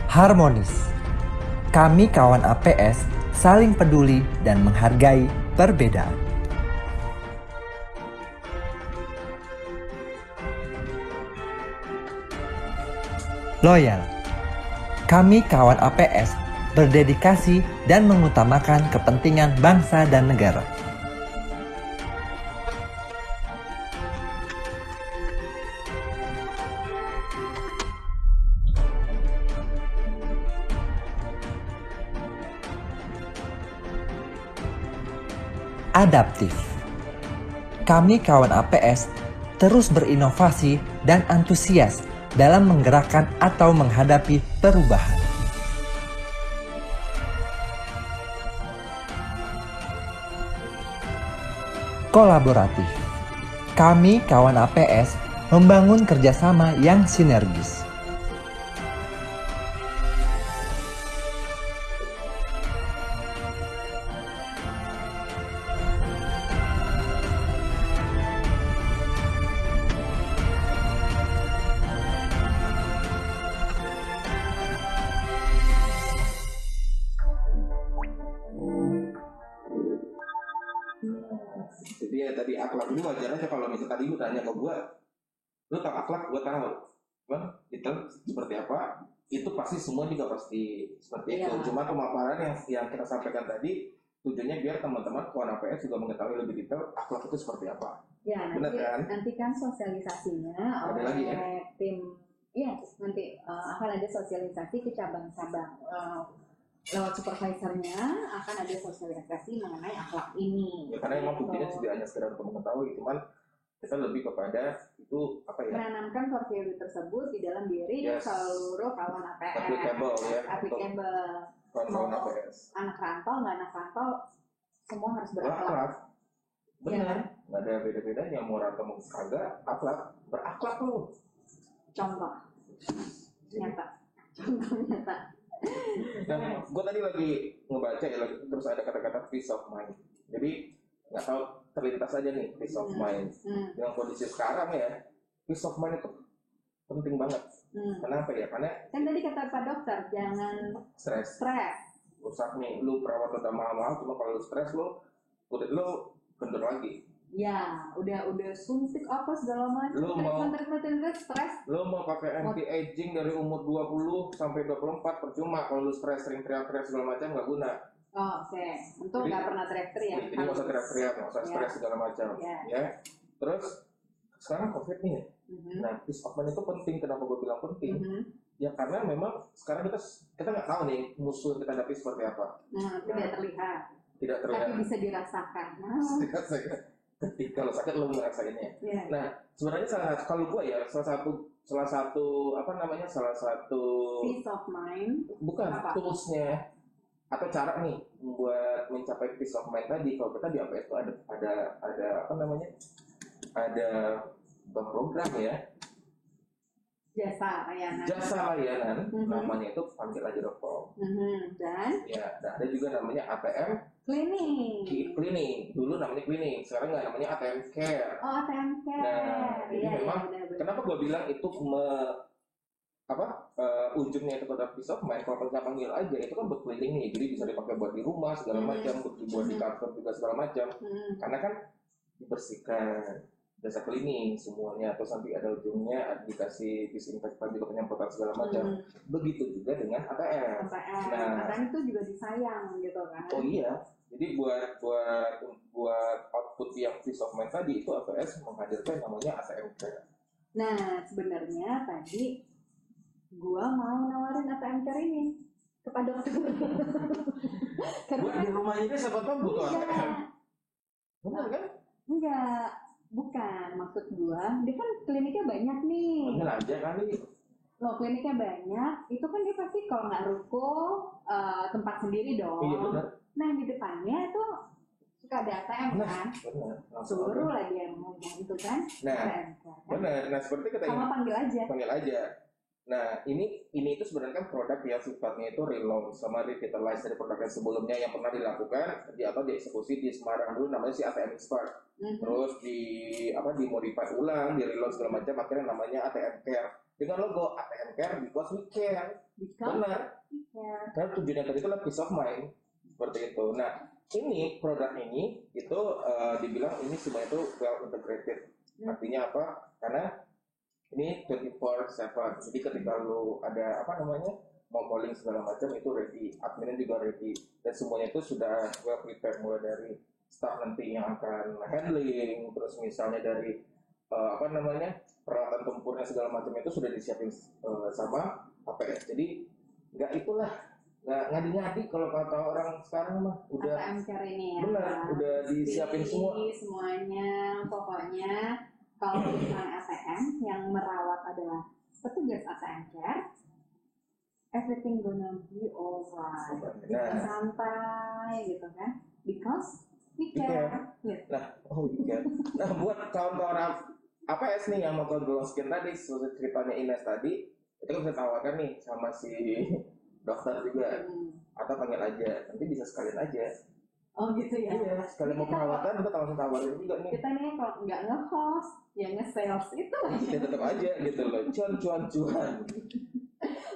F: Harmonis. Kami kawan APS saling peduli dan menghargai perbedaan. Loyal. Kami kawan APS berdedikasi dan mengutamakan kepentingan bangsa dan negara. Adaptif. Kami kawan APS terus berinovasi dan antusias dalam menggerakkan atau menghadapi perubahan. Kolaboratif. Kami kawan APS membangun kerjasama yang sinergis.
B: Jadi ya tadi akhlak ini wajar aja kalau misalnya tadi lu tanya ke gua, lu tau akhlak, gua tahu, bang, itu seperti apa? Itu pasti semua juga pasti seperti itu. Cuma pemaparan yang kita sampaikan tadi tujuannya biar teman-teman kawan APS juga mengetahui lebih detail akhlak itu seperti apa.
A: Ya, nanti kan sosialisasinya
B: ada
A: oleh
B: lagi ya?
A: tim, ya nanti akan ada sosialisasi ke cabang-cabang. Lewat supervisornya akan ada sosialisasi mengenai akhlak ini.
B: Ya karena emang buktinya tidak hanya sekedar untuk mengetahui, cuman kita lebih kepada itu apa ya?
A: Menanamkan core value tersebut di dalam diri seluruh kawan APS.
B: Applicable ya.
A: Applicable.
B: Kawan APS.
A: Anak rantau, nggak anak rantau, semua harus berakhlak.
B: Benar. Nggak ada beda-bedanya mau rantau mau kagak, akhlak berakhlak lu.
A: Contoh nyata. Contoh nyata.
B: Dan gue tadi lagi ngebaca ya, terus ada kata-kata peace of mind. Jadi nggak tahu terlintas aja nih peace of mind. Dengan kondisi sekarang ya, peace of mind itu penting banget. Kenapa ya? Karena
A: kan tadi kata Pak Dokter jangan stres.
B: Rusak nih, lu perawat udah mahal-mahal, cuma kalau lu stres lu kulit lu kendor lagi.
A: Ya, udah suntik apa segala macam.
B: Lu mau
A: stres.
B: Lu mau pakai anti aging dari umur 20 sampai 24 percuma kalau lu stres sering teriak-teriak segala macam nggak guna.
A: Oh, oke. Untuk nggak pernah teriak-teriak.
B: Jadi nggak usah teriak-teriak, nggak usah stres segala macam. Ya. Terus sekarang COVID nih. Nah, peace of mind itu penting. Kenapa gue bilang penting? Ya karena memang sekarang kita nggak tahu nih musuh yang kita hadapi seperti apa.
A: Tidak terlihat.
B: Tidak terlihat.
A: Tapi bisa dirasakan.
B: Kalau sakit lo ngerasainnya. Nah, sebenarnya kalau gue ya salah satu
A: peace of mind.
B: Bukan toolsnya atau cara nih buat mencapai peace of mind tadi. Kalau kita di APS itu ada apa namanya? Ada program ya.
A: Jasa layanan.
B: Namanya itu panggil-aja.com.
A: Dan
B: ada juga namanya ATM Cleaning. Dulu namanya cleaning, sekarang nggak namanya ATM Care.
A: Oh, ATM Care.
B: Nah, jadi memang kenapa gue bilang itu ujungnya itu kota peace of mind. Kalau kita panggil aja itu kan buat cleaning nih, jadi bisa dipakai buat di rumah segala macam, buat di kantor juga segala macam. Karena kan dibersihkan, jasa cleaning semuanya, atau nanti ada ujungnya dikasih disinfektan juga penyemprotan segala macam. Begitu juga dengan ATM.
A: Nah, ATM itu juga disayang gitu kan.
B: Oh iya. Jadi buat output yang peace of mind tadi itu APS menghadirkan namanya ATM Care.
A: Nah, sebenarnya tadi gua mau nawarin ATM Care ini kepada dokter.
B: Buat di rumah ini siapa tahu butuh ATM. Benar kan?
A: Enggak. Bukan, maksud gua, dia kan kliniknya banyak nih.
B: Bener aja kali.
A: Loh, kliniknya banyak, itu kan dia pasti kalau nggak ruko, tempat sendiri dong.
B: Iya benar.
A: Nah, di depannya tuh suka ada ATM kan?
B: Benar.
A: Suruh lagi yang ngomong itu kan?
B: Nah, benar. Nah, seperti kata
A: sama panggil aja.
B: Panggil aja. Nah, ini itu sebenarnya kan produk yang sifatnya itu relaunch sama revitalize dari produk yang sebelumnya yang pernah dilakukan dieksekusi di Semarang dulu namanya si ATM Spark. Terus dimodify ulang, di relaunch segala macam, akhirnya namanya ATM Care. Dengan logo ATM Care because we care. Benar. Karena tujuannya tadi itu adalah peace of mind. Seperti itu. Nah, ini produk ini itu dibilang ini semuanya itu well integrated. Artinya apa? Karena ini 24/7. Jadi ketika lu ada mau calling segala macam itu ready, adminnya juga ready, dan semuanya itu sudah well prepared mulai dari staff nanti yang akan handling, terus misalnya dari peralatan tempurnya segala macam itu sudah disiapin sama APS. Jadi nggak ngadi-ngadi kalau kata orang sekarang mah udah
A: ATM Care ini ya.
B: Benar, udah disiapin semua.
A: Semuanya, pokoknya kalau misalnya ATM yang merawat adalah petugas ATM Care, everything gonna be alright. Kita santai gitu kan, because we care.
B: Nah, nah buat kawan-kawan APS nih yang mau ke skin tadi, ceritanya Ines tadi, itu kan bisa tawarkan nih sama si dokter juga, atau panggil aja, nanti bisa sekalian aja.
A: Oh gitu ya.
B: Iya, sekalian mau perawatan kita langsung tawarin juga nih.
A: Kita nih kalau nggak nge-host, ya nge-sales itu.
B: Ya tetap aja gitu loh, cuan.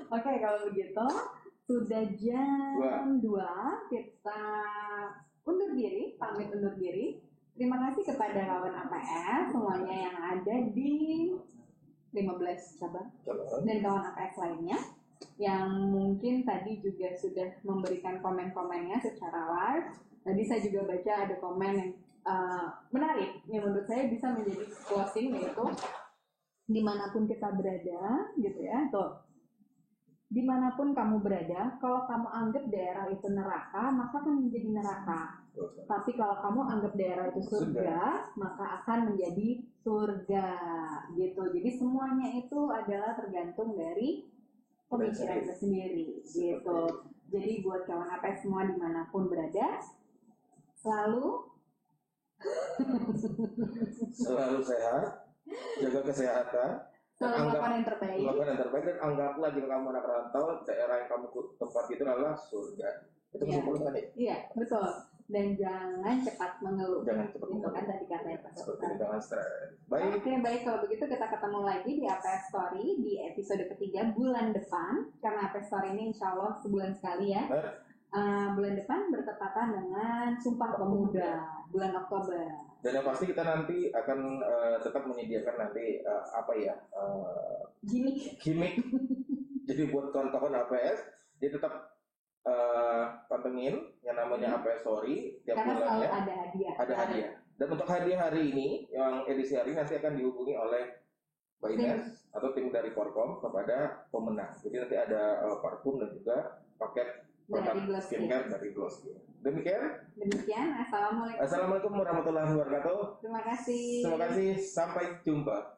A: Oke, kalau begitu sudah jam 2, kita pamit undur diri. Terima kasih kepada kawan APS semuanya yang ada di 15 cabang dan kawan APS lainnya yang mungkin tadi juga sudah memberikan komen-komennya secara live. Tadi saya juga baca ada komen yang menarik yang menurut saya bisa menjadi closing, yaitu dimanapun kita berada gitu ya, tuh dimanapun kamu berada, kalau kamu anggap daerah itu neraka, maka akan menjadi neraka. Tapi kalau kamu anggap daerah itu surga, maka akan menjadi surga gitu. Jadi semuanya itu adalah tergantung dari pemikiran sendiri gitu. Jadi buat kawan APS semua dimanapun berada, selalu
B: sehat, jaga kesehatan,
A: melakukan yang terbaik,
B: dan anggaplah jika kamu anak rantau, daerah yang kamu tempat itu adalah surga. Itu kesimpulan tadi.
A: Iya, betul. Dan jangan cepat mengeluh.
B: Jangan cepat mengeluh.
A: Kan tadi katanya Pak Dokter.
B: Jangan stres. Baik.
A: Oke, baik, kalau begitu kita ketemu lagi di APS Story di episode ketiga bulan depan. Karena APS Story ini insya Allah sebulan sekali ya. Bulan depan bertepatan dengan Sumpah Pemuda bulan Oktober.
B: Dan yang pasti kita nanti akan tetap menyediakan nanti gimmick. Jadi buat kawan-kawan APS, dia tetap pantengin yang namanya APS Story tiap bulannya.
A: Ada hadiah.
B: Dan untuk hadiah hari ini, yang edisi hari nanti akan dihubungi oleh Mbak Ines atau tim dari Korkom kepada pemenang. Jadi nanti ada parfum dan juga paket produk skincare dari Glosskin. Demikian.
A: Assalamualaikum.
B: Assalamualaikum warahmatullahi wabarakatuh.
A: Terima kasih.
B: Sampai jumpa.